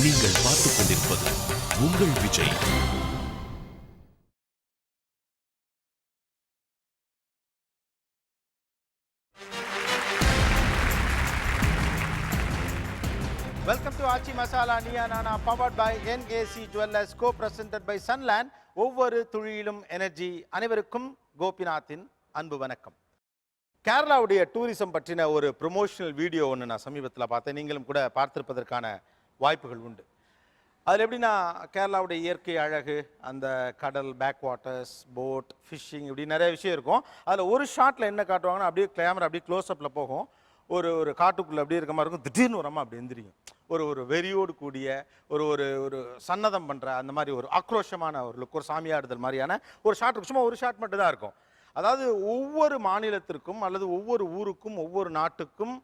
நீங்கள் பார்த்துக் கொண்டிருப்பது உங்கள் Vijay. Welcome to Aachi Masala Neeya Naana, powered by NAC jewellers, co-presented by Sunland. ஒவ்வொரு துளியிலும் எனர்ஜி. அனைவருக்கும் கோபிநாத்தின் அன்பு வணக்கம். கேரளாவுடைய டூரிசம் பற்றின ஒரு ப்ரொமோஷனல் வீடியோ ஒன்று நான் சமீபத்தில் பார்த்தேன். நீங்களும் கூட பார்த்திருப்பதற்கான வாய்ப்புகள் உண்டு. அதில் எப்படின்னா, கேரளாவுடைய இயற்கை அழகு, அந்த கடல், பேக் வாட்டர்ஸ், போட், ஃபிஷ்ஷிங், இப்படி நிறைய விஷயம் இருக்கும். அதில் ஒரு ஷாட்டில் என்ன காட்டுவாங்கன்னா, அப்படியே கேமரா அப்படியே க்ளோஸ்அப்பில் போகும். ஒரு காட்டுக்குள்ளே அப்படியே இருக்க மாதிரி இருக்கும். திடீர்னு ஒரு அம்மா அப்படி எந்திரிக்கும். ஒரு வெறியோடு கூடிய ஒரு ஒரு ஒரு சன்னதம் பண்ணுற அந்த மாதிரி ஒரு ஆக்ரோஷமான ஒரு லுக், ஒரு சாமியாடுதல் மாதிரியான ஒரு ஷாட் இருக்கும். சும்மா ஒரு ஷாட் மட்டும் தான் இருக்கும். அதாவது ஒவ்வொரு மாநிலத்திற்கும் அல்லது ஒவ்வொரு ஊருக்கும் ஒவ்வொரு நாட்டுக்கும்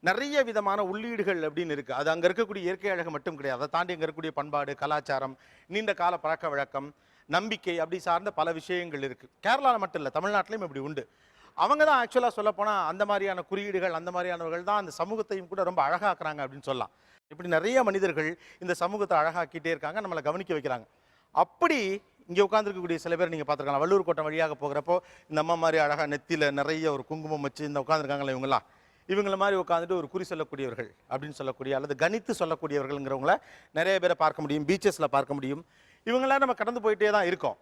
நிறைய விதமான உள்ளீடுகள் அப்படின்னு இருக்குது. அது அங்கே இருக்கக்கூடிய இயற்கை அழகு மட்டும் கிடையாது. அதை தாண்டி அங்கே இருக்கக்கூடிய பண்பாடு, கலாச்சாரம், நீண்ட கால பழக்க வழக்கம், நம்பிக்கை, அப்படி சார்ந்த பல விஷயங்கள் இருக்குது. கேரளாவில் மட்டும் இல்லை, தமிழ்நாட்டிலையும் இப்படி உண்டு. அவங்க தான் ஆக்சுவலாக சொல்லப்போனால் அந்த மாதிரியான குறியீடுகள், அந்த மாதிரியானவர்கள் தான் அந்த சமூகத்தையும் கூட ரொம்ப அழகாக்குறாங்க அப்படின்னு சொல்லலாம். இப்படி நிறைய மனிதர்கள் இந்த சமூகத்தை அழகாக்கிட்டே இருக்காங்க, நம்மளை கவனிக்க வைக்கிறாங்க. அப்படி இங்கே உட்காந்துருக்கக்கூடிய சில பேர் நீங்கள் பார்த்துருக்கலாம். வள்ளூர் கோட்டை வழியாக போகிறப்போ இந்த அம்மா மாதிரி அழகாக நெத்தியில் நிறைய ஒரு குங்குமம் வச்சு இந்த உட்காந்துருக்காங்களே இவங்களாம், இவங்கள மாதிரி உட்காந்துட்டு ஒரு குறி சொல்லக்கூடியவர்கள் அப்படின்னு சொல்லக்கூடிய அல்லது கணித்து சொல்லக்கூடியவர்கள்ங்கிறவங்கள நிறைய பேரை பார்க்க முடியும். பீச்சஸில் பார்க்க முடியும். இவங்களாம் நம்ம கடந்து போயிட்டே தான் இருக்கோம்.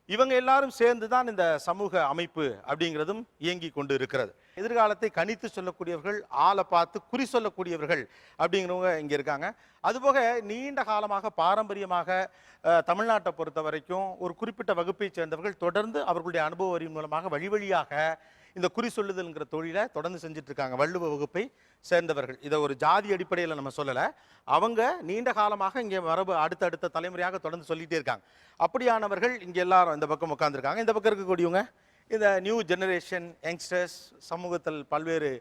இவங்க எல்லாரும் சேர்ந்து தான் இந்த சமூக அமைப்பு அப்படிங்கிறதும் இயங்கி கொண்டு இருக்கிறது. எதிர்காலத்தை கணித்து சொல்லக்கூடியவர்கள், ஆளை பார்த்து குறி சொல்லக்கூடியவர்கள் அப்படிங்கிறவங்க இங்கே இருக்காங்க. அதுபோக நீண்ட காலமாக பாரம்பரியமாக தமிழ்நாட்டை பொறுத்த வரைக்கும் ஒரு குறிப்பிட்ட வகுப்பை சேர்ந்தவர்கள் தொடர்ந்து அவர்களுடைய அனுபவ அறிவின் மூலமாக வழி வழியாக இந்த குறி சொல்லுதல்ங்கிற தொழிலை தொடர்ந்து செஞ்சுட்டு இருக்காங்க. வள்ளுவ வகுப்பை சேர்ந்தவர்கள். இதை ஒரு ஜாதி அடிப்படையில் நம்ம சொல்லலை. அவங்க நீண்ட காலமாக இங்கே மரபு அடுத்த தலைமுறையாக தொடர்ந்து சொல்லிகிட்டே இருக்காங்க. அப்படியானவர்கள் இங்கே எல்லாரும் இந்த பக்கம் உட்காந்துருக்காங்க. இந்த பக்கம் இருக்கக்கூடியவங்க இந்த நியூ ஜெனரேஷன் யங்ஸ்டர்ஸ், சமூகத்தில் பல்வேறு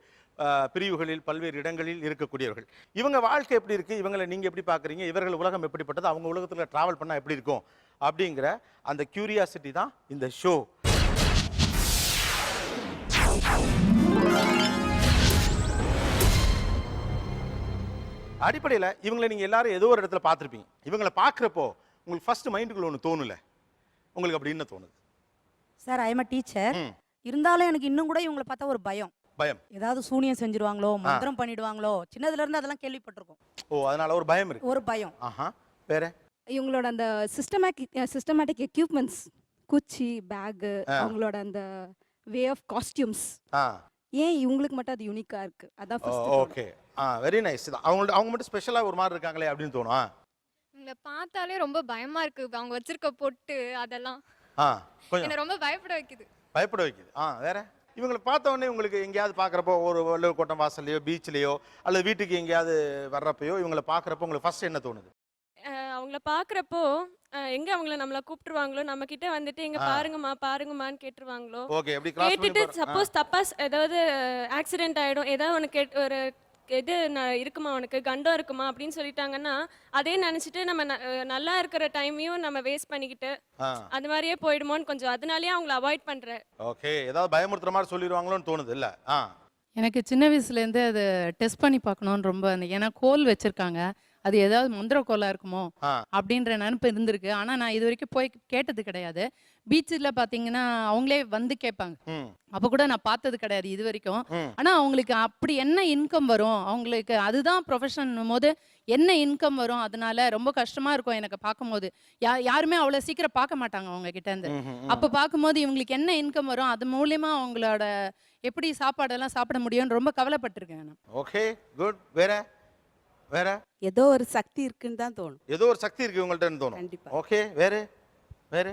பிரிவுகளில் பல்வேறு இடங்களில் இருக்கக்கூடியவர்கள். இவங்க வாழ்க்கை எப்படி இருக்குது, இவங்களை நீங்கள் எப்படி பார்க்குறீங்க, இவர்கள் உலகம் எப்படிப்பட்டது, அவங்க உலகத்தில் ட்ராவல் பண்ணால் எப்படி இருக்கும் அப்படிங்கிற அந்த கியூரியாசிட்டி தான் இந்த ஷோ. அடிப்படையில் இவங்களை நீங்கள் எல்லாரும் ஏதோ ஒரு இடத்துல பார்த்துருப்பீங்க. இவங்களை பார்க்குறப்போ உங்களுக்கு ஃபர்ஸ்ட் மைண்டுக்குள்ள ஒன்று தோணுல, உங்களுக்கு அப்படி என்ன தோணுது? Sir, I am a teacher. இருந்தாலும் எனக்கு இன்னும் கூட இவங்களை பார்த்தா ஒரு பயம். ஏதாவது சூனியம் செஞ்சிருவாங்களோ, மந்திரம் பண்ணிடுவாங்களோ, சின்னதுல இருந்து அதெல்லாம் கேள்விப்பட்டிருக்கோம். ஓ, அதனால ஒரு பயம் இருக்கு. ஒரு பயம். வேற இவங்களோட அந்த சிஸ்டமேட்டிக் எக்யூப்மெண்ட்ஸ், குச்சி, பேக், அவங்களோட அந்த வே ஆஃப் காஸ்டியூம்ஸ், ஏன் இவங்களுக்கு மட்டும் அது யூனிக்கா இருக்கு? அதான் ஃபர்ஸ்ட். Okay, very nice. அவங்க மட்டும் ஸ்பெஷலா ஒரு மாதிரி இருக்காங்களே அப்படின்னு தோணும். இவங்களை பார்த்தாலே ரொம்ப பயமா இருக்கு. அவங்க வச்சிருக்க பொட்டு அதெல்லாம் என்ன ரொம்ப பயப்பட வைக்குது. வேற இவங்களை பார்த்த உடனே உங்களுக்கு எங்கேயாவது பார்க்குறப்போ, ஒரு வள்ளுவர் கோட்டம் வாசல்லையோ, பீச்லேயோ, அல்லது வீட்டுக்கு எங்கேயாவது வர்றப்பையோ இவங்களை பார்க்குறப்போ உங்களுக்கு ஃபர்ஸ்ட் என்ன தோணுது? அவங்கள பார்க்குறப்போ எங்க அவங்கள நம்மள கூப்பிட்டுருவாங்களோ, நம்ம கிட்ட வந்துட்டு எங்க பாருங்கம்மான்னு கேட்டுருவாங்களோ. கேட்டுட்டு சப்போஸ் தப்பா ஏதாவது ஆக்சிடென்ட் ஆயிடும், ஏதாவது உனக்கு ஒரு இது இருக்குமா, உனக்கு கண்டம் இருக்குமா அப்படின்னு சொல்லிட்டாங்கன்னா, அதே நினைச்சிட்டு நம்ம நல்லா இருக்கிற டைமையும் நம்ம வேஸ்ட் பண்ணிக்கிட்டு அது மாதிரியே போயிடுமோன்னு கொஞ்சம் அதனாலேயே அவங்கள அவாய்ட் பண்றேன். ஓகே, ஏதாவது பயமுறுத்துற மாதிரி சொல்லிடுவாங்களோன்னு தோணுது இல்ல? எனக்கு சின்ன வயசுலேருந்து அது டெஸ்ட் பண்ணி பார்க்கணுன்னு ரொம்ப, ஏன்னா கோல் வச்சிருக்காங்க, அது ஏதாவது மந்திர கோலா இருக்குமோ அப்படின்ற நினைப்பு இருந்திருக்கு. ஆனா நான் இது வரைக்கும் போய் கேட்டது கிடையாது. பீச்சில் பார்த்தீங்கன்னா அவங்களே வந்து கேட்பாங்க, அப்போ கூட நான் பார்த்தது கிடையாது இது வரைக்கும். ஆனா அவங்களுக்கு அப்படி என்ன இன்கம் வரும், அவங்களுக்கு அதுதான் ப்ரொஃபஷன் போது என்ன இன்கம் வரும், அதனால ரொம்ப கஷ்டமா இருக்கும் எனக்கு பார்க்கும்போது. யாருமே அவ்வளோ சீக்கிரம் பார்க்க மாட்டாங்க அவங்க கிட்ட இருந்து. அப்போ பார்க்கும்போது இவங்களுக்கு என்ன இன்கம் வரும், அது மூலியமா அவங்களோட எப்படி சாப்பாடெல்லாம் சாப்பிட முடியும்னு ரொம்ப கவலைப்பட்டிருக்கேன் நான். Okay, good. வேற ஏதோ ஒரு சக்தி இருக்குன்னு தான் தோணும். ஏதோ ஒரு சக்தி இருக்கு உங்கள்கிட்ட தோணும். ஓகே, வேற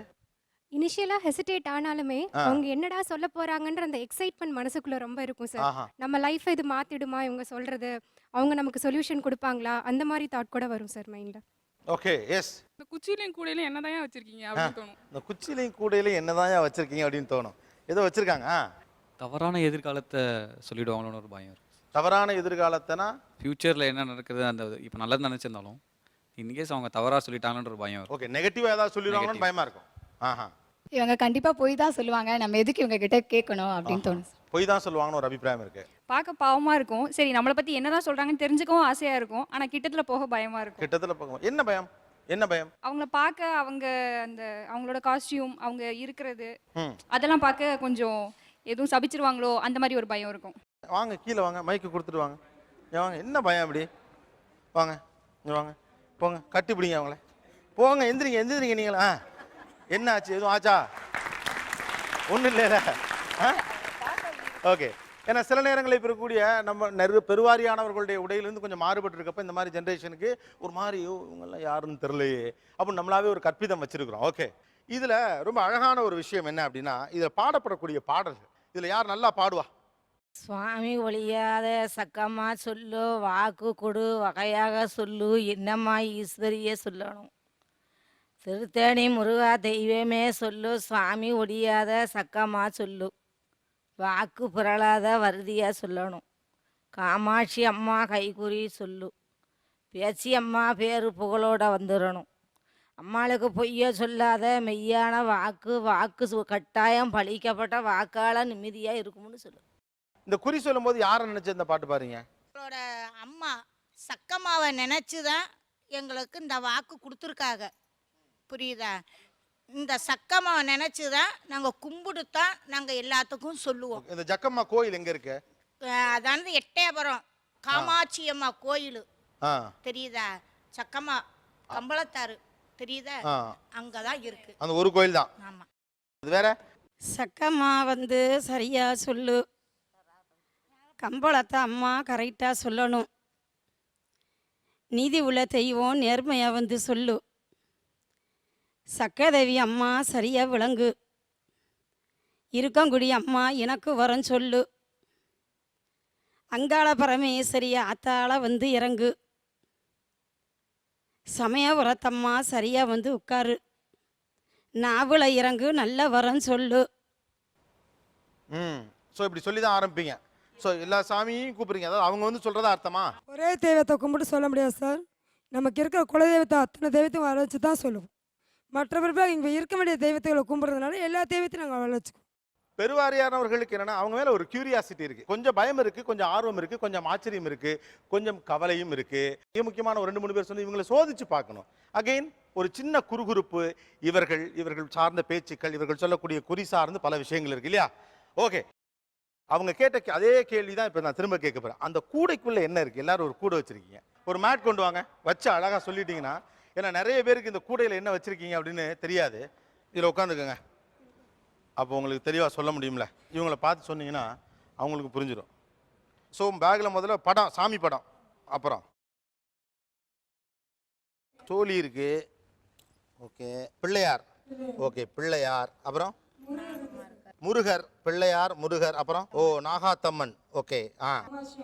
இனிஷியலா ஹெசிடேட் ஆனாலுமே அவங்க என்னடா சொல்ல போறாங்கன்ற அந்த எக்ஸைட்மெண்ட் மனசுக்குள்ள ரொம்ப இருக்கும் சார். நம்ம லைஃப் இது மாத்திடுமா இவங்க சொல்றது, அவங்க நமக்கு சொல்யூஷன் கொடுப்பாங்களா, அந்த மாதிரி தாட் கூட வரும் சார் மைண்ட்ல. Okay, yes. இந்த குச்சியிலையும் கூடையிலையும் என்னதான் வச்சிருக்கீங்க அப்படின்னு தோணும். இந்த குச்சியிலையும் கூடையிலையும் என்னதான் வச்சிருக்கீங்க அப்படின்னு தோணும். ஏதோ வச்சிருக்காங்க. தவறான எதிர்காலத்தை சொல்லிடுவாங்களோன்னு ஒரு பயம் இருக்கு. தவறான எதிர்காலத்தைனா ஃபியூச்சரில் என்ன நடக்குது, அந்த இப்போ நல்லது நினச்சிருந்தாலும் இன்கேஸ் அவங்க தவறாக சொல்லிட்டாங்கன்ற ஒரு பயம். ஓகே, நெகட்டிவாக ஏதாவது சொல்லிடுவாங்கன்னு பயமா இருக்கும். இவங்க கண்டிப்பாக போய் தான் சொல்லுவாங்க, நம்ம எதுக்கு இவங்க கிட்ட கேட்கணும் அப்படின்னு தோணும். பொய் தான் சொல்லுவாங்கன்னு ஒரு அபிப்பிராயம் இருக்கு. பார்க்க பாவமா இருக்கும். சரி நம்மளை பத்தி என்னதான் சொல்றாங்கன்னு தெரிஞ்சுக்கவும் ஆசையா இருக்கும். ஆனா கிட்டத்துல போக பயமா இருக்கும். கிட்டத்துல போகும். என்ன பயம்? என்ன பயம்? அவங்கள பார்க்க அவங்க அந்த அவங்களோட காஸ்டியூம் அவங்க இருக்கிறது அதெல்லாம் பார்க்க கொஞ்சம் எதுவும் சபிச்சிருவாங்களோ அந்த மாதிரி ஒரு பயம் இருக்கும். வாங்க கீழே வாங்க, மைக்கு கொடுத்துட்டு வாங்க. வாங்க, என்ன பயம் அப்படி? வாங்க இங்க வாங்க, போங்க கட்டி பிடிங்க அவங்கள. போங்க, எந்திரிங்க எந்திரிங்க நீங்களா. என்ன ஆச்சு? எதுவும் ஆச்சா? ஒன்றும் இல்லைல்ல. ஓகே. ஏன்னா சில நேரங்களில் இப்போ இருக்கக்கூடிய நம்ம பெருவாரியானவர்களுடைய உடையிலிருந்து கொஞ்சம் மாறுபட்டு இருக்கப்போ இந்த மாதிரி ஜென்ரேஷனுக்கு ஒரு மாதிரி இவங்கெல்லாம் யாருன்னு தெரியலையே அப்படின்னு நம்மளாவே ஒரு கற்பிதம் வச்சிருக்கிறோம். ஓகே. இதில் ரொம்ப அழகான ஒரு விஷயம் என்ன அப்படின்னா, இதில் பாடப்படக்கூடிய பாடல்கள் இதில் யார் நல்லா பாடுவா? சுவாமி ஒளியாத சக்கம்மா சொல்லு, வாக்கு கொடு வகையாக சொல்லு, என்னம்மா ஈஸ்வரியே சொல்லணும். திருத்தேணி முருகா தெய்வமே சொல்லு, சுவாமி ஒளியாத சக்கம்மா சொல்லு, வாக்கு புரளாத வருதியா சொல்லணும். காமாட்சி அம்மா கைகுறி சொல்லு, பேச்சி அம்மா பேரு புகழோட வந்துடணும். அம்மாளுக்கு பொய்ய சொல்லாத மெய்யான வாக்கு, வாக்கு கட்டாயம் பழிக்கப்பட்ட வாக்கால நிம்மதியாக இருக்கும்னு சொல்லு. இந்த குறி சொல்லும்போது யாரை நினைச்சு இந்த பாட்டு பாருங்க? எங்களோட அம்மா சக்கம்மாவை நினச்சி தான் எங்களுக்கு இந்த வாக்கு கொடுத்துருக்காங்க. புரியுதா? இந்த சக்கம்மாவை நினச்சி தான் நாங்கள் கும்பிடுத்தான் நாங்கள் எல்லாத்துக்கும் சொல்லுவோம். இந்த ஜக்கம்மா கோயில் எங்கே இருக்கு? அதானது எட்டயபுரம் காமாட்சி அம்மா கோயில் தெரியுதா? சக்கம்மா கம்பளத்தாறு தெரியுதா? அங்கதான் இருக்கு. அந்த ஒரு கோயில் தான். ஆமா. அது வேற. சக்கம்மா வந்து சரியா சொல்லு, கம்பளத்தை அம்மா கரெக்டா சொல்லணும். நீதி உள்ள தெய்வம் நேர்மையா வந்து சொல்லு, சக்கதேவி அம்மா சரியா விளங்கு, இருக்கங்குடி அம்மா எனக்கு வரம் சொல்லு, அங்காள பரமேஸ்வரி ஆத்தாள வந்து இறங்கு, சமயபுரத்தம்மா சரியா வந்து உட்காரு, நாவல இறங்கு நல்ல வரம் சொல்லு. ஸோ இப்படி சொல்லி தான் ஆரம்பிப்பீங்க. ஸோ எல்லா சாமியையும் கூப்பிடுறீங்க. அதாவது அவங்க வந்து சொல்றதா அர்த்தமா? ஒரே தெய்வத்தை கும்பிட்டு சொல்ல முடியாது சார். நமக்கு இருக்கிற குலதெய்வத்தை அத்தனை தெய்வத்தையும் வர வச்சு தான் சொல்லுவோம். மற்றவர்கள் இங்கே இருக்க வேண்டிய தெய்வத்தைகளை கும்பிட்றதுனால எல்லா தெய்வத்தையும் நாங்கள் வர வச்சுக்குவோம். பெருவாரியானவர்களுக்கு என்னன்னா அவங்க மேல ஒரு கியூரியாசிட்டி இருக்கு, கொஞ்சம் பயம் இருக்கு, கொஞ்சம் ஆர்வம் இருக்கு, கொஞ்சம் ஆச்சரியம் இருக்கு, கொஞ்சம் கவலையும் இருக்கு. மிக முக்கியமான ஒரு 2-3 பேர் சொல்லி இவங்களை சோதிச்சு பார்க்கணும். அகைன் ஒரு சின்ன குறுகுறுப்பு, இவர்கள் சார்ந்த பேச்சுக்கள், இவர்கள் சொல்லக்கூடிய குறி சார்ந்து பல விஷயங்கள் இருக்கு இல்லையா? ஓகே. அவங்க கேட்ட அதே கேள்வி தான் இப்போ நான் திரும்ப கேட்க போறேன். அந்த கூடைக்குள்ள என்ன இருக்கு? எல்லாரும் ஒரு கூடை வச்சிருக்கீங்க, ஒரு மேட் கொண்டு வாங்க, வச்சு அழகா சொல்லிட்டீங்கன்னா, ஏன்னா நிறைய பேருக்கு இந்த கூடையில என்ன வச்சிருக்கீங்க அப்படின்னு தெரியாது. இதில் உட்காந்துக்கோங்க, அப்போ உங்களுக்கு தெளிவாக சொல்ல முடியும்ல. இவங்களை பார்த்து சொன்னீங்கன்னா அவங்களுக்கு புரிஞ்சிடும். ஸோ பேக்கில் முதல்ல படம், சாமி படம், அப்புறம் சோழி இருக்கு, ஓகே, பிள்ளையார், ஓகே பிள்ளையார், அப்புறம் முருகர், பிள்ளையார் முருகர், அப்புறம் நாகாத்தம்மன், ஓகே,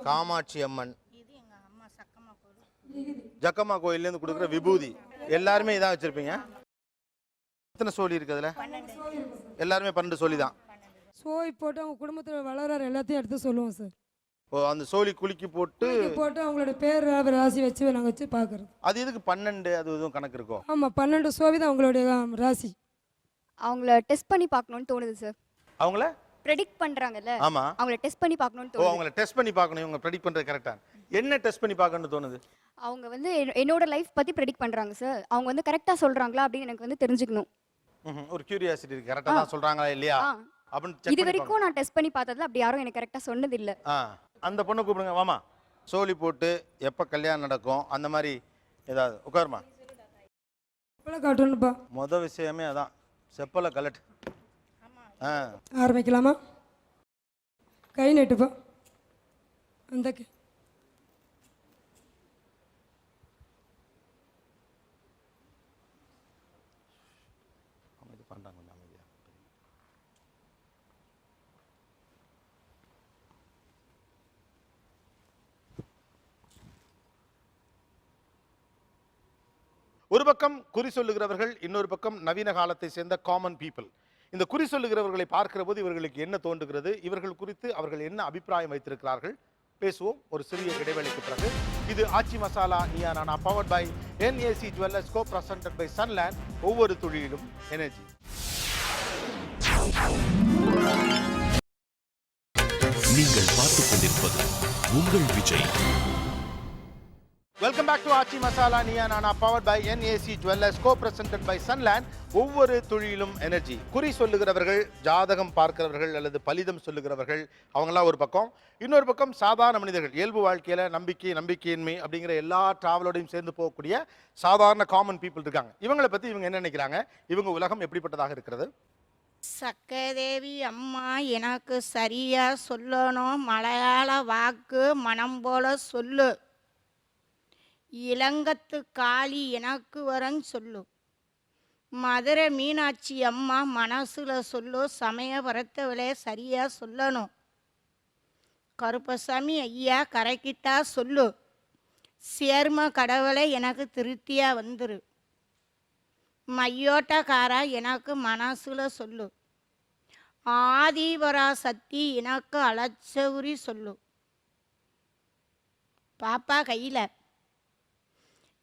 காமாட்சி அம்மன், ஜக்கம்மா கோயிலேருந்து கொடுக்குற விபூதி, எல்லாருமே இதான் வச்சிருப்பீங்க. எத்தனை சோழி இருக்கு அதில்? எல்லாருமே 12 சோழி தான். சோழி போட்டு அவங்க குடும்பத்தில் வளர்ற எல்லாத்தையும் எடுத்து சொல்லுவோம் சார். அந்த சோழி குலுக்கி போட்டு அவங்களோட பேர் ராசி வச்சு நாங்கள் வச்சு பார்க்குறோம். அது எதுக்கு 12? அது எதுவும் கணக்கு இருக்கும்? ஆமாம், 12 சோவி தான் அவங்களுடைய ராசி. அவங்கள டெஸ்ட் பண்ணி பார்க்கணும்னு தோணுது சார். அவங்கள ப்ரெடிக்ட் பண்றாங்கல்ல, ஆமா, அவங்கள டெஸ்ட் பண்ணி பார்க்கணும்னு தோணுது. அவங்கள டெஸ்ட் பண்ணி பார்க்கணும். இவங்க ப்ரெடிக்ட் பண்றது கரெக்ட்டா? என்ன டெஸ்ட் பண்ணி பார்க்கணும்னு தோணுது? அவங்க வந்து என்னோட லைஃப் பத்தி ப்ரெடிக்ட் பண்றாங்க சார். அவங்க வந்து கரெக்டா சொல்றாங்களா அப்படின்னு எனக்கு வந்து தெரிஞ்சுக்கணும். ஒரு கியூரியாசிட்டி இருக்கு, கரெக்ட்டா தான் சொல்றாங்களா இல்லையா அப்படின்னு செக் பண்ணி. இது வரைக்கும் நான் டெஸ்ட் பண்ணி பார்த்ததுல அப்படி யாரும் எனக்கு கரெக்டா சொன்னது இல்ல. அந்த பொண்ணை கூப்பிடுங்க, வாமா. சோலி போட்டு எப்ப கல்யாணம் நடக்கும் அந்த மாதிரி ஏதாவது. உட்காருமா. செப்பலை காட்டணும்ப்பா. மொதல் விஷயமே அதான், செப்பலை கலட்டு. ஆரம்பிக்கலாமா? கை நட்டுப்பா. அந்த ஒரு பக்கம் குறி சொல்லுகிறவர்கள், இன்னொரு பக்கம் நவீன காலத்தை சேர்ந்த காமன் பீப்புள். இந்த குறி சொல்லுகிறவர்களை பார்க்கிற போது இவர்களுக்கு என்ன தோன்றுகிறது, இவர்கள் குறித்து அவர்கள் என்ன அபிப்பிராயம் வைத்திருக்கிறார்கள், பேசுவோம் ஒரு சிறிய இடைவெளிக்கு பிறகு. இது ஆச்சி Masala Neeya Naana, powered by NAC Jewellers, co-presented by Sunland. ஒவ்வொரு துளியிலும் எனர்ஜி. நீங்கள் பார்த்துக் கொண்டிருப்பது உங்கள் Vijay. Welcome back to Aachi Masala Neeya Naana powered by NAC jewellers co presented by Sunland. ஒவ்வொரு துளியிலும் எனர்ஜி. குறி சொல்லுகிறவர்கள், ஜாதகம் பார்க்கிறவர்கள் அல்லது பலிதம் சொல்லுகிறவர்கள், அவங்களாம் ஒரு பக்கம். இன்னொரு பக்கம் சாதாரண மனிதர்கள், இயல்பு வாழ்க்கையில் நம்பிக்கையின்மை அப்படிங்கிற எல்லா டிராவலோடையும் சேர்ந்து போகக்கூடிய சாதாரண காமன் பீப்புள் இருக்காங்க. இவங்களை பற்றி இவங்க என்ன நினைக்கிறாங்க, இவங்க உலகம் எப்படிப்பட்டதாக இருக்கிறது? சக்கதேவி அம்மா எனக்கு சரியா சொல்லணும், மலையாள வாக்கு மனம் போல சொல்லு, இளங்கத்து காளி எனக்கு வரன்னு சொல்லு, மதுரை மீனாட்சி அம்மா மனசுல சொல்லு, சமயபுரத்தவளே சரியா சொல்லணும், கருப்பசாமி ஐயா கரைக்கிட்டா சொல்லு, சேர்ம கடவுளை எனக்கு திருப்தியா வந்துரு, மையோட்டக்காரா எனக்கு மனசுல சொல்லு, ஆதிபரா சக்தி எனக்கு அலச்சவுரி சொல்லு. பாப்பா கையில்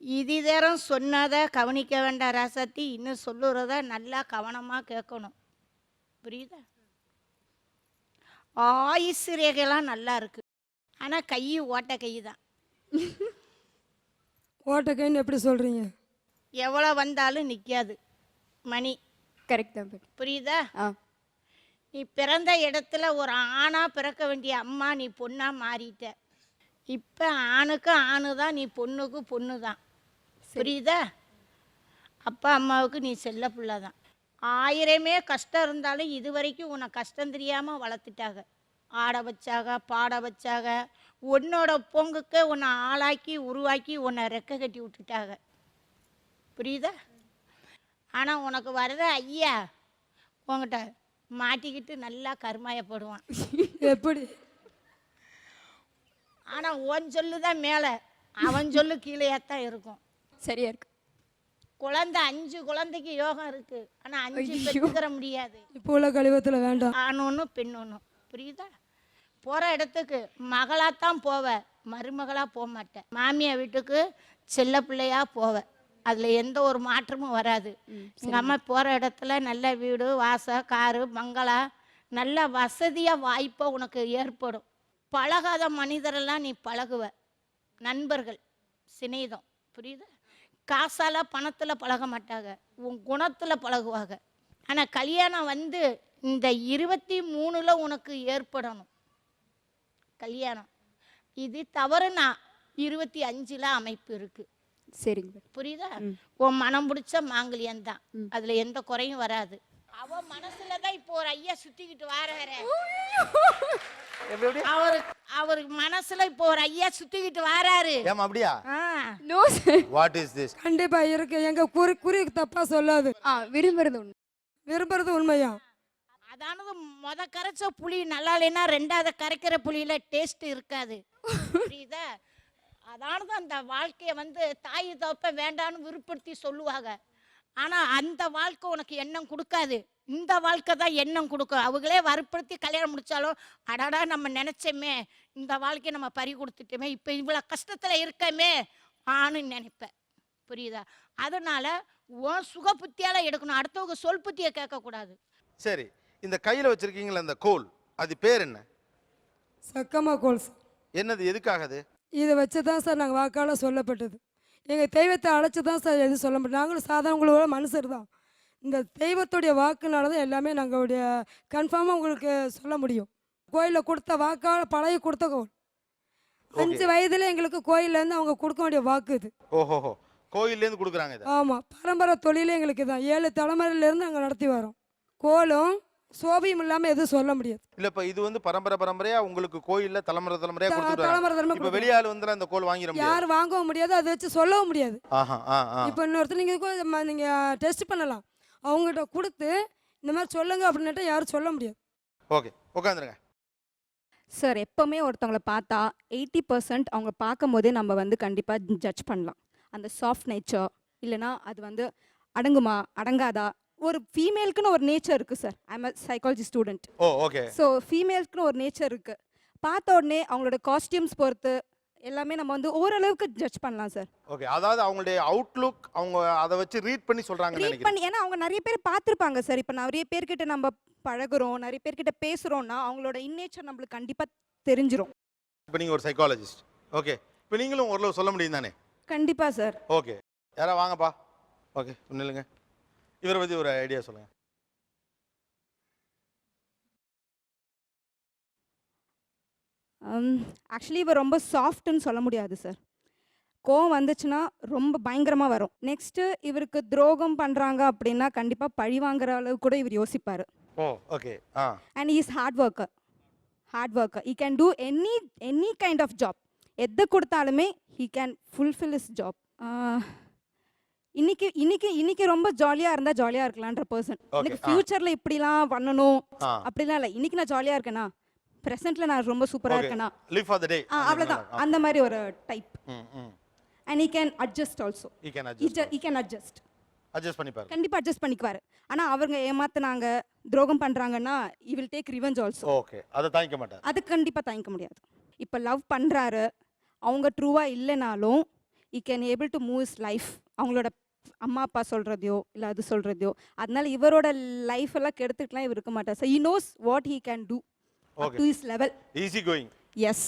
இதுதரம் சொன்னதை கவனிக்க வேண்டாம் ராசத்தி, இன்னும் சொல்லுறத நல்லா கவனமாக கேட்கணும். புரியுதா? ஆயுசு ரேகைலாம் நல்லா இருக்கு, ஆனால் கை ஓட்ட கை தான். ஓட்ட கைன்னு எப்படி சொல்கிறீங்க? எவ்வளோ வந்தாலும் நிற்காது மணி. கரெக்ட் தான். புரியுதா? நீ பிறந்த இடத்துல ஒரு ஆணாக பிறக்க வேண்டிய அம்மா நீ பொண்ணாக மாறிட்ட. இப்போ ஆணுக்கு ஆணு தான், நீ பொண்ணுக்கு பொண்ணு தான். புரியுதா? அப்பா அம்மாவுக்கு நீ செல்ல பிள்ளை தான். 1000 கஷ்டம் இருந்தாலும் இது வரைக்கும் உன்னை கஷ்டம் தெரியாமல் வளர்த்துட்டாங்க. ஆட வச்சாக, பாட வச்சாக, உன்னோட பொங்குக்கு உன்னை ஆளாக்கி உருவாக்கி உன்னை ரெக்க கட்டி விட்டுட்டாங்க. புரியுதா? ஆனால் உனக்கு வர்ற ஐயா உங்ககிட்ட மாட்டிக்கிட்டு நல்லா கருமாயப்படுவான். எப்படி? ஆனால் உன் சொல்லு தான் மேலே, அவன் சொல்லு கீழேயாத்தான் இருக்கும். சரியா இருக்கு. குழந்தை 5 குழந்தைக்கு யோகம் இருக்கு, ஆனால் 5 பெற்றுக்கிற முடியாது. இப்போ உள்ள கழிவத்தில் வேண்டாம். ஆண் ஒன்று பெண் ஒன்று. புரியுதா? போகிற இடத்துக்கு மகளாத்தான் போவ, மருமகளாக போக மாட்டேன். மாமியா வீட்டுக்கு செல்ல பிள்ளையாக போவ, அதில் எந்த ஒரு மாற்றமும் வராது. எங்கள் அம்மா போகிற இடத்துல நல்ல வீடு வாசல் காரு பங்களா நல்ல வசதியாக வாய்ப்பாக உனக்கு ஏற்படும். பழகாத மனிதரெல்லாம் நீ பழகுவ, நண்பர்கள் சிநேகிதம். புரியுதா? காசால் பணத்தில் பழக மாட்டாங்க, உன் குணத்தில் பழகுவாங்க. ஆனால் கல்யாணம் வந்து இந்த 23 உனக்கு ஏற்படணும் கல்யாணம். இது தவறுனா 25 அமைப்பு இருக்கு. சரிங்க. புரியுதா? உன் மனம் பிடிச்ச மாங்கல்யம் தான், அதுல எந்த குறையும் வராது. அவ மனசுலதான் இப்போ ஒரு ஐயா சுத்திக்கிட்டு வாராரு. அவரு மனசுல இப்போ ஒரு ஐயா சுத்திக்கிட்டு வாராரு. ஏமா அப்படியா? Know what is this? கண்டிப்பா இருக்கு. எங்க குறி தப்பா சொல்லாது. விரும்புறது உண்மையா? அதானது முத கரைச்ச புளி நல்லா இல்லைன்னா 2வது கரைக்கிற புளியில டேஸ்ட் இருக்காது. புரியுதா? அதானது அந்த வாழ்க்கையை வந்து தாய் தப்ப வேண்டான்னு விருப்பப்படுத்தி சொல்லுவாங்க. ஆனால் அந்த வாழ்க்கை உனக்கு எண்ணம் கொடுக்காது, இந்த வாழ்க்கை தான் எண்ணம் கொடுக்கும். அவங்களே வற்படுத்தி கல்யாணம் முடித்தாலும் அடாடா நம்ம நினச்சோமே இந்த வாழ்க்கையை நம்ம பறி கொடுத்துட்டோமே, இப்போ இவ்வளோ கஷ்டத்தில் இருக்கமே ஆன்னு நினைப்பேன். புரியுதா? அதனால் உன் சுக புத்தியால் எடுக்கணும், அடுத்தவங்க சொல் புத்தியை கேட்கக்கூடாது. சரி, இந்த கையில் வச்சுருக்கீங்களா அந்த கோல், அது பேர் என்ன? சக்கமா கோல். என்னது, எதுக்காக அது? இதை வச்சு தான் சார் நாங்கள் வாக்கால் சொல்லப்பட்டது. எங்கள் தெய்வத்தை அழைச்சி தான் சார் எதுவும் சொல்ல மாட்டோம். நாங்களும் சாதாரணங்களோட மனுஷர் தான். இந்த தெய்வத்துடைய வாக்குனால தான் எல்லாமே நாங்களுடைய கன்ஃபார்மாக உங்களுக்கு சொல்ல முடியும். கோயிலில் கொடுத்த வாக்கால் பழைய கொடுத்த கோல் 5 வயதில் எங்களுக்கு கோயிலேருந்து அவங்க கொடுக்க வேண்டிய வாக்கு இது. ஓஹோஹோ, கோயிலேருந்து கொடுக்குறாங்க இது? ஆமாம், பரம்பரை தொழிலே எங்களுக்கு தான். 7 தலைமுறையிலேருந்து நாங்கள் நடத்தி வரோம். கோலும் சோபியும் இல்லாமல் எதுவும் சொல்ல முடியாது. இல்ல இப்ப இது வந்து பரம்பரையா உங்களுக்கு கோயில்ல தலைமுறையா கொடுத்துட்டாங்க. இப்ப வெளியால வந்து அந்த கோல் வாங்கிர முடியாது, யார் வாங்கவும் முடியாது, அதை வச்சு சொல்லவும் முடியாது. இப்போ இன்னொருத்தர் நீங்க டெஸ்ட் பண்ணலாம், அவங்ககிட்ட கொடுத்து இந்த மாதிரி சொல்லுங்க அப்படின்னுட்டு யாரும் சொல்ல முடியாது. ஓகே, உட்காந்துருங்க சார். எப்பவுமே ஒருத்தவங்களை பார்த்தா 80% அவங்க பார்க்கும் போதே நம்ம வந்து கண்டிப்பா ஜட்ஜ் பண்ணலாம். அந்த சாஃப்ட் நேச்சர் இல்லைனா அது வந்து அடங்குமா அடங்காதா. ஒரு ஃபீமேலுக்குன்னு ஒரு நேச்சர் இருக்குது sir. I am a psychology student. Oh okay. So ஃபீமேலுக்குன்னு ஒரு நேச்சர் இருக்குது. பார்த்த உடனே அவங்களோட காஸ்டியூம்ஸ் பொறுத்து எல்லாமே நம்ம வந்து ஓரளவுக்கு ஜட்ஜ் பண்ணலாம் சார். ஓகே, அதாவது அவங்களுடைய அவுட்லுக் அவங்க அதை வச்சு ரீட் பண்ணி சொல்றாங்கன்னு ரீட் நினைக்கிறேன். பண்ணி, ஏன்னா அவங்க நிறைய பேர் பார்த்துருப்பாங்க சார். இப்போ நிறைய பேர்கிட்ட நம்ம பழகுறோம், நிறைய பேர்கிட்ட பேசுகிறோம்னா அவங்களோட இன்னேச்சர் நம்மளுக்கு கண்டிப்பாக தெரிஞ்சிரும். இப்போ நீங்கள் ஒரு சைக்காலஜிஸ்ட், ஓகே, இப்போ நீங்களும் ஓரளவு சொல்ல முடியும் தானே? கண்டிப்பாக சார். ஓகே, யாரா வாங்கப்பா. ஓகே, ஒன்றும் இவரை பற்றி ஒரு ஐடியா சொல்லுங்கள். ஆக்சுவலி இவர் ரொம்ப சாஃப்ட்னு சொல்ல முடியாது சார். கோவம் வந்துச்சுன்னா ரொம்ப பயங்கரமாக வரும். நெக்ஸ்ட்டு இவருக்கு துரோகம் பண்ணுறாங்க அப்படின்னா கண்டிப்பாக பழி வாங்குற அளவு கூட இவர் யோசிப்பார். Oh okay. And is hard worker. He can do any kind of job. எதை கொடுத்தாலுமே he can fulfil his job. இன்னைக்கு ரொம்ப ஜாலியாக இருந்தால் ஜாலியாக இருக்கலான்ற பர்சன். எனக்கு ஃப்யூச்சரில் இப்படிலாம் பண்ணணும் அப்படிலாம் இல்லை. இன்னைக்கு நான் ஜாலியாக இருக்கேனா, பிரசன்ட்ல நான் ரொம்ப சூப்பரா இருக்கேனா, live for the day, அவ்வளவுதான். அந்த மாதிரி ஒரு type. and he can adjust also. he can adjust பண்ணிப்பாரு. கண்டிப்பா அட்ஜஸ்ட் பண்ணிக்குவாரு. ஆனா அவங்க ஏமாத்துனாங்க, துரோகம் பண்றாங்கன்னா he will take revenge also. Okay, அத தாங்கிக்க மாட்டார். அது கண்டிப்பா தாங்கிக்க முடியாது. இப்ப லவ் பண்றாரு, அவங்க ட்ரூவா இல்லைனாலும் he can able to move his life. அவங்களோட அம்மா அப்பா சொல்றதையோ இல்லை அது சொல்றதையோ, அதனால இவரோட லைஃப் எல்லாம் கெடுத்துக்கலாம் இவர் இருக்க மாட்டார். So he knows what he can do up to his level. Easy going. Yes,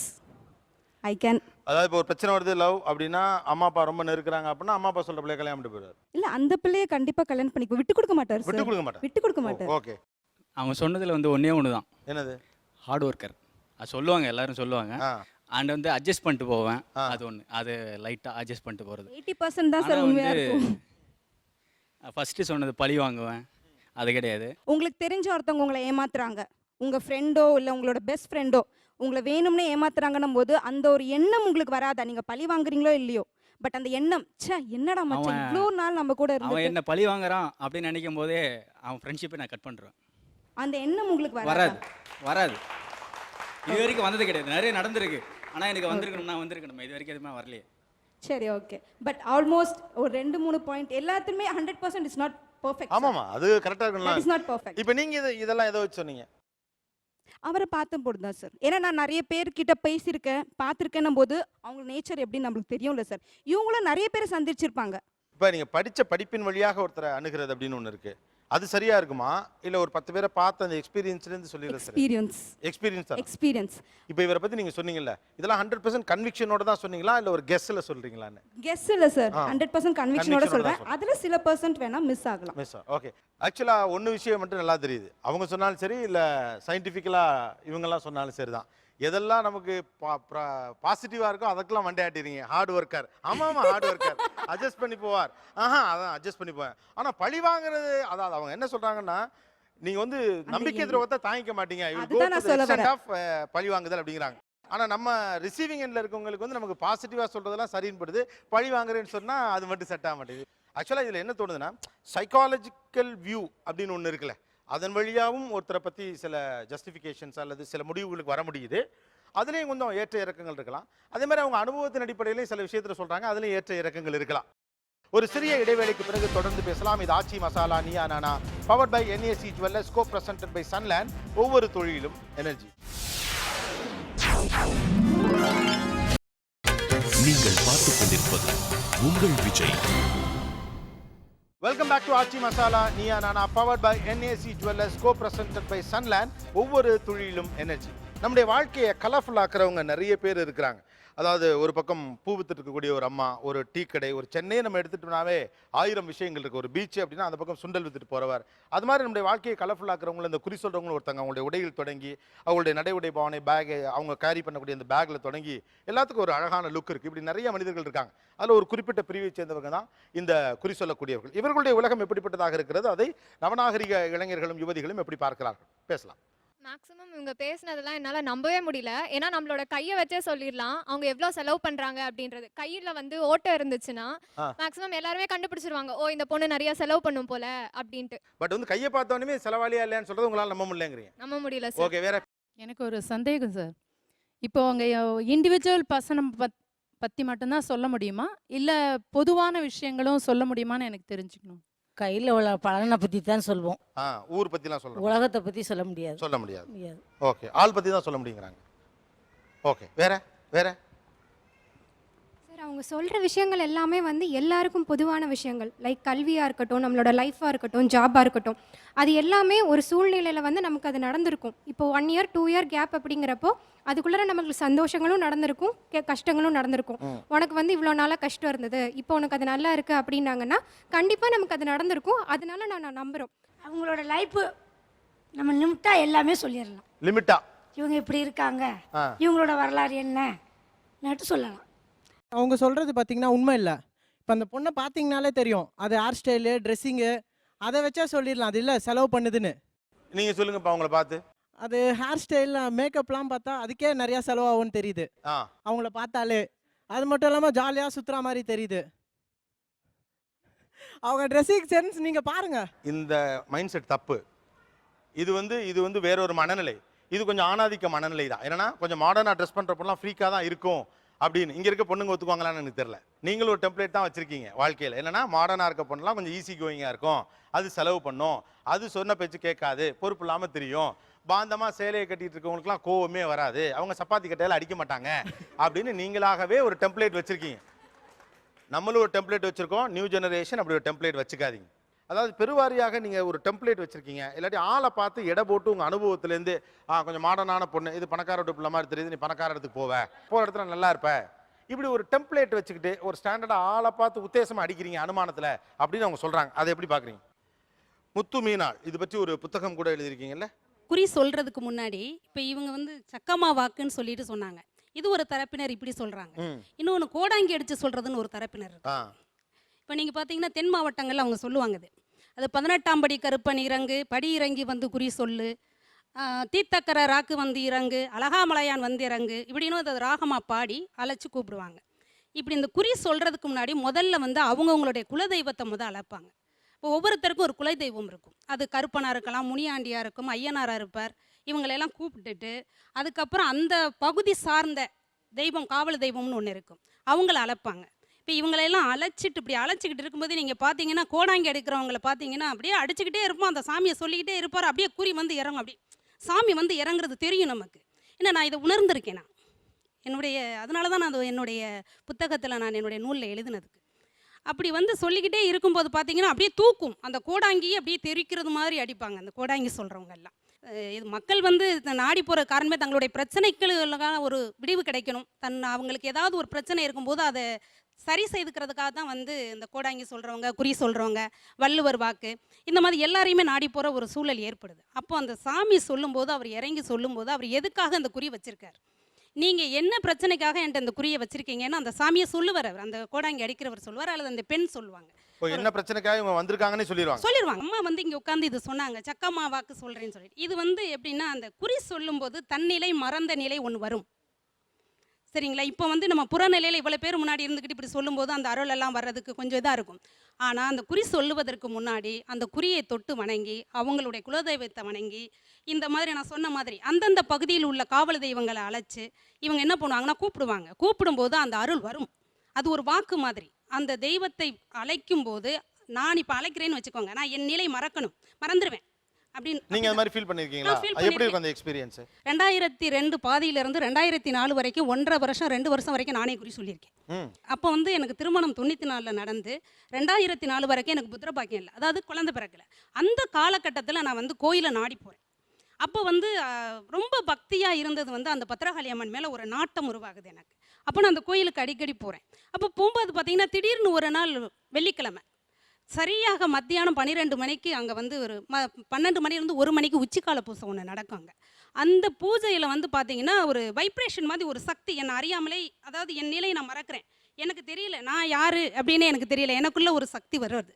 I can. அதாவது இப்போ ஒரு பிரச்சனை வருது லவ் அப்படின்னா, அம்மா அப்பா ரொம்ப நெருக்குறாங்க அப்படின்னா அம்மா அப்பா சொல்ற பிள்ளைய கல்யாணம் பண்ணிட்டு போயிடுவார். இல்ல, அந்த பிள்ளையை கண்டிப்பா கல்யாணம் பண்ணிக்க விட்டு கொடுக்க மாட்டார். விட்டு கொடுக்க மாட்டார். ஓகே, அவங்க சொன்னதுல வந்து ஒண்ணே ஒன்று தான். என்னது? Hard worker. அது சொல்லுவாங்க, எல்லாரும் சொல்லுவாங்க. அண்ட் வந்து அட்ஜஸ்ட் பண்ணிட்டு போவேன். அது ஒன்று, அது லைட்டாக அட்ஜஸ்ட் பண்ணிட்டு போகிறது 80% தான் சார் உண்மையாக இருக்கும். ஃபஸ்ட்டு சொன்னது பழி வாங்குவேன், அது கிடையாது. உங்களுக்கு தெரிஞ்ச ஒருத்தவங்க உங்களை ஏமாத்துறாங்க, உங்கள் ஃப்ரெண்டோ இல்லை உங்களோட பெஸ்ட் ஃப்ரெண்டோ உங்களை வேணும்னே ஏமாத்துறாங்கன்னும் போது அந்த ஒரு எண்ணம் உங்களுக்கு வராதா? நீங்கள் பழி வாங்குறீங்களோ இல்லையோ, பட் அந்த எண்ணம், ச்சே என்னடா மச்சான் இவ்வளோ நாள் நம்ம கூட இருந்து அவன் என்ன பழி வாங்குறான் அப்படின்னு நினைக்கும் போதே அவன் ஃப்ரெண்ட்ஷிப்பை நான் கட் பண்ணுறேன். அந்த எண்ணம் உங்களுக்கு வராது. இது வரைக்கும் வந்தது கிடையாது. நிறைய நடந்திருக்கு, ஆனால் எனக்கு வந்திருக்கணும். இது வரைக்கும் எதுவுமே வரலையே. சரி, ஓகே. பட் ஆல்மோஸ்ட் ஒரு 2-3 பாயிண்ட் எல்லாத்துமே 100% இஸ் நாட் பெர்ஃபெக்ட். ஆமாமா, அது கரெக்டா இருக்குல்ல. Is not perfect. இப்போ நீங்க இதெல்லாம் எதை வச்சு சொன்னீங்க? அவரை பார்த்தும் போது தான் சார். ஏன்னா நான் நிறைய பேர்கிட்ட பேசியிருக்கேன், பார்த்துருக்கேன்னும் போது அவங்க நேச்சர் எப்படி நம்மளுக்கு தெரியும்ல சார். இவங்களும் நிறைய பேர் சந்திச்சிருப்பாங்க. இப்போ நீங்க படிச்ச படிப்பின் வழியாக ஒருத்தரை அணுகிறது அப்படின்னு ஒன்று இருக்கு, அது சரியா இருக்குமா? இல்ல ஒரு 10 பேரை பார்த்து அந்த எக்ஸ்பீரியன்ஸ்ல இருந்து சொல்லிடுறது? எக்ஸ்பீரியன்ஸ். இப்போ இவரை பத்தி நீங்க சொன்னீங்கல்ல, இதெல்லாம் 100% கன்விக்ஷனோட தான் சொன்னீங்களா இல்ல ஒரு கெஸ்ல சொல்றீங்களான்னு? கெஸ் இல்ல சார், 100% கன்விக்ஷனோட சொல்றேன். அதுல சில % வேணா மிஸ் ஆகலாம். ஓகே. ஆக்சுவலா ஒன்னு விஷயம் மட்டும் நல்லா தெரியுது, அவங்க சொன்னாலும் சரி இல்ல சயின்டிஃபிக்கலா இவங்க எல்லாம் சொன்னாலும் சரிதான், எதெல்லாம் நமக்கு பாசிட்டிவா இருக்கோ அதற்கெல்லாம் மண்டையாட்டிறீங்க. Hard worker. ஆமா ஹார்ட் ஒர்க்கர், அட்ஜஸ்ட் பண்ணி போவார். அதான் அட்ஜஸ்ட் பண்ணி போவேன். ஆனா பழி வாங்குறது, அதாவது அவங்க என்ன சொல்றாங்கன்னா, நீங்க வந்து நம்பிக்கை துரோகத்தை தாங்கிக்க மாட்டீங்க, பழி வாங்குதல் அப்படிங்கிறாங்க. ஆனா நம்ம ரிசீவிங் எண்ட்ல இருக்கவங்களுக்கு வந்து நமக்கு பாசிட்டிவா சொல்றதெல்லாம் சரின்னு படுது, பழி வாங்குறேன்னு சொன்னா அது மட்டும் செட் ஆக மாட்டேங்குது. ஆக்சுவலா இதுல என்ன தோணுதுன்னா, சைக்காலஜிக்கல் வியூ அப்படின்னு ஒன்று இருக்குல்ல, அதன் வழியாகவும் ஒருத்தரை பற்றி சில ஜஸ்டிஃபிகேஷன்ஸ் அல்லது சில முடிவுகளுக்கு வர முடியுது. அதுலேயும் கொஞ்சம் ஏற்ற இறக்கங்கள் இருக்கலாம். அதே மாதிரி அவங்க அனுபவத்தின் அடிப்படையிலே சில விஷயத்தில் சொல்கிறாங்க, அதுலேயும் ஏற்ற இறக்கங்கள் இருக்கலாம். ஒரு சிறிய இடைவேளைக்கு பிறகு தொடர்ந்து பேசலாம். இது ஆச்சி Masala Neeya Naana, powered by NAC jewellers, co presented by Sunland. ஒவ்வொரு தொழிலும் எனர்ஜி. நீங்கள் பார்த்துக் கொண்டிருப்பது உங்கள் Vijay. Welcome back to Aachi Masala Neeya Naana, powered by NAC jewellers, co presented by Sunland. ஒவ்வொரு தொழிலும் எனர்ஜி. நம்முடைய வாழ்க்கையை கலர்ஃபுல் ஆக்குறவங்க நிறைய பேர் இருக்கிறாங்க. அதாவது ஒரு பக்கம் பூ வித்துட்டு இருக்கக்கூடிய ஒரு அம்மா, ஒரு டீ கடை, ஒரு சென்னையை நம்ம எடுத்துட்டோம்னாவே 1000 விஷயங்கள் இருக்குது. ஒரு பீச் அப்படின்னா அந்த பக்கம் சுண்டல் வித்துட்டு போகிறவர். அது மாதிரி நம்முடைய வாழ்க்கையை கலர்ஃபுல் ஆக்குறவங்களை இந்த குறி சொல்கிறவங்களும் ஒருத்தங்க. அவங்களுடைய உடைகள் தொடங்கி, அவங்களுடைய நடை உடை பாவனை, பேக், அவங்க கேரி பண்ணக்கூடிய அந்த பேக்கில் தொடங்கி எல்லாத்துக்கும் ஒரு அழகான லுக் இருக்குது. இப்படி நிறைய மனிதர்கள் இருக்காங்க. அதில் ஒரு குறிப்பிட்ட பிரிவை சேர்ந்தவங்க தான் இந்த குறி சொல்லக்கூடியவர்கள். இவர்களுடைய உலகம் எப்படிப்பட்டதாக இருக்கிறது, அதை நவநாகரிக இளைஞர்களும் யுவதிகளும் எப்படி பார்க்கிறார்கள்? பேசலாம். மேக்ஸிமம் இவங்க பேசினதெல்லாம் என்னால் நம்பவே முடியல. ஏன்னா நம்மளோட கையை வச்சே சொல்லிடலாம் அவங்க எவ்வளோ செலவு பண்ணுறாங்க அப்படின்றது. கையில் வந்து ஓட்டை இருந்துச்சுன்னா மேக்ஸிமம் எல்லாருமே கண்டுபிடிச்சிருவாங்க, ஓ இந்த பொண்ணு நிறைய செலவு பண்ணும் போல அப்படின்ட்டு. பட் வந்து கையை பார்த்தோன்னே செலவாளியா இல்லையான்னு சொல்றது உங்களால் நம்ப முடியலங்கிறீங்க? நம்ப முடியல சார். ஓகே, வேற எனக்கு ஒரு சந்தேகம் சார். இப்போ அவங்க இண்டிவிஜுவல் பர்சனை பற்றி மட்டும்தான் சொல்ல முடியுமா, இல்லை பொதுவான விஷயங்களும் சொல்ல முடியுமான்னு எனக்கு தெரிஞ்சுக்கணும். கையில் உள்ள பலனை பற்றி தான் சொல்லுவோம். ஊர் பற்றிலாம் சொல்லுவோம், உலகத்தை பற்றி சொல்ல முடியாது. ஓகே, ஆள் பற்றி தான் சொல்ல முடியுங்கிறாங்க. ஓகே, வேற வேற அவங்க சொல்கிற விஷயங்கள் எல்லாமே வந்து எல்லாருக்கும் பொதுவான விஷயங்கள். லைக் கல்வியாக இருக்கட்டும், நம்மளோட லைஃபாக இருக்கட்டும், ஜாபாக இருக்கட்டும். அது எல்லாமே ஒரு சூழ்நிலையில் வந்து நமக்கு அது நடந்திருக்கும். இப்போ 1 இயர் 2 இயர் கேப் அப்படிங்கிறப்போ அதுக்குள்ளே நமக்கு சந்தோஷங்களும் நடந்திருக்கும், கஷ்டங்களும் நடந்திருக்கும். உனக்கு வந்து இவ்வளோ நாளாக கஷ்டம் இருந்தது, இப்போ உனக்கு அது நல்லா இருக்குது அப்படின்னாங்கன்னா கண்டிப்பாக நமக்கு அது நடந்திருக்கும். அதனால நான் நம்புகிறோம். அவங்களோட லைஃப்பு நம்ம லிமிட்டாக எல்லாமே சொல்லிடலாம். லிமிட்டா இவங்க இப்படி இருக்காங்க, இவங்களோட வரலாறு என்ன நட்டு சொல்லலாம். அவங்க சொல்கிறது பார்த்தீங்கன்னா உண்மை இல்லை. இப்போ அந்த பொண்ணை பார்த்தீங்கனாலே தெரியும், அது ஹேர் ஸ்டைலு, ட்ரெஸ்ஸிங்கு, அதை வச்சா சொல்லிடலாம் அது இல்லை செலவு பண்ணுதுன்னு. நீங்கள் சொல்லுங்கப்பா அவங்கள பார்த்து. அது ஹேர் ஸ்டைல், மேக்கப்லாம் பார்த்தா அதுக்கே நிறையா செலவாகும்னு தெரியுது அவங்கள பார்த்தாலே. அது மட்டும் இல்லாமல் ஜாலியாக சுற்றுற மாதிரி தெரியுது. அவங்க ட்ரெஸ்ஸிங் சென்ஸ் நீங்கள் பாருங்கள். இந்த மைண்ட் செட் தப்பு. இது வந்து வேற ஒரு மனநிலை. இது கொஞ்சம் ஆணாதிக்க மனநிலை தான். ஏன்னா கொஞ்சம் மாடர்னாக ட்ரெஸ் பண்ணுறப்பெல்லாம் ஃப்ரீக்காக தான் இருக்கும் அப்படின்னு இங்கே இருக்க பொண்ணுங்க ஒத்துக்குவாங்களான்னு எனக்கு தெரியல. நீங்களும் ஒரு டெம்ப்ளேட் தான் வச்சுருக்கீங்க வாழ்க்கையில். என்னென்னா மாடர்னாக இருக்க பொண்ணுலாம் கொஞ்சம் ஈஸி கோயிங்காக இருக்கும், அது செலவு பண்ணும், அது சொன்ன பேச்சு கேட்காது, பொறுப்பு இல்லாமல் தெரியும், பாந்தமாக சேலையை கட்டிட்டு இருக்கவங்களுக்குலாம் கோவமே வராது, அவங்க சப்பாத்தி கட்டையில் அடிக்க மாட்டாங்க அப்படின்னு நீங்களாகவே ஒரு டெம்ப்ளேட் வச்சுருக்கீங்க. நம்மளும் ஒரு டெம்ப்ளேட் வச்சுருக்கோம். நியூ ஜெனரேஷன் அப்படி ஒரு டெம்ப்ளேட் வச்சுக்காதீங்க. அதாவது பெருவாரியாக நீங்கள் ஒரு டெம்ப்ளேட் வச்சுருக்கீங்க. இல்லாட்டி ஆளை பார்த்து எடை போட்டு உங்கள் அனுபவத்துலேருந்து கொஞ்சம் மாடர்னான பொண்ணு, இது பணக்கார வீட்டு பிள்ளை மாதிரி தெரியுது, நீ பணக்கார இடத்துக்கு போகிற இடத்துல நல்லா இருப்ப, இப்படி ஒரு டெம்ப்ளேட் வச்சுக்கிட்டு ஒரு ஸ்டாண்டர்டாக ஆளை பார்த்து உத்தேசமாக அடிக்கிறீங்க அனுமானத்தில் அப்படின்னு அவங்க சொல்கிறாங்க. அதை எப்படி பார்க்குறீங்க? முத்து மீனாள் இது பற்றி ஒரு புத்தகம் கூட எழுதியிருக்கீங்கல்ல. குறி சொல்கிறதுக்கு முன்னாடி இப்போ இவங்க வந்து சக்கமா வாக்குன்னு சொல்லிட்டு சொன்னாங்க. இது ஒரு தரப்பினர் இப்படி சொல்கிறாங்க. இன்னொன்று கோடாங்கி அடித்து சொல்கிறதுன்னு ஒரு தரப்பினர் இருக்கு. இப்போ நீங்கள் பார்த்தீங்கன்னா தென் மாவட்டங்களில் அவங்க சொல்லுவாங்க அது 18ஆம் படி கருப்பன் இறங்கு, படி இறங்கி வந்து குறி சொல்லு, தீத்தக்கர ராக்கு வந்து இறங்கு, அழகாமலையான் வந்து இறங்கு, இப்படின்னு அது ராகமாக பாடி அழைச்சி கூப்பிடுவாங்க. இப்படி இந்த குறி சொல்கிறதுக்கு முன்னாடி முதல்ல வந்து அவங்கவுங்களுடைய குலதெய்வத்தை அழைப்பாங்க. இப்போ ஒவ்வொருத்தருக்கும் ஒரு குலதெய்வம் இருக்கும். அது கருப்பனாக இருக்கலாம், முனியாண்டியாக இருக்கும், ஐயனாராக இருப்பார். இவங்களெல்லாம் கூப்பிட்டுட்டு அதுக்கப்புறம் அந்த பகுதி சார்ந்த தெய்வம், காவல் தெய்வம்னு ஒன்று இருக்கும், அவங்கள அழைப்பாங்க. இப்போ இவங்களெல்லாம் அழைச்சிட்டு இப்படி அழைச்சிக்கிட்டு இருக்கும்போது நீங்கள் பார்த்தீங்கன்னா கோடாங்கி எடுக்கிறவங்கள பார்த்தீங்கன்னா அப்படியே அடிச்சுக்கிட்டே இருப்போம், அந்த சாமியை சொல்லிக்கிட்டே இருப்பார், அப்படியே குறி வந்து இறங்கும். அப்படி சாமி வந்து இறங்குறது தெரியும் நமக்கு. ஏன்னா நான் இதை உணர்ந்திருக்கேன். அதனால தான் நான் என்னுடைய புத்தகத்தில் நான் என்னுடைய நூலில் எழுதினதுக்கு அப்படி வந்து சொல்லிக்கிட்டே இருக்கும்போது பார்த்தீங்கன்னா அப்படியே தூக்கும், அந்த கோடாங்கியை அப்படியே தெரிக்கிறது மாதிரி அடிப்பாங்க அந்த கோடாங்கி சொல்கிறவங்க எல்லாம். இது மக்கள் வந்து நாடி போகிற காரணமே தங்களுடைய பிரச்சனைகளுக்கான ஒரு விடிவு கிடைக்கணும். அவங்களுக்கு ஏதாவது ஒரு பிரச்சனை இருக்கும்போது அதை சரி செய்துக்கிறதுக்காக தான் வந்து இந்த கோடாங்கி சொல்கிறவங்க, குறி சொல்கிறவங்க, வள்ளுவர் வாக்கு, இந்த மாதிரி எல்லாரையுமே நாடி போகிற ஒரு சூழல் ஏற்படுது. அப்போ அந்த சாமி சொல்லும்போது, அவர் இறங்கி சொல்லும்போது அவர் எதுக்காக அந்த குறி வச்சுருக்கார், நீங்கள் என்ன பிரச்சனைக்காக என்கிட்ட அந்த குறியை வச்சுருக்கீங்கன்னு அந்த சாமியை சொல்லுவார். அவர் அந்த கோடாங்கி அடிக்கிறவர் சொல்லுவார், அல்லது அந்த பெண் சொல்லுவாங்க. என்ன பிரச்சனைக்காக இவங்க வந்திருக்காங்கன்னு சொல்லிடுவாங்க. அம்மா வந்து இங்கே உட்காந்து இது சொன்னாங்க, சக்கம்மா வாக்கு சொல்கிறேன்னு சொல்லிட்டு. இது வந்து எப்படின்னா அந்த குறி சொல்லும்போது தன்னிலை மறந்த நிலை ஒன்று வரும், சரிங்களா? இப்போ வந்து நம்ம புறநிலையில் இவ்வளோ பேர் முன்னாடி இருந்துக்கிட்டு இப்படி சொல்லும்போது அந்த அருளெல்லாம் வர்றதுக்கு கொஞ்சம் இதாக இருக்கும். ஆனால் அந்த குறி சொல்லுவதற்கு முன்னாடி அந்த குறியை தொட்டு வணங்கி அவங்களுடைய குலதெய்வத்தை வணங்கி இந்த மாதிரி நான் சொன்ன மாதிரி அந்தந்த பகுதியில் உள்ள காவல் தெய்வங்களை அழைச்சி இவங்க என்ன பண்ணுவாங்கன்னா கூப்பிடுவாங்க. கூப்பிடும்போது அந்த அருள் வரும். அது ஒரு வாக்கு மாதிரி. அந்த தெய்வத்தை அழைக்கும் போது நான் இப்போ அழைக்கிறேன்னு வச்சுக்கோங்க, நான் என் நிலை மறந்துடுவேன் அப்படின்னு. நீங்க அந்த மாதிரி ஃபீல் பண்ணிருக்கீங்களா? எப்படி இருக்கு அந்த எக்ஸ்பீரியன்ஸ்? 2002 பாதியில இருந்து 2004 வரைக்கும் 1.5 வருஷம் 2 வருஷம் வரைக்கும் நானே குறி சொல்லியிருக்கேன். அப்போ வந்து எனக்கு திருமணம் 94ல் நடந்து 2004 வரைக்கும் எனக்கு புத்திர பாக்கியம் இல்லை, அதாவது குழந்தை பிறக்கல. அந்த காலகட்டத்தில் நான் வந்து கோயிலை நாடி போகிறேன். அப்போ வந்து ரொம்ப பக்தியாக இருந்தது வந்து அந்த பத்திரகாளி அம்மன் மேலே ஒரு நாட்டம் உருவாகுது எனக்கு. அப்போ நான் அந்த கோயிலுக்கு அடிக்கடி போகிறேன். அப்போ போகும்போது பார்த்தீங்கன்னா திடீர்னு ஒரு நாள் வெள்ளிக்கிழமை சரியாக மத்தியானம் 12 மணிக்கு அங்கே வந்து ஒரு 12 மணிலேருந்து 1 மணிக்கு உச்சிக்கால பூஜை ஒன்று நடக்கும். அந்த பூஜையில் வந்து பார்த்தீங்கன்னா ஒரு வைப்ரேஷன் மாதிரி ஒரு சக்தி என்னை அறியாமலே, அதாவது என் நிலையை நான் மறக்கிறேன், எனக்கு தெரியல நான் யார் அப்படின்னு எனக்கு தெரியல, எனக்குள்ளே ஒரு சக்தி வருது.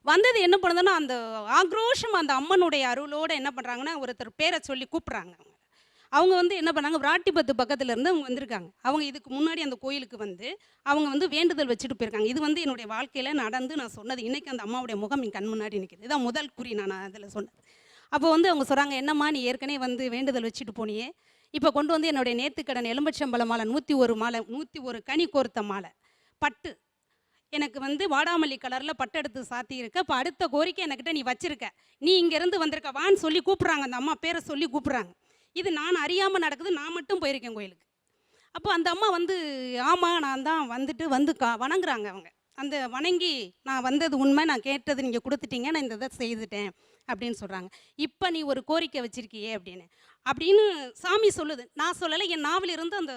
வந்தது என்ன பண்ணுதுன்னா அந்த ஆக்ரோஷம் அந்த அம்மனுடைய அருளோடு என்ன பண்ணுறாங்கன்னா ஒருத்தர் பேரை சொல்லி கூப்பிட்றாங்க. அவங்க வந்து என்ன பண்ணாங்க, விராட்டிபத்து பக்கத்தில் இருந்து அவங்க வந்திருக்காங்க. அவங்க இதுக்கு முன்னாடி அந்த கோயிலுக்கு வந்து அவங்க வந்து வேண்டுதல் வச்சுட்டு போயிருக்காங்க. இது வந்து என்னுடைய வாழ்க்கையில் நடந்து நான் சொன்னது. இன்றைக்கி அந்த அம்மாவுடைய முகம் என் கண் முன்னாடி நிற்கிது. இதான் முதல் குறி நான் அதில் சொன்னது. அப்போ வந்து அவங்க சொல்கிறாங்க, என்னம்மா நீ ஏற்கனவே வந்து வேண்டுதல் வச்சுட்டு போனியே, இப்போ கொண்டு வந்து என்னுடைய நேர்த்திக்கடன் எலும்பச்சம்பழ மாலை 101 மாலை 101 கனி கோர்த்த மாலை பட்டு எனக்கு வந்து வாடாமல்லி கலரில் பட்டு எடுத்து சாத்தியிருக்க. இப்போ அடுத்த கோரிக்கை என்கிட்ட நீ வச்சிருக்க, நீ இங்கேருந்து வந்திருக்க வான்னு சொல்லி கூப்பிட்றாங்க. அந்த அம்மா பேரை சொல்லி கூப்பிட்றாங்க. இது நான் அறியாமல் நடக்குது, நான் மட்டும் போயிருக்கேன் கோயிலுக்கு. அப்போ அந்த அம்மா வந்து ஆமாம் நான் தான் வந்துட்டு வந்து வணங்குறாங்க அவங்க. அந்த வணங்கி நான் வந்தது உண்மை, நான் கேட்டது நீங்கள் கொடுத்துட்டீங்க, நான் இந்த இதை செய்துட்டேன் அப்படின்னு சொல்கிறாங்க. இப்போ நீ ஒரு கோரிக்கை வச்சிருக்கியே அப்படின்னு சாமி சொல்லுது. நான் சொல்லலை, என் நாவிலிருந்து அந்த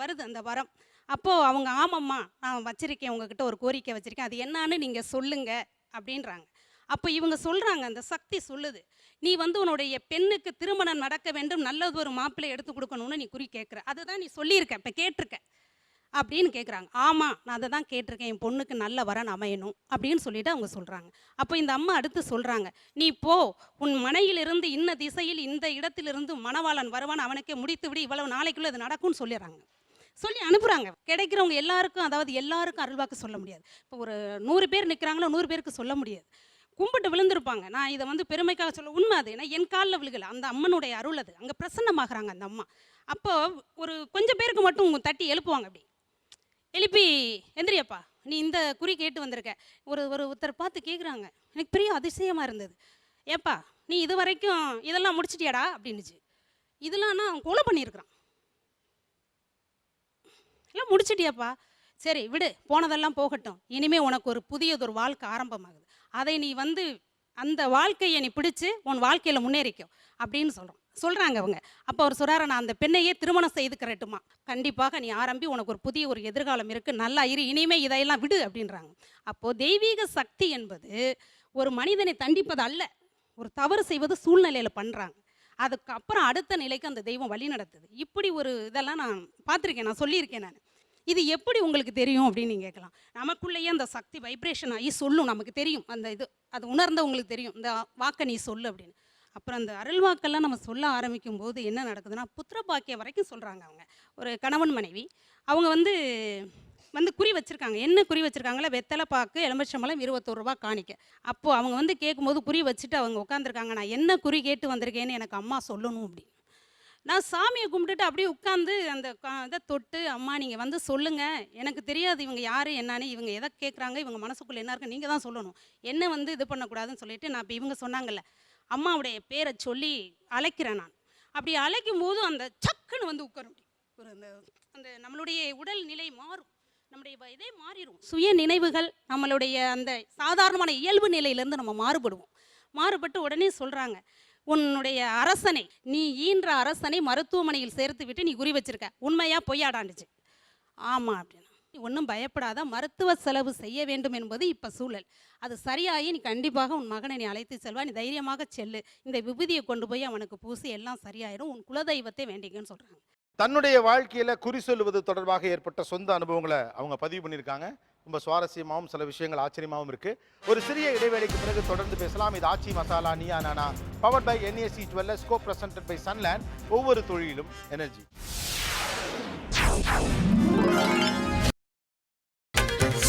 வருது அந்த வரம். அப்போது அவங்க ஆமாம்மா நான் வச்சுருக்கேன், உங்ககிட்ட ஒரு கோரிக்கை வச்சுருக்கேன், அது என்னான்னு நீங்கள் சொல்லுங்க அப்படின்றாங்க. அப்போ இவங்க சொல்கிறாங்க, அந்த சக்தி சொல்லுது, நீ வந்து உன்னுடைய பெண்ணுக்கு திருமணம் நடக்க வேண்டும், நல்லது ஒரு மாப்பிள்ளை எடுத்து கொடுக்கணும்னு நீ குறி கேட்குற, அதுதான் நீ சொல்லியிருக்க, இப்போ கேட்டிருக்க அப்படின்னு கேட்குறாங்க. ஆமாம் நான் அதை தான் கேட்டிருக்கேன், என் பொண்ணுக்கு நல்ல வரன் அமையணும் அப்படின்னு சொல்லிட்டு அவங்க சொல்கிறாங்க. அப்போ இந்த அம்மா அடுத்து சொல்கிறாங்க, நீ போ, உன் மனையிலிருந்து இன்ன திசையில் இந்த இடத்திலிருந்து மணவாளன் வருவான், அவனுக்கே முடித்து விடு, இவ்வளவு நாளைக்குள்ளே இது நடக்கும்னு சொல்லிடுறாங்க. சொல்லி அனுப்புகிறாங்க. கிடைக்கிறவங்க எல்லாருக்கும், அதாவது எல்லாருக்கும் அருள்வாக்கு சொல்ல முடியாது. இப்போ ஒரு 100 பேர் நிற்கிறாங்களோ 100 பேருக்கு சொல்ல முடியாது. கும்பிட்டு விழுந்திருப்பாங்க. நான் இதை வந்து பெருமைக்காக சொல்ல, உண்மை அது. ஏன்னா என் காலில் விழுகலை, அந்த அம்மனுடைய அருள் அது. அங்கே பிரசன்னமாகறாங்க அந்த அம்மா. அப்போ ஒரு கொஞ்சம் பேருக்கு மட்டும் தட்டி எழுப்புவாங்க. அப்படி எழுப்பி, எந்திரியப்பா நீ இந்த குறி கேட்டு வந்திருக்க. ஒருத்தர் பார்த்து கேட்குறாங்க. எனக்கு பெரிய அதிசயமாக இருந்தது. ஏப்பா நீ இது வரைக்கும் இதெல்லாம் முடிச்சிட்டியாடா அப்படின்னுச்சு. இதெல்லாம் நான் கொலை பண்ணியிருக்கிறான். எல்லாம் முடிச்சிட்டியாப்பா, சரி விடு, போனதெல்லாம் போகட்டும், இனிமேல் உனக்கு ஒரு புதியதொரு வாழ்க்கை ஆரம்பமாகுது, அதை நீ வந்து அந்த வாழ்க்கையை நீ பிடிச்சி உன் வாழ்க்கையில் முன்னேறிக்கும் அப்படின்னு சொல்கிறாங்க அவங்க. அப்போ அவர் சொல்கிறாரு, நான் அந்த பெண்ணையே திருமணம் செய்துக்கிறட்டுமா, கண்டிப்பாக நீ ஆரம்பி, உனக்கு ஒரு புதிய ஒரு எதிர்காலம் இருக்குது, நல்லா இரு, இனிமேல் இதையெல்லாம் விடு அப்படின்றாங்க. அப்போது தெய்வீக சக்தி என்பது ஒரு மனிதனை தண்டிப்பது அல்ல, ஒரு தவறு செய்வது சூழ்நிலையில் பண்ணுறாங்க, அதுக்கப்புறம் அடுத்த நிலைக்கு அந்த தெய்வம் வழி நடத்துது. இப்படி ஒரு இதெல்லாம் நான் பார்த்துருக்கேன், நான் சொல்லியிருக்கேன். நான் இது எப்படி உங்களுக்கு தெரியும் அப்படின்னு நீங்கள் கேட்கலாம். நமக்குள்ளேயே அந்த சக்தி வைப்ரேஷன் ஆகி சொல்லும், நமக்கு தெரியும், அந்த இது அது உணர்ந்தவங்களுக்கு தெரியும், இந்த வாக்கை நீ சொல்லு அப்படின்னு. அப்புறம் அந்த அருள் வாக்கெல்லாம் நம்ம சொல்ல ஆரம்பிக்கும் போது என்ன நடக்குதுன்னா, புத்திர பாக்கியம் வரைக்கும் சொல்கிறாங்க. அவங்க ஒரு கணவன் மனைவி, அவங்க வந்து குறி வச்சுருக்காங்க. என்ன குறி வச்சுருக்காங்களா, வெத்தலை பாக்கு எலுமிச்சம்பழம் 21 ரூபா காணிக்க. அப்போது அவங்க வந்து கேட்கும்போது குறி வச்சுட்டு அவங்க உட்காந்துருக்காங்க. நான் என்ன குறி கேட்டு வந்திருக்கேன்னு எனக்கு அம்மா சொல்லணும் அப்படின்னு. நான் சாமியை கும்பிட்டுட்டு அப்படியே உட்காந்து அந்த இதை தொட்டு, அம்மா நீங்கள் வந்து சொல்லுங்கள், எனக்கு தெரியாது இவங்க யார் என்னன்னு, இவங்க எதை கேட்குறாங்க, இவங்க மனசுக்குள்ளே என்ன இருக்குது, நீங்கள் தான் சொல்லணும், என்ன வந்து இது பண்ணக்கூடாதுன்னு சொல்லிட்டு நான் இப்போ இவங்க சொன்னாங்கல்ல, அம்மாவுடைய பேரை சொல்லி அழைக்கிறேன். நான் அப்படி அழைக்கும் போது அந்த சக்குன்னு வந்து உட்காரும். ஒரு அந்த நம்மளுடைய உடல் நிலை மாறும், நம்முடைய இதே மாறிடும், சுய நினைவுகள், நம்மளுடைய அந்த சாதாரணமான இயல்பு நிலையிலேருந்து நம்ம மாறுபட்டு உடனே சொல்கிறாங்க, உன்னுடைய அரசனை, நீ ஈன்ற அரசனை மருத்துவமனையில் சேர்த்து விட்டு நீ குறி வச்சிருக்க, உண்மையா பொய்யாடாண்டுச்சு. ஆமாம் அப்படின்னா, நீ ஒன்றும் பயப்படாத, மருத்துவ செலவு செய்ய வேண்டும் என்பது இப்போ சூழல், அது சரியாகி நீ கண்டிப்பாக உன் மகனை நீ அழைத்து செல்வா, நீ தைரியமாக செல்லு, இந்த விபூதியை கொண்டு போய் அவனுக்கு பூசி எல்லாம் சரியாயிடும், உன் குலதெய்வத்தை வேண்டிங்கன்னு சொல்கிறாங்க. தன்னுடைய வாழ்க்கையில் குறி சொல்லுவது தொடர்பாக ஏற்பட்ட சொந்த அனுபவங்களை அவங்க பதிவு பண்ணியிருக்காங்க. ரொம்ப சுவாரஸ்யமாகவும் சில விஷயங்கள் ஆச்சரியமாகவும் இருக்குது. ஒரு சிறிய இடைவேளைக்கு பிறகு தொடர்ந்து பேசலாம். இது ஆச்சி Masala Neeya Naana, powered by NAC jewellers, co presented by Sunland, ஒவ்வொரு தொழிலும் எனர்ஜி.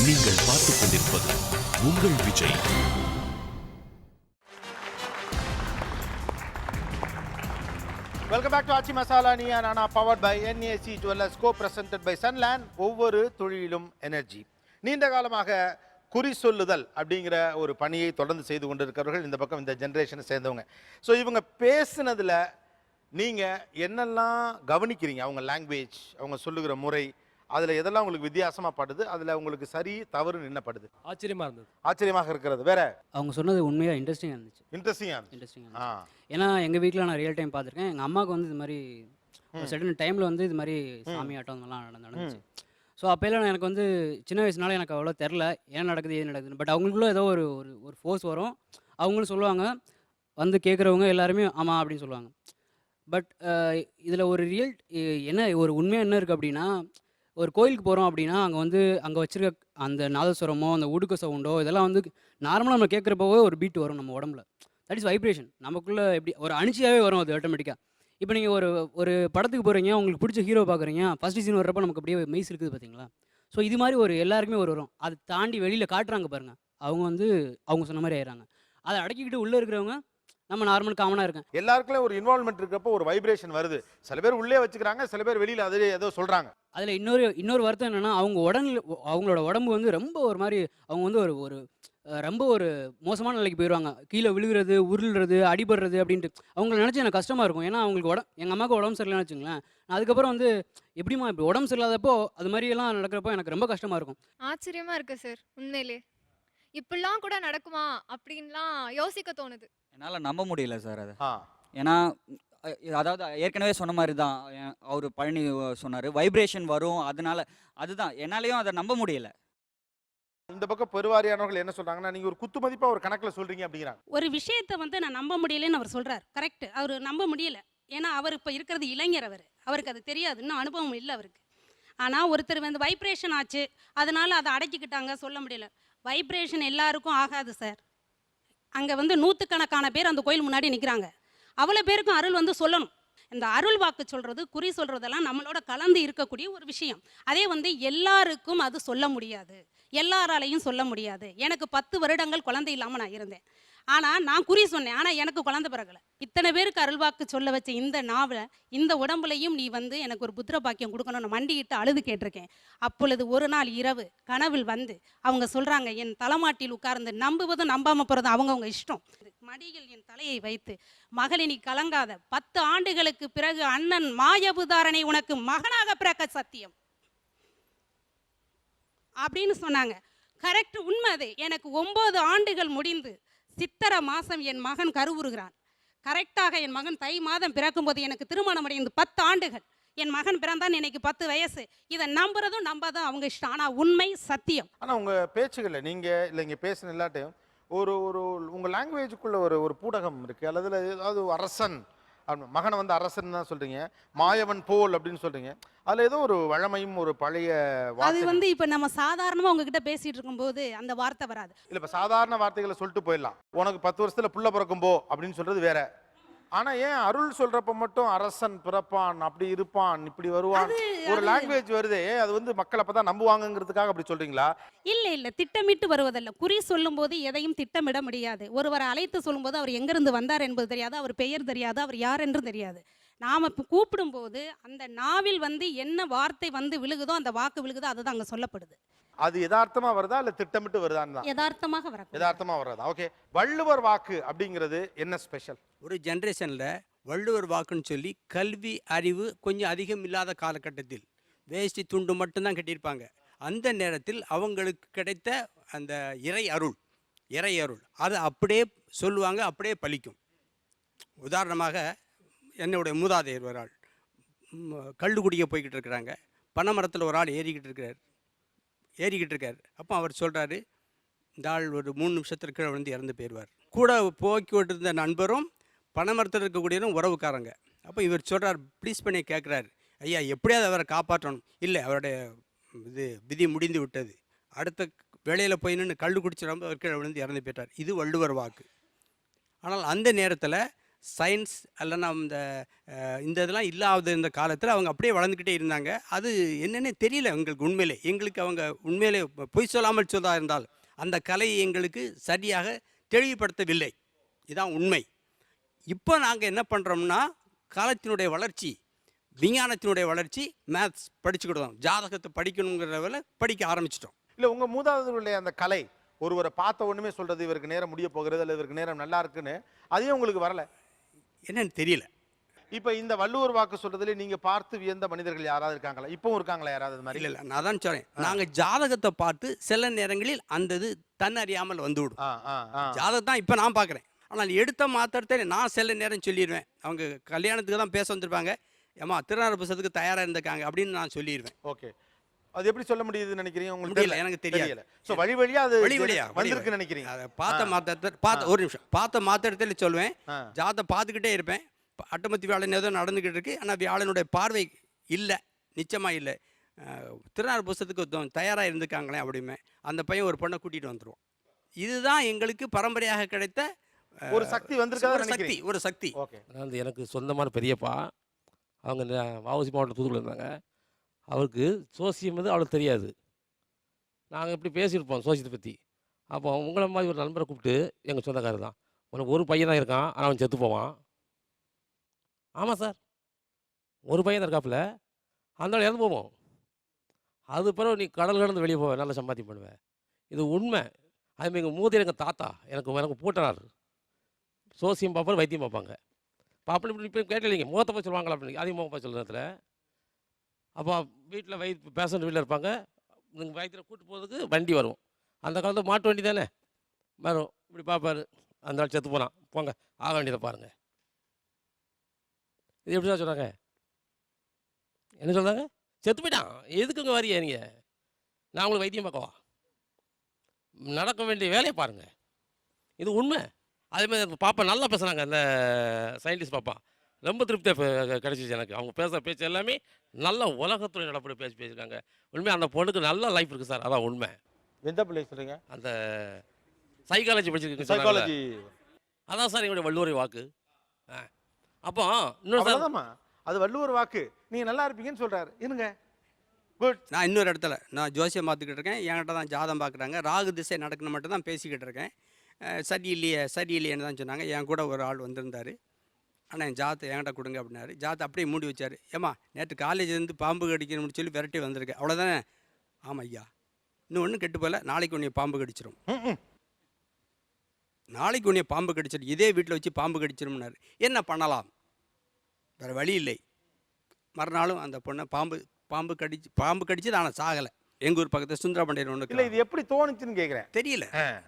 நீங்கள் பார்த்துக் கொண்டிருப்பது உங்கள் Vijay. Welcome back to Aachi Masala Neeya Naana, powered by NAC jewellers, co presented by Sunland, ஒவ்வொரு தொழிலும் எனர்ஜி. நீண்ட காலமாக குறி சொல்லுதல் அப்படிங்கிற ஒரு பணியை தொடர்ந்து செய்து கொண்டிருக்கிறவர்கள் இந்த பக்கம் இந்த ஜென்ரேஷனை சேர்ந்தவங்க. ஸோ இவங்க பேசுனதில் நீங்கள் என்னெல்லாம் கவனிக்கிறீங்க, அவங்க லாங்குவேஜ், அவங்க சொல்லுகிற முறை, அதில் எதெல்லாம் உங்களுக்கு வித்தியாசமாக படுது, அதில் உங்களுக்கு சரி தவறுன்னு என்ன படுது? ஆச்சரியமாக இருக்கிறது வேற. அவங்க சொன்னது உண்மையாக இன்ட்ரெஸ்டிங்காக இருந்துச்சு. இன்ட்ரெஸ்டிங்காக. ஏன்னா எங்கள் வீட்டில் நான் ரியல் டைம் பார்த்துருக்கேன். எங்கள் அம்மாவுக்கு வந்து இது மாதிரி ஒரு சடன் டைமில் வந்து இது மாதிரி சாமி ஆட்டம் இதெல்லாம் நடந்துச்சு. ஸோ அப்போல்லாம் எனக்கு வந்து சின்ன வயசுனால எனக்கு அவ்வளோ தெரில என்ன நடக்குது ஏது நடக்குதுன்னு. பட் அவங்களுக்குள்ள ஏதோ ஒரு ஃபோர்ஸ் வரும், அவங்களும் சொல்லுவாங்க, வந்து கேட்குறவங்க எல்லாருமே ஆமாம் அப்படின்னு சொல்லுவாங்க. பட் இதில் ஒரு ரியல் என்ன ஒரு உண்மையாக என்ன இருக்குது அப்படின்னா, ஒரு கோயிலுக்கு போகிறோம் அப்படின்னா அங்கே வச்சுருக்க அந்த நாதஸ்வரமோ அந்த உடுக்க சவுண்டோ இதெல்லாம் வந்து நார்மலாக நம்ம கேட்குறப்போவே ஒரு பீட் வரும் நம்ம உடம்புல. That is vibration. நமக்குள்ளே எப்படி ஒரு அணிச்சியாகவே வரும் அது ஆட்டோமேட்டிக்காக. இப்போ நீங்கள் ஒரு படத்துக்கு போகிறீங்க, உங்களுக்கு பிடிச்ச ஹீரோ பார்க்குறீங்க, ஃபஸ்ட்டு சீன் வர்றப்போ நமக்கு அப்படியே மெய்ஸ் இருக்குது பார்த்தீங்களா. ஸோ இது மாதிரி எல்லாருக்குமே வரும். அதை தாண்டி வெளியில் காட்டுறாங்க பாருங்கள், அவங்க சொன்ன மாதிரி ஆயிடுறாங்க. அதை அடக்கிக்கிட்டு உள்ளே இருக்கிறவங்க நம்ம நார்மல் காமனாக இருக்கேன். எல்லாருக்குமே ஒரு இன்வால்மெண்ட் இருக்கப்போ ஒரு வைப்ரேஷன் வருது. சில பேர் உள்ளே வச்சுக்கிறாங்க, சில பேர் வெளியில அது ஏதோ சொல்றாங்க. அதில் இன்னொரு வருத்தம் என்னன்னா, அவங்களோட உடம்பு வந்து ரொம்ப ஒரு மாதிரி, அவங்க வந்து ஒரு ஒரு ரொம்ப ஒரு மோசமான நிலைக்கு போயிடுவாங்க. கீழே விழுகிறது, உருள்றது, அடிபடுறது அப்படின்ட்டு. அவங்கள நினச்சி எனக்கு கஷ்டமாக இருக்கும். ஏன்னா அவங்களுக்கு எங்கள் அம்மாவுக்கு உடம்பு சரியில்லைன்னு வச்சுங்களேன். நான் அதுக்கப்புறம் வந்து எப்படிம்மா இப்படி உடம்பு சரியில்லாதப்போ அது மாதிரியெல்லாம் நடக்கிறப்போ எனக்கு ரொம்ப கஷ்டமாக இருக்கும். ஆச்சரியமா இருக்கு சார் உண்மையிலே. இப்படிலாம் கூட நடக்குமா அப்படின்லாம் யோசிக்க தோணுது. என்னால் நம்ப முடியல சார் அது. ஆ. ஏன்னா அதாவது ஏற்கனவே சொன்ன மாதிரி தான் அவர் பழனி சொன்னார், வைப்ரேஷன் வரும், அதனால அதுதான் என்னாலையும் அதை நம்ப முடியல. இந்த பக்கம் பெருவாரியானவர்கள் என்ன சொல்றாங்கன்னா, நீங்க ஒரு குத்து மதிப்பா ஒரு கணக்குல சொல்றீங்க அப்படிங்கிறாங்க. ஒரு விஷயத்தை வந்து நான் நம்ப முடியலன்னு அவர் சொல்றாரு. கரெக்ட். அவர் நம்ப முடியல. ஏன்னா அவர் இப்போ இருக்கிறது இளைஞர். அவருக்கு அது தெரியாது. இன்னும் அனுபவம் இல்லை அவருக்கு. ஆனால் ஒருத்தர் வந்து வைப்ரேஷன் ஆச்சு, அதனால அதை அடக்கிக்கிட்டாங்க, சொல்ல முடியல. வைப்ரேஷன் எல்லாருக்கும் ஆகாது சார். அங்கே வந்து நூற்றுக்கணக்கான பேர் அந்த கோயில் முன்னாடி நிற்கிறாங்க. அவ்வளோ பேருக்கும் அருள் வந்து சொல்லணும். இந்த அருள் வாக்கு சொல்கிறது, குறி சொல்கிறதெல்லாம் நம்மளோட கலந்து இருக்கக்கூடிய ஒரு விஷயம். அதே வந்து எல்லாருக்கும் அது சொல்ல முடியாது, எல்லாராலையும் சொல்ல முடியாது. எனக்கு 10 வருடங்கள் குழந்தை இல்லாமல் நான் இருந்தேன். ஆனால் நான் குறி சொன்னேன், ஆனால் எனக்கு குழந்தை பிறகலை. இத்தனை பேருக்கு அருள்வாக்கு சொல்ல வச்ச இந்த நாவலை, இந்த உடம்புலையும் நீ வந்து எனக்கு ஒரு புத்திர பாக்கியம் கொடுக்கணும்னு மண்டிக்கிட்டு அழுது கேட்டிருக்கேன். அப்பொழுது ஒரு நாள் இரவு கனவில் வந்து அவங்க சொல்கிறாங்க, என் தலைமாட்டில் உட்கார்ந்து நம்புவதும் நம்பாமல் போகிறதும் அவங்கவுங்க இஷ்டம். மடியில் என் தலையை வைத்து, மகளே நீ கலங்காத, 10 ஆண்டுகளுக்கு பிறகு அண்ணன் மாயபுதாரனை உனக்கு மகனாக பிறக்க சத்தியம் அப்படின்னு சொன்னாங்க. கரெக்ட், உண்மை அது. எனக்கு 9 ஆண்டுகள் முடிந்து சித்திரை மாதம் என் மகன் கருவுறுகிறான். கரெக்டாக என் மகன் தை மாதம் பிறக்கும்போது எனக்கு திருமணம் அடைந்து 10 ஆண்டுகள். என் மகன் பிறந்தான், இன்னைக்கு 10 வயசு. இதை நம்புறதும் நம்பாதான் அவங்க இஷ்டம். ஆனால் உண்மை சத்தியம். ஆனால் உங்கள் பேச்சுகளில் நீங்கள் இல்லை இங்கே பேசின எல்லாட்டையும் ஒரு ஒரு உங்கள் லாங்குவேஜுக்குள்ள ஒரு பூடகம் இருக்குது. அல்லது ஏதாவது அரசன், மகனை வந்து அரசன் தான் சொல்கிறீங்க, மாயவன் போல் அப்படின்னு சொல்கிறீங்க. அதில் ஏதோ ஒரு வழமையும் ஒரு பழைய அது வந்து இப்போ நம்ம சாதாரணமாக உங்ககிட்ட பேசிகிட்டு இருக்கும்போது அந்த வார்த்தை வராது. இல்லை, இப்போ சாதாரண வார்த்தைகளை சொல்லிட்டு போயிடலாம். உனக்கு 10 வருஷத்தில் புள்ள பிறக்கும் போ அப்படின்னு சொல்கிறது வேற. ஆனால் ஏன் அருள் சொல்கிறப்ப மட்டும் அரசன் பிறப்பான், அப்படி இருப்பான், இப்படி வருவான், ஒரு லாங்குவேஜ் வருதே, அது வந்து மக்கள் அப்போ தான் நம்புவாங்கங்கிறதுக்காக அப்படி சொல்கிறீங்களா? இல்லை, திட்டமிட்டு வருவதல்ல. குறி சொல்லும்போது எதையும் திட்டமிட முடியாது. ஒருவரை அழைத்து சொல்லும்போது அவர் எங்கிருந்து வந்தார் என்பது தெரியாது, அவர் பெயர் தெரியாது, அவர் யார் என்று தெரியாது. நாம் இப்போ கூப்பிடும்போது அந்த நாவில் வந்து என்ன வார்த்தை வந்து விழுகுதோ, அந்த வாக்கு விழுகுதோ, அதுதான் அங்கே சொல்லப்படுது. அது யதார்த்தமா வருதா இல்லை திட்டமிட்டு வருதான்னு தான்? யதார்த்தமாக வர யதார்த்தமாக வர்றதா? ஓகே. வள்ளுவர் வாக்கு அப்படிங்கிறது என்ன ஸ்பெஷல்? ஒரு ஜென்ரேஷனில் வள்ளுவர் வாக்குன்னு சொல்லி கல்வி அறிவு கொஞ்சம் அதிகம் இல்லாத காலகட்டத்தில் வேஷ்டி துண்டு மட்டும்தான் கட்டியிருப்பாங்க. அந்த நேரத்தில் அவங்களுக்கு கிடைத்த அந்த இறை அருள் அது அப்படியே சொல்லுவாங்க, அப்படியே பலிக்கும். உதாரணமாக என்னுடைய மூதாதையர் ஒரு ஆள் கள்ளு குடிக்க போய்கிட்டு இருக்கிறாங்க. பனைமரத்தில் ஒரு ஆள் ஏறிக்கிட்டு இருக்கார். அப்போ அவர் சொல்கிறாரு, இந்த ஆள் ஒரு 3 நிமிஷத்துக்கு கீழே விழுந்து இறந்து போயிடுவார். கூட போய்கிட்டு இருந்த நண்பரும் பனைமரத்தில் இருக்கக்கூடியவரும் உறவுக்காரங்க. அப்போ இவர் சொல்கிறார், ப்ளீஸ் பண்ணி கேட்குறாரு, ஐயா எப்படியாவது அவரை காப்பாற்றணும். இல்லை, அவருடைய விதி முடிந்து விட்டது, அடுத்த வேலையில் போய் நின்று கள்ளு குடிச்சிடாமல் அவர் கீழே விழுந்து இறந்து போயிட்டார். இது வள்ளுவர் வாக்கு. ஆனால் அந்த நேரத்தில் சயின்ஸ் இல்லைன்னா இந்த இதெல்லாம் இல்லாத இந்த காலத்தில் அவங்க அப்படியே வளர்ந்துக்கிட்டே இருந்தாங்க. அது என்னென்னே தெரியல எங்களுக்கு அவங்க உண்மையிலே பொய் சொல்லாமல் சொல்ல இருந்தால் அந்த கலையை எங்களுக்கு சரியாக தெளிவுபடுத்தவில்லை. இதுதான் உண்மை. இப்போ நாங்கள் என்ன பண்ணுறோம்னா, காலத்தினுடைய வளர்ச்சி, விஞ்ஞானத்தினுடைய வளர்ச்சி, மேத்ஸ் படிச்சுக்கிட்டோம், ஜாதகத்தை படிக்கணுங்கிறவரை படிக்க ஆரம்பிச்சிட்டோம். இல்லை, உங்கள் மூதாதையர்களுடைய அந்த கலை, ஒருவரை பார்த்த ஒன்றுமே சொல்கிறது, இவருக்கு நேரம் முடிய போகிறது, இல்லை இவருக்கு நேரம் நல்லா இருக்குன்னு, அதையும் உங்களுக்கு வரல? என்னன்னு தெரியல. இப்போ இந்த வள்ளுவர் வாக்கு சொல்றதுல நீங்க பார்த்து வியந்த மனிதர்கள் யாராவது இருக்காங்களா? இப்பவும் இருக்காங்களா யாராவது அது மாதிரி? இல்லை, நான் தான் சொல்றேன், நாங்கள் ஜாதகத்தை பார்த்து சில நேரங்களில் அந்த இது தன்னறியாமல் வந்துவிடும். ஜாதகம் தான் இப்போ நான் பார்க்குறேன். ஆனால் எடுத்த மாத்திரத்தை நான் சில நேரம் சொல்லிடுவேன். அவங்க கல்யாணத்துக்கு தான் பேச வந்திருப்பாங்க, ஏமா திருநாறு புத்தகத்துக்கு தயாராக இருந்திருக்காங்க அப்படின்னு நான் சொல்லிடுவேன். ஓகே. அது எப்படி சொல்ல முடியுதுன்னு நினைக்கிறீங்க? உங்களுக்கு இல்லை, எனக்கு தெரியல. ஸோ வழி வழியா வந்திருக்கு நினைக்கிறீங்க? அதை பார்த்த ஒரு நிமிஷம் பார்த்த மாத்திரத்தில் சொல்லுவேன். ஜாதகத்தை பார்த்துக்கிட்டே இருப்பேன். அட்டமத்தி வியாழன் ஏதோ நடந்துக்கிட்டு இருக்கு, ஆனால் வியாழனுடைய பார்வை இல்லை, நிச்சயமாக இல்லை. திருநாறு புத்தகத்துக்கு தயாராக இருந்துக்காங்களே அப்படிமே. அந்த பையன் ஒரு பொண்ணை கூட்டிகிட்டு வந்துடுவோம். இதுதான் எங்களுக்கு பரம்பரையாக கிடைத்த ஒரு சக்தி வந்திருக்காங்க. ஒரு சக்தி. அதாவது எனக்கு சொந்தமான பெரியப்பா, அவங்க வஉசி மாவட்டம் தூத்துக்குடியில் இருந்தாங்க. அவருக்கு சோசியம் வந்து அவ்வளோ தெரியாது. நாங்கள் இப்படி பேசியிருப்போம் சோசியத்தை பற்றி. அப்போ உங்களை மாதிரி ஒரு நண்பரை கூப்பிட்டு, எங்கள் சொந்தக்காரர் தான், உனக்கு ஒரு பையன் தான் இருக்கான், ஆனால் அவன் செத்து போவான். ஆமாம் சார், ஒரு பையன் தான் இருக்காப்புல, அந்த இறந்து போவோம். அது பிறகு நீ கடல் கடந்து வெளியே போவேன், நல்லா சம்பாத்தியம் பண்ணுவேன். இது உண்மை. அதுமாதிரி எங்கள் மூதியில் எங்கள் தாத்தா எனக்கு பூட்டினார். சோசியம் பார்ப்பாரு, வைத்தியம் பார்ப்பாங்க. பாப்பில் இப்படி இப்போ கேட்கலைங்க, முகத்தை போய் சொல்லுவாங்களா அப்படின்னு. அதிக முகம் போய் சொல்ல நேரத்தில் அப்போ வீட்டில் பேஷண்ட் வீட்டில் இருப்பாங்க. நீங்கள் வயிற்றில் கூட்டு போகிறதுக்கு வண்டி வரும். அந்த காலத்தில் மாட்டு வண்டி தானே வரும். இப்படி பார்ப்பாரு, அந்த ஆள் செத்து போனான், போங்க ஆக வேண்டியதை பாருங்கள். இது எப்படி தான் சொன்னாங்க? என்ன சொல்கிறாங்க? செத்து போயிட்டான், எதுக்குங்க வரியா நீங்கள்? நான் உங்களுக்கு வைத்தியம் பார்க்கவா? நடக்க வேண்டிய வேலையை பாருங்கள். இது உண்மை. அதேமாதிரி பாப்பா நல்லா பேசுனாங்க, அந்த சயின்டிஸ்ட் பாப்பா. ரொம்ப திருப்தியாக கிடச்சிச்சு எனக்கு. அவங்க பேசுகிற பேச்சு எல்லாமே நல்ல உலகத்துறை நடப்படி பேசியிருக்காங்க. உண்மையாக அந்த பொண்ணுக்கு நல்ல லைஃப் இருக்குது சார். அதான் உண்மை. எந்த பிள்ளை சொல்கிறீங்க? அந்த சைக்காலஜி படிச்சிருக்கு. சைக்காலஜி. அதான் சார் எங்களுடைய வள்ளுவரை வாக்கு. அப்போ இன்னொரு அது வள்ளுவர் வாக்கு. நீங்கள் நல்லா இருப்பீங்கன்னு சொல்கிறாரு. இருங்க, குட். நான் இன்னொரு இடத்துல நான் ஜோசியம் பார்த்துக்கிட்டு இருக்கேன். என்கிட்ட தான் ஜாதம் பார்க்குறாங்க. ராகு திசை நடக்கணும் மட்டும் தான் பேசிக்கிட்டு இருக்கேன். சரியில்லையேன்னு தான் சொன்னாங்க. என் கூட ஒரு ஆள் வந்திருந்தார். ஆனால் என் ஜாத்தை என்கிட்ட கொடுங்க அப்படின்னாரு. ஜாத்தை அப்படியே மூடி வச்சார். ஏம்மா நேற்று காலேஜ்லேருந்து பாம்பு கடிக்கணும்னு சொல்லி விரட்டி வந்திருக்கு, அவ்வளோதானே? ஆமாம் ஐயா, இன்னும் ஒன்றும் கெட்டு போகல, நாளைக்கு உன்னைய பாம்பு கடிச்சிடும். நாளைக்கு உன்னைய பாம்பு கடிச்சிடும், இதே வீட்டில் வச்சு பாம்பு கடிச்சிடும்னாரு. என்ன பண்ணலாம்? வேறு வழி இல்லை. மறுநாளும் அந்த பொண்ணை பாம்பு கடிச்சு ஆனால் சாகலை. எங்கள் ஊர் பக்கத்தில் சுந்தரபாண்டியன் ஒன்று இல்லை. இது எப்படி தோணுச்சுன்னு கேட்குறேன்.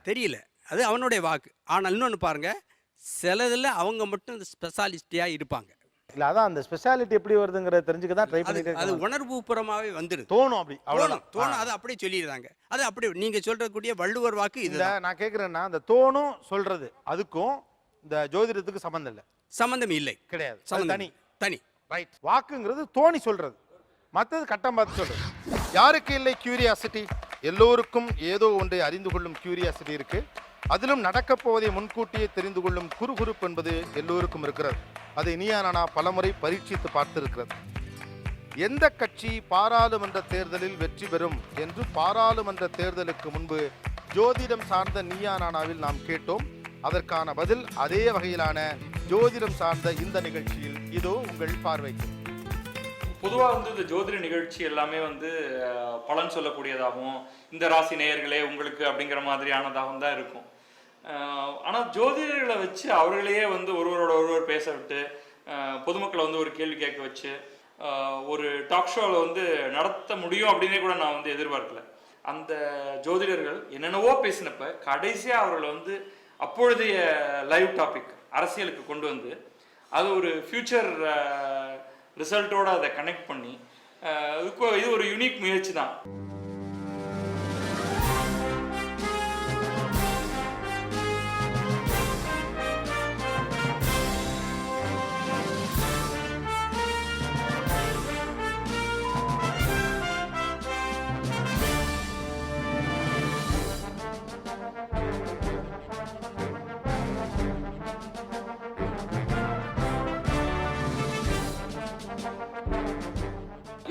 தெரியல. அது அவனுடைய வாக்கு. ஆனால் இன்னொன்று பாருங்கள், சிலதில் அவங்க மட்டும் இந்த ஸ்பெஷாலிஸ்டியாக இருப்பாங்க. இல்லை, அதான் அந்த ஸ்பெஷாலிட்டி எப்படி வருதுங்கிறத தெரிஞ்சுக்க தான் ட்ரை பண்ணிட்டு. அது உணர்வு பூர்வமாகவே வந்துடுது. தோணும், அப்படி தோணும். அது அப்படியே சொல்லிடுறாங்க. அது அப்படி நீங்கள் சொல்கிறக்கூடிய வள்ளுவர் வாக்கு இது. நான் கேட்குறேன்னா, அந்த தோணும் சொல்கிறது அதுக்கும் இந்த ஜோதிடத்துக்கு சம்மந்தம் இல்லை. சம்மந்தம் இல்லை, கிடையாது. தனி ரைட். வாக்குங்கிறது தோணி சொல்கிறது, மற்றது கட்டம் பார்த்து சொல்கிறது. யாருக்கு இல்லை கியூரியாசிட்டி? எல்லோருக்கும் ஏதோ ஒன்றை அறிந்து கொள்ளும் கியூரியாசிட்டி இருக்கு. அதிலும் நடக்கப் போவதை முன்கூட்டியே தெரிந்து கொள்ளும் குறுகுறுப்பு என்பது எல்லோருக்கும் இருக்கிறது. அதை நீயா நானா பலமுறை பரீட்சித்து பார்த்திருக்கிறது. எந்த கட்சி பாராளுமன்ற தேர்தலில் வெற்றி பெறும் என்று பாராளுமன்ற தேர்தலுக்கு முன்பு ஜோதிடம் சார்ந்த நீயா நானாவில் நாம் கேட்டோம். அதற்கான பதில் அதே வகையிலான ஜோதிடம் சார்ந்த இந்த நிகழ்ச்சியில் இதோ உங்கள் பார்வைக்கு. பொதுவாக வந்து இந்த ஜோதிட நிகழ்ச்சி எல்லாமே வந்து பலன் சொல்லக்கூடியதாகவும், இந்த ராசி நேயர்களே உங்களுக்கு அப்படிங்கிற மாதிரியானதாகவும் தான் இருக்கும். ஆனால் ஜோதிடர்களை வச்சு அவர்களையே வந்து ஒருவர் பேச விட்டு, பொதுமக்களை வந்து ஒரு கேள்வி கேட்க வச்சு ஒரு டாக் ஷோவில் வந்து நடத்த முடியும் அப்படின்னே கூட நான் வந்து எதிர்பார்க்கல. அந்த ஜோதிடர்கள் என்னென்னவோ பேசினப்ப கடைசியாக அவர்களை வந்து அப்பொழுதைய லைவ் டாபிக் அரசியலுக்கு கொண்டு வந்து அது ஒரு ஃபியூச்சர் ரிசல்ட்டோடு அதை கனெக்ட் பண்ணி இது ஒரு யூனிக் முயற்சி தான்.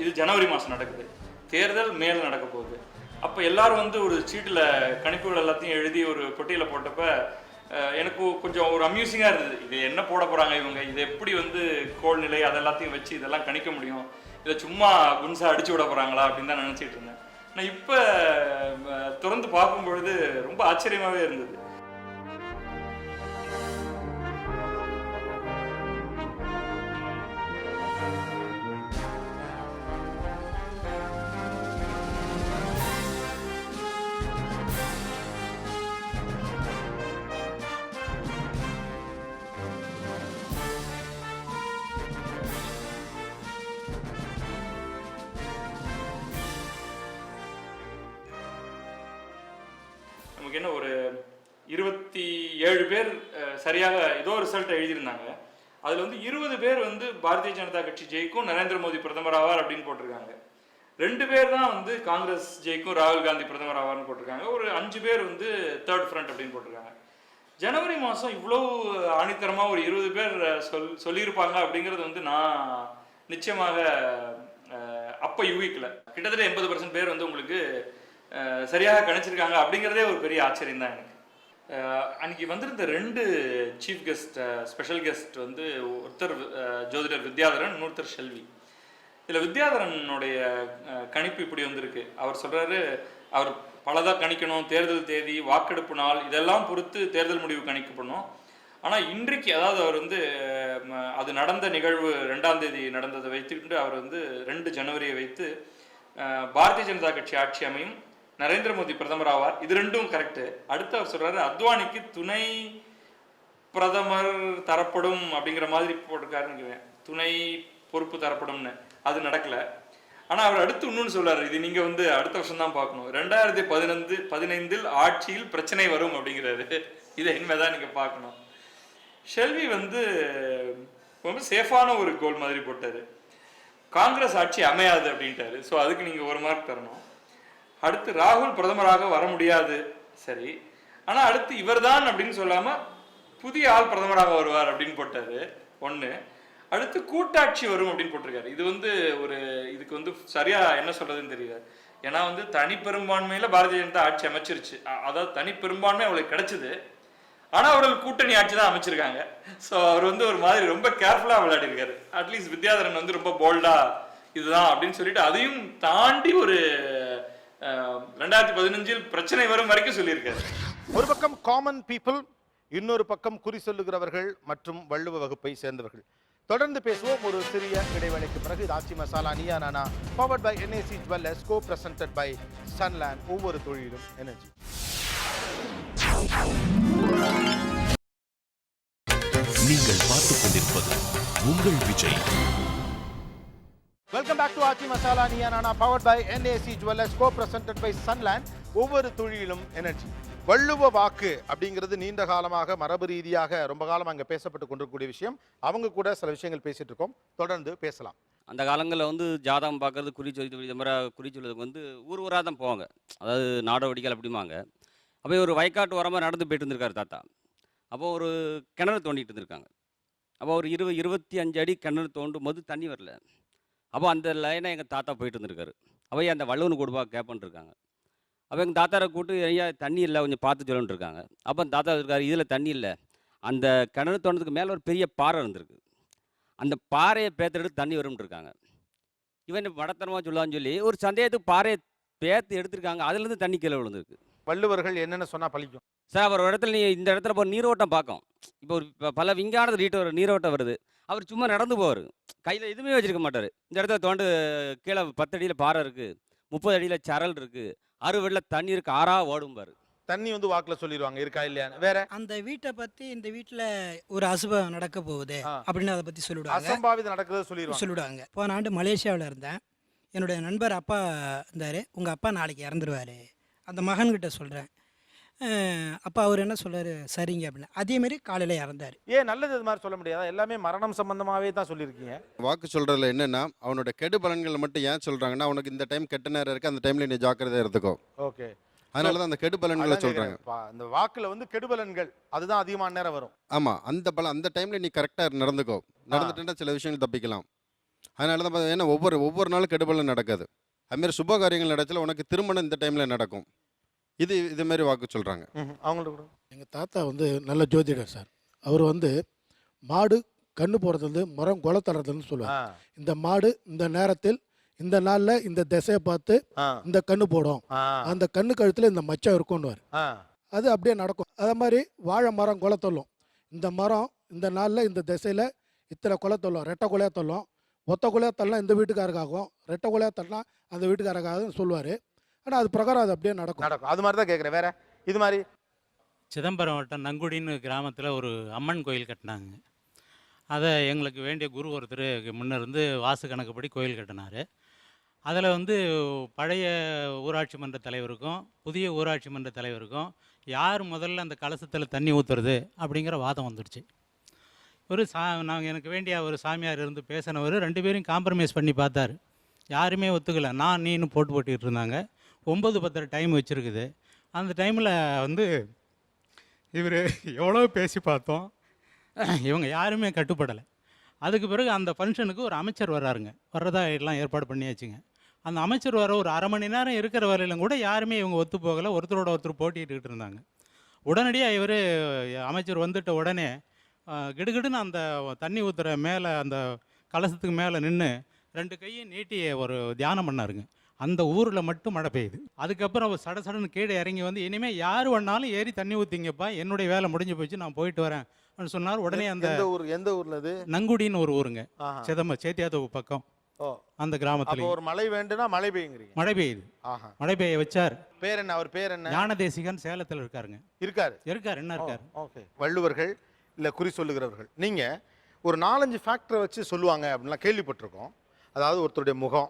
இது ஜனவரி மாதம் நடக்குது, தேர்தல் மேல் நடக்க போகுது. அப்போ எல்லாரும் வந்து ஒரு சீட்டில் கணிப்புகள் எல்லாத்தையும் எழுதி ஒரு பொட்டியில் போட்டப்ப எனக்கு கொஞ்சம் ஒரு அம்யூசிங்காக இருந்தது. இது என்ன போட போகிறாங்க இவங்க, இது எப்படி வந்து கோல்நிலை அதெல்லாத்தையும் வச்சு இதெல்லாம் கணிக்க முடியும், இதை சும்மா குன்சா அடிச்சு விட போகிறாங்களா அப்படின்னு தான் நினச்சிட்டு இருந்தேன். நான் இப்போ திறந்து பார்க்கும் பொழுது ரொம்ப ஆச்சரியமாகவே இருந்தது. நமக்கு என்ன ஒரு 27 பேர் சரியாக ஏதோ ரிசல்ட்டை எழுதியிருந்தாங்க. அதில் வந்து 20 பேர் வந்து பாரதிய ஜனதா கட்சி ஜெயிக்கும், நரேந்திர மோடி பிரதமர் ஆவார் அப்படின்னு போட்டிருக்காங்க. 2 பேர் தான் வந்து காங்கிரஸ் ஜெயிக்கும், ராகுல் காந்தி பிரதமர் ஆவார்னு போட்டிருக்காங்க. ஒரு 5 பேர் வந்து தேர்ட் ஃப்ரண்ட் அப்படின்னு போட்டிருக்காங்க. ஜனவரி மாதம் இவ்வளோ ஆணித்தரமாக ஒரு 20 பேர் சொல்லியிருப்பாங்க அப்படிங்கிறது வந்து நான் நிச்சயமாக அப்போ யூகிக்கல. கிட்டத்தட்ட 80% பேர் வந்து உங்களுக்கு சரியாக கணிச்சிருக்காங்க அப்படிங்கிறதே ஒரு பெரிய ஆச்சரியம் தான் எனக்கு. அன்றைக்கி வந்திருந்த 2 சீஃப் கெஸ்ட் ஸ்பெஷல் கெஸ்ட் வந்து ஒருத்தர் ஜோதிடர் வித்யாதரன், இன்னொருத்தர் செல்வி. இதில் வித்யாதரனுடைய கணிப்பு இப்படி வந்திருக்கு. அவர் சொல்கிறாரு, அவர் பலதாக கணிக்கணும், தேர்தல் தேதி, வாக்கெடுப்பு நாள் இதெல்லாம் பொறுத்து தேர்தல் முடிவு கணிக்கப்படணும். ஆனால் இன்றைக்கு, அதாவது அவர் வந்து அது நடந்த நிகழ்வு 2ஆம் தேதி நடந்ததை வைத்துக்கிட்டு அவர் வந்து 2 ஜனவரியை வைத்து பாரதிய ஜனதா கட்சி ஆட்சி அமையும், நரேந்திர மோடி பிரதமர் ஆவார், இது 2ம் கரெக்டு. அடுத்து அவர் சொல்றாரு அத்வானிக்கு துணை பிரதமர் தரப்படும் அப்படிங்கிற மாதிரி போட்டிருக்காருன்னு, துணை பொறுப்பு தரப்படும்னு. அது நடக்கல. ஆனால் அவர் அடுத்து இன்னொன்று சொல்றாரு, இது நீங்க வந்து அடுத்த வருஷம் தான் பார்க்கணும், 2015 ஆட்சியில் பிரச்சனை வரும் அப்படிங்கிறாரு. இதை இனிமேதான் நீங்க பார்க்கணும். ஷெல்வி வந்து ரொம்ப சேஃபான ஒரு கோல் மாதிரி போட்டாரு, காங்கிரஸ் ஆட்சி அமையாது அப்படின்ட்டாரு. ஸோ அதுக்கு நீங்க 1 மார்க் தரணும். அடுத்து ராகுல் பிரதமராக வர முடியாது, சரி, ஆனால் அடுத்து இவர்தான் அப்படின்னு சொல்லாமல் புதிய ஆள் பிரதமராக வருவார் அப்படின்னு போட்டாரு 1. அடுத்து கூட்டாட்சி வரும் அப்படின்னு போட்டிருக்காரு. இது வந்து இதுக்கு வந்து சரியா என்ன சொல்றதுன்னு தெரியல. ஏன்னா வந்து தனி பெரும்பான்மையில பாரதிய ஜனதா ஆட்சி அமைச்சிருச்சு, அதாவது தனி பெரும்பான்மை அவளுக்கு கிடைச்சது, ஆனால் அவர்கள் கூட்டணி ஆட்சி தான் அமைச்சிருக்காங்க. ஸோ அவர் வந்து ஒரு மாதிரி ரொம்ப கேர்ஃபுல்லாக விளையாடி இருக்காரு. அட்லீஸ்ட் வித்யாதரன் வந்து ரொம்ப போல்டா இதுதான் அப்படின்னு சொல்லிட்டு அதையும் தாண்டி ஒரு 2015 பிரச்சனை வரும் வரைக்கும் சொல்லியிருக்காரு. ஒரு பக்கம் காமன் பீப்புள், இன்னொரு பக்கம் குறி சொல்லுகிறவர்கள் மற்றும் வள்ளுவ வகுப்பை சேர்ந்தவர்கள். தொடர்ந்து பேசுவோம் ஒரு சிறிய இடைவேளைக்கு பிறகு. ஆச்சி Masala Neeya Naana, powered by NAC Jewellers, co-presented by Sunland, ஒவ்வொரு தொழிலும் எனர்ஜி. நீங்கள் பார்த்துக் கொண்டிருப்பது உங்கள் Vijay. Welcome back to Aachi Masala Neeya Naana, powered by NAC Jewellers, co-presented by Sunland, ஒவ்வொரு தொழிலும் எனர்ஜி. வள்ளுவ வாக்கு அப்படிங்கிறது நீண்ட காலமாக மரபு ரீதியாக ரொம்ப காலம் அங்கே பேசப்பட்டு கொண்டிருக்கக்கூடிய விஷயம். அவங்க கூட சில விஷயங்கள் பேசிட்டு இருக்கோம், தொடர்ந்து பேசலாம். அந்த காலங்களில் வந்து ஜாதகம் பார்க்கறது, குறி சொல்லி இந்த மாதிரி குறி சொல்லுறதுக்கு வந்து ஊராக தான் போவாங்க, அதாவது நாடோடிகள் அப்படிம்பாங்க. அப்போ ஒரு வயக்காட்டு ஓரமாக நடந்து போயிட்டு இருந்திருக்காரு தாத்தா. அப்போ ஒரு கிணறு தோண்டிட்டு இருந்திருக்காங்க. அப்போ ஒரு 25 அடி கிணறு தோண்டும் போது தண்ணி வரல. அப்போ அந்த லைனை எங்கள் தாத்தா போயிட்டு இருந்திருக்காரு. அப்போ அந்த வள்ளுவனு கொடுப்பா கேட்பன்ட்டு இருக்காங்க. அப்போ எங்கள் தாத்தாரை கூப்பிட்டு ஐயா தண்ணி இல்லை கொஞ்சம் பார்த்து சொல்லணுன்னு இருக்காங்க. அப்போ அந்த தாத்தா இருக்காரு, இதில் தண்ணி இல்லை, அந்த கிணறு தோண்டதுக்கு மேலே ஒரு பெரிய பாறை இருந்திருக்கு, அந்த பாறையை பேத்தெடுத்து தண்ணி வரும்னு இருக்காங்க. இவன் மடத்தனமாக சொல்லான்னு சொல்லி ஒரு சந்தேகத்துக்கு பாறையை பேத்து எடுத்திருக்காங்க, அதுலேருந்து தண்ணி கீழே விழுந்திருக்கு. வள்ளுவர்கள் என்னென்ன சொன்னால் பழிக்கும் சார்? அவர் ஒரு இடத்துல இந்த இடத்துல இப்போ நீரோட்டம் பார்க்கும். இப்போ ஒரு பல விஞ்ஞானது நீரோட்டம் வருது, அவர் சும்மா நடந்து போவார், கையில் எதுவுமே வச்சுருக்க மாட்டார். இந்த இடத்துல தோண்டு கீழே 10 அடியில் பாறை இருக்குது, 30 அடியில் சரல் இருக்குது, 60 அடியில் தண்ணி இருக்குது, ஆறா ஓடும்பார். தண்ணி வந்து வாக்கில் சொல்லிடுவாங்க இருக்கா இல்லையா. வேற அந்த வீட்டை பற்றி, இந்த வீட்டில் ஒரு அசுபம் நடக்க போகுது அப்படின்னு அதை பற்றி சொல்லிவிடுவாங்க, அசம்பாவிதம் நடக்குது சொல்லிவிடுவாங்க. போன ஆண்டு மலேசியாவில் இருந்தேன், என்னுடைய நண்பர் அப்பா இருந்தார், உங்கள் அப்பா நாளைக்கு இறந்துருவார், அந்த மகன்கிட்ட சொல்கிறேன். அப்பா அவர் என்ன சொல்றாரு, சரிங்க அப்படின்னு. அதேமாரி காலையில் இறந்தார். ஏன் நல்லது இது மாதிரி சொல்ல முடியாதா? எல்லாமே மரணம் சம்பந்தமாகவே தான் சொல்லியிருக்கீங்க. வாக்கு சொல்கிறதுல என்னென்னா, அவனோட கெடு பலன்களை மட்டும் ஏன் சொல்கிறாங்கன்னா, அவனுக்கு இந்த டைம் கெட்ட நேரம் இருக்குது, அந்த டைமில் நீ ஜாக்கிரதையாக இருந்துக்கோ. ஓகே, அதனால தான் அந்த கெடு பலன்களை சொல்கிறாங்க. அந்த வாக்கில் வந்து கெடுபலன்கள் அதுதான் அதிகமான நேரம் வரும். ஆமாம், அந்த டைமில் நீ கரெக்டாக நடந்துக்கோ, நடந்துட்டேன்னா சில விஷயங்கள் தப்பிக்கலாம். அதனால தான் பார்த்தா, ஏன்னா ஒவ்வொரு நாளும் கெடுபலன் நடக்காது. அதுமாரி சுப காரியங்கள் நடத்துல உனக்கு திருமணம் இந்த டைமில் நடக்கும். இது மாதிரி வாக்கு சொல்கிறாங்க. அவங்கள்ட்ட எங்கள் தாத்தா வந்து நல்ல ஜோதிடர் சார். அவர் வந்து மாடு கண்ணு போடுறது மரம் கொலை தர்றதுன்னு சொல்லுவார். இந்த மாடு இந்த நேரத்தில் இந்த நாளில் இந்த திசையை பார்த்து இந்த கண்ணு போடும், அந்த கண்ணு கழுத்தில் இந்த மச்சம் இருக்கும்னுவார். அது அப்படியே நடக்கும். அதே மாதிரி வாழை மரம் கொலை தொல்லும், இந்த மரம் இந்த நாளில் இந்த திசையில் இத்தனை கொலை தொல்லும், ரெட்டை கொலையாக தொல்லும், ஒத்த கொலையாக தள்ளலாம் இந்த வீட்டுக்காரருக்காகும், ரெட்டை கொலையாக தள்ளலாம் அந்த வீட்டுக்காரருக்காகும் சொல்லுவார். ஆனால் அது பிரகாரம் அது அப்படியே நடக்கும். அது மாதிரி தான் கேட்குறேன். வேற இது மாதிரி சிதம்பரம் வட்டம் நங்குடின்னு கிராமத்தில் ஒரு அம்மன் கோயில் கட்டினாங்க. அதை எங்களுக்கு வேண்டிய குரு ஒருத்தர் முன்ன இருந்து வாசு கணக்குப்படி கோயில் கட்டினார். அதில் வந்து பழைய ஊராட்சி மன்ற தலைவருக்கும் புதிய ஊராட்சி மன்ற தலைவருக்கும் யார் முதல்ல அந்த கலசத்தில் தண்ணி ஊற்றுறது அப்படிங்கிற வாதம் வந்துடுச்சு. நாங்கள் எனக்கு வேண்டிய ஒரு சாமியார் இருந்து பேசினவர் 2 பேரையும் காம்ப்ரமைஸ் பண்ணி பார்த்தார், யாருமே ஒத்துக்கலை. நான் நீன்னு போட்டுக்கிட்டு இருந்தாங்க. 9:10 டைம் வச்சுருக்குது. அந்த டைமில் வந்து இவர் எவ்வளோ பேசி பார்த்தோம், இவங்க யாருமே கட்டுப்படலை. அதுக்கு பிறகு அந்த ஃபங்க்ஷனுக்கு ஒரு அமைச்சர் வர்றாருங்க, வர்றதா எல்லாம் ஏற்பாடு பண்ணியாச்சுங்க. அந்த அமைச்சர் வர ஒரு 1/2 மணி நேரம் இருக்கிற வரையிலும் கூட யாருமே இவங்க ஒத்து போகலை, ஒருத்தரோட ஒருத்தர் போட்டிக்கிட்டு இருந்தாங்க. உடனடியாக இவர் அமைச்சர் வந்துட்ட உடனே கிடுகிடுன்னு அந்த தண்ணி ஊற்றுற மேலே அந்த கலசத்துக்கு மேலே நின்று 2 கையும் நீட்டி ஒரு தியானம் பண்ணாருங்க. அந்த ஊரில் மட்டும் மழை பெய்யுது. அதுக்கப்புறம் அவர் சடன்னு கீழே இறங்கி வந்து, இனிமேல் யார் வேணாலும் ஏறி தண்ணி ஊற்றிங்கப்பா, என்னுடைய வேலை முடிஞ்சு போச்சு, நான் போயிட்டு வரேன் அப்படின்னு சொன்னார். உடனே அந்த எந்த ஊர்ல அது? நங்குடின்னு ஒரு ஊருங்க, சேத்தியாத்தோப்பு பக்கம். அந்த கிராமத்தில் ஒரு மழை வேண்டும்னா மழை பெய்யுங்கிறீங்க. மழை பெய்யுது. மழை பெய்ய வச்சார். பேர் என்ன? அவர் பேர் என்ன? ஞானதேசிகன், சேலத்தில் இருக்காருங்க. இருக்காரு. என்ன இருக்காரு? ஓகே. வள்ளுவர்கள் இல்லை குறி சொல்லுகிறவர்கள் நீங்கள் ஒரு 4-5 ஃபேக்டரை வச்சு சொல்லுவாங்க அப்படின்லாம் கேள்விப்பட்டிருக்கோம். அதாவது ஒருத்தருடைய முகம்,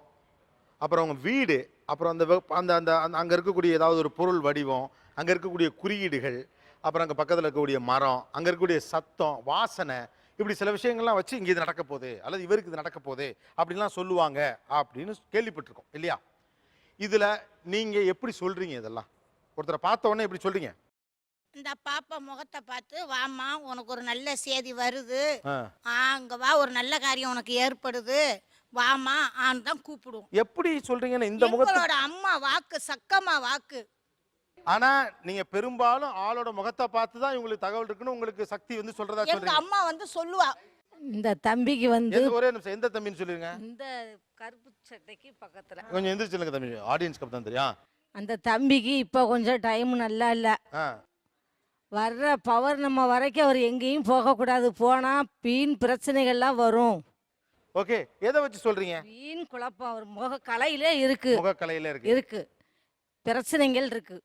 அப்புறம் அவங்க வீடு, அப்புறம் அந்த அந்த அங்கே இருக்கக்கூடிய ஏதாவது ஒரு பொருள் வடிவம், அங்கே இருக்கக்கூடிய குறியீடுகள், அப்புறம் அங்கே பக்கத்தில் இருக்கக்கூடிய மரம், அங்கே இருக்கக்கூடிய சத்தம், வாசனை, இப்படி சில விஷயங்கள்லாம் வச்சு இங்கே இது நடக்க போகுது அல்லது இவருக்கு இது நடக்க போகுது அப்படின்லாம் சொல்லுவாங்க அப்படின்னு கேள்விப்பட்டிருக்கோம் இல்லையா? இதில் நீங்கள் எப்படி சொல்கிறீங்க? இதெல்லாம் ஒருத்தரை பார்த்த உடனே எப்படி சொல்கிறீங்க? இந்த பாப்பா முகத்தை பார்த்து, வாமா உனக்கு ஒரு நல்ல செய்தி வருது, அங்கே வா, ஒரு நல்ல காரியம் உனக்கு ஏற்படுது, வாமா ஆன்னு தான் கூப்பிடுவோம். எப்படி சொல்றீங்கன்னா இந்த முகத்தோட அம்மா வாக்கு, சக்கம்மா வாக்கு. ஆனா நீங்க பெரும்பாலும் ஆளோட முகத்தை பார்த்து தான் உங்களுக்கு தகவல் இருக்குன்னு உங்களுக்கு சக்தி வந்து சொல்றதா எங்க சொல்றீங்க. அம்மா வந்து சொல்லுவா. இந்த தம்பிக்கு வந்து ஒரே நிமிஷம், எந்த தம்பின்னு சொல்லுங்க. இந்த கருப்பு சட்டைக்கு பக்கத்துல கொஞ்சம் எந்திரிச்சுங்க தம்பி, ஆடியன்ஸ்க்கு அப்பதான் தெரியும். அந்த தம்பிக்கு இப்போ கொஞ்சம் டைம் நல்லா இல்லை. வர்ற பௌர்ணமி வரைக்கும் அவர் எங்கேயும் போகக்கூடாது, போனால் வீண் பிரச்சனைகள்லாம் வரும். ஓகே, எதை வச்சு சொல்றீங்க? வீண் குழப்பம் அவர் முக கலையிலே இருக்கு. முக கலையில இருக்கு பிரச்சனைகள் இருக்கு.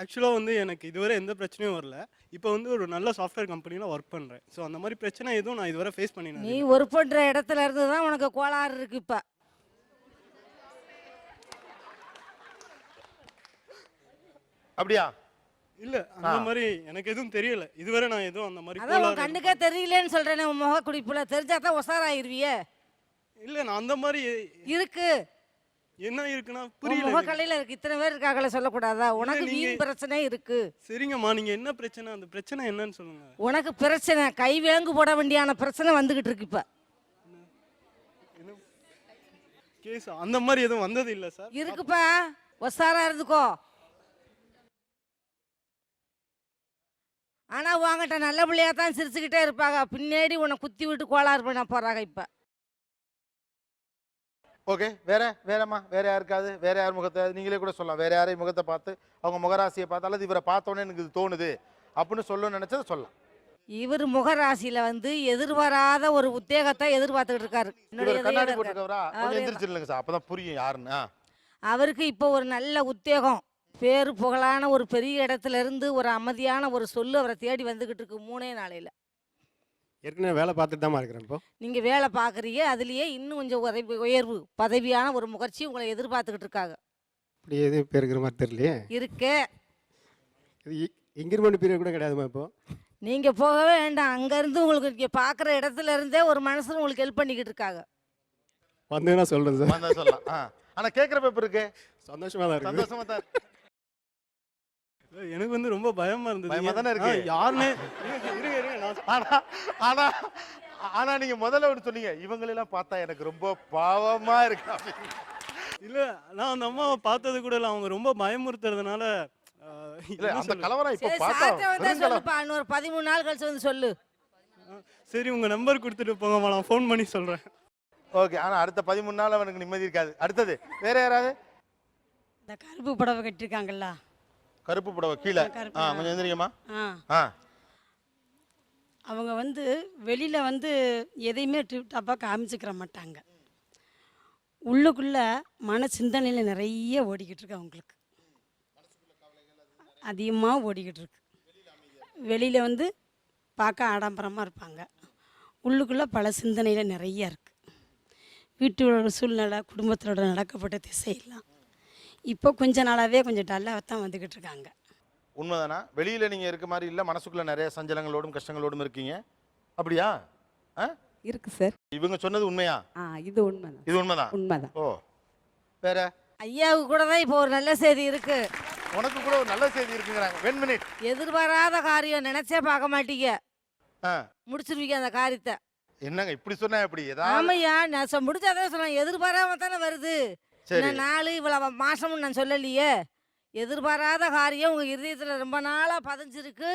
ஆக்சுவலாக வந்து எனக்கு இதுவரை எந்த பிரச்சனையும் வரல. இப்போ வந்து ஒரு நல்ல சாஃப்ட்வேர் கம்பெனியில் ஒர்க் பண்ணுறேன். ஸோ அந்த மாதிரி பிரச்சனை எதுவும் நான் இதுவரை ஃபேஸ் பண்ணினேன். நீ ஒர்க் பண்ணுற இடத்துல இருந்து தான் உனக்கு கோளாறு இருக்கு. இப்போ அப்படியா? இல்லை, அந்த மாதிரி எனக்கு எதுவும் தெரியல இதுவரை. நான் எதுவும் அந்த மாதிரி அதான் கண்ணுக்கே தெரியலன்னு சொல்கிறேன். முக குடிப்புல தெரிஞ்சா தான் உசாராயிருவியே. இல்லை, நான் அந்த மாதிரி இருக்கு. என்ன இருக்குன்னா புரியல. முக கலையில இருக்கு. இத்தனை பேர் இருக்காங்களே, சொல்லக்கூடாதா? உனக்கு வீண் பிரச்சனை இருக்கு. சரிங்கம்மா, நீங்க என்ன பிரச்சனை, அந்த பிரச்சனை என்னன்னு சொல்லுங்க. உனக்கு பிரச்சனை கை வேங்கு போட வேண்டியான பிரச்சனை வந்துகிட்டு இருக்கு. இப்ப கேஸ் அந்த மாதிரி எதுவும் வந்தது இல்லை சார். இருக்குப்பா, உசாரா இருந்துக்கோ. ஆனா உங்ககிட்ட நல்ல பிள்ளையா தான் சிரிச்சுக்கிட்டே இருப்பாங்க, பின்னாடி உன்னை குத்தி விட்டு கோளாறு பண்ண போறாங்க இப்ப. ஓகே, வேறம்மா, வேற யாருக்காவது, வேற யார் முகத்தை நீங்களே கூட சொல்லலாம். வேற யாரையும் முகத்தை பார்த்து அவங்க முகராசியை பார்த்து அல்லது இவரை பார்த்தோன்னே எனக்கு இது தோணுது அப்படின்னு சொல்லணும்னு நினைச்சதை சொல்லலாம். இவர் முகராசியில வந்து எதிர்பாராத ஒரு உத்தேகத்தை எதிர்பார்த்துக்கிட்டு இருக்காரு. கண்ணாடி போட்டுக்கவரா? கொஞ்சம் எந்திரிச்சிருங்க சார், அப்பதான் புரியும் யாருன்னு. அவருக்கு இப்போ ஒரு நல்ல உத்தேகம், பேரு புகழான ஒரு பெரிய இடத்துல இருந்து ஒரு அமைதியான ஒரு சொல்லு அவரை தேடி வந்துகிட்டு இருக்கு 3 நாளையில. ஏற்கனவே வேலை பார்த்துட்டு தான் இருக்கிறேன். இப்போ நீங்க வேலை பார்க்குறீங்க, அதுலயே இன்னும் கொஞ்சம் உயர்வு பதவியான ஒரு முகர்ச்சி உங்களை எதிர்பார்த்துக்கிட்டு இருக்காங்க. இப்படி எதுவும் இப்போ இருக்கிற மாதிரி தெரியலையே. இருக்கு. இன்கிரிமெண்ட் பீரியட் கூட கிடையாதுமா இப்போ? நீங்க போகவே வேண்டாம், அங்க இருந்து உங்களுக்கு இங்க பார்க்குற இடத்துல இருந்தே ஒரு மனுஷன் உங்களுக்கு ஹெல்ப் பண்ணிக்கிட்டு இருக்காங்க. வந்தேன்னா சொல்றேன் சார். வந்தா சொல்லலாம். ஆனா கேட்குற பேப்பர் இருக்கு. சந்தோஷமா தான் இருக்கு. சந்தோஷமா தான் எனக்கு வந்து ரொம்ப பயமா இருந்தது. பயமா தானே இருக்கு. யாருன்னு ஆனா நீங்க முதல்ல ஒன்று சொன்னீங்க, இவங்களெல்லாம் பார்த்தா எனக்கு ரொம்ப பாவமா இருக்கு. இல்ல, நான் அந்த அம்மாவை பார்த்தது கூட இல்லை. அவங்க ரொம்ப பயமுறுத்துறதுனால இல்ல அந்த கலவரம் இப்போ சரி, பார்த்தா சாப்பிட்ட வந்தா சொல்லுப்பா, இன்னொரு 13 நாள் கழிச்சு வந்து சொல்லு. சரி, உங்க நம்பர் கொடுத்துட்டு போங்கம்மா, நான் ஃபோன் பண்ணி சொல்றேன். ஓகே, ஆனா அடுத்த 13 நாள் அவனுக்கு நிம்மதி இருக்காது. அடுத்தது வேற யாராவது? இந்த கருப்பு புடவை கட்டிருக்காங்கல்ல, கருப்பு புடவை கீழே கொஞ்சம் எந்திரிங்கம்மா. அவங்க வந்து வெளியில வந்து எதையுமே டிப்டாப்பாக காமிச்சிக்கிற மாட்டாங்க. உள்ளுக்குள்ள மன சிந்தனையில் நிறைய ஓடிக்கிட்டு இருக்கு, அவங்களுக்கு அதிகமாக ஓடிக்கிட்டு இருக்கு. வெளியில் வந்து பார்க்க ஆடம்பரமாக இருப்பாங்க, உள்ளுக்குள்ளே பல சிந்தனையில் நிறைய இருக்குது. வீட்டோட சூழ்நிலை, குடும்பத்தோட நடக்கப்பட்ட திசையெல்லாம் இப்போ கொஞ்ச நாளாகவே கொஞ்சம் டல்லாக தான் வந்துக்கிட்டு இருக்காங்க. உண்மைதானா? வெளியில் நீங்கள் இருக்க மாதிரி இல்லை, மனசுக்குள்ளே நிறைய சஞ்சலங்களோடும் கஷ்டங்களோடும் இருக்கீங்க, அப்படியா? இருக்கு சார். இவங்க சொன்னது உண்மையா? இது உண்மைதான். இது உண்மைதான். உண்மைதான். ஓ, வேற? ஐயாவுக்கு கூட தான் இப்போ ஒரு நல்ல செய்தி இருக்கு. உனக்கு கூட ஒரு நல்ல செய்தி இருக்குங்கிறாங்க. 1 மினிட். எதிர்பாராத காரியம், நினைச்சே பார்க்க மாட்டீங்க, முடிச்சிருவீங்க அந்த காரியத்தை. என்னங்க இப்படி சொன்னா எப்படி? ஏதாவது ஆமையா, நான் முடிச்சாதான் சொல்றேன். எதிர்பாராம தானே வருது. சரி. நாலு இவ்வளவு மாசமும் நான் சொல்லலையே, எதிர்பாராத காரியம் உங்கள் இருதயத்தில் ரொம்ப நாளாக பதிஞ்சிருக்கு.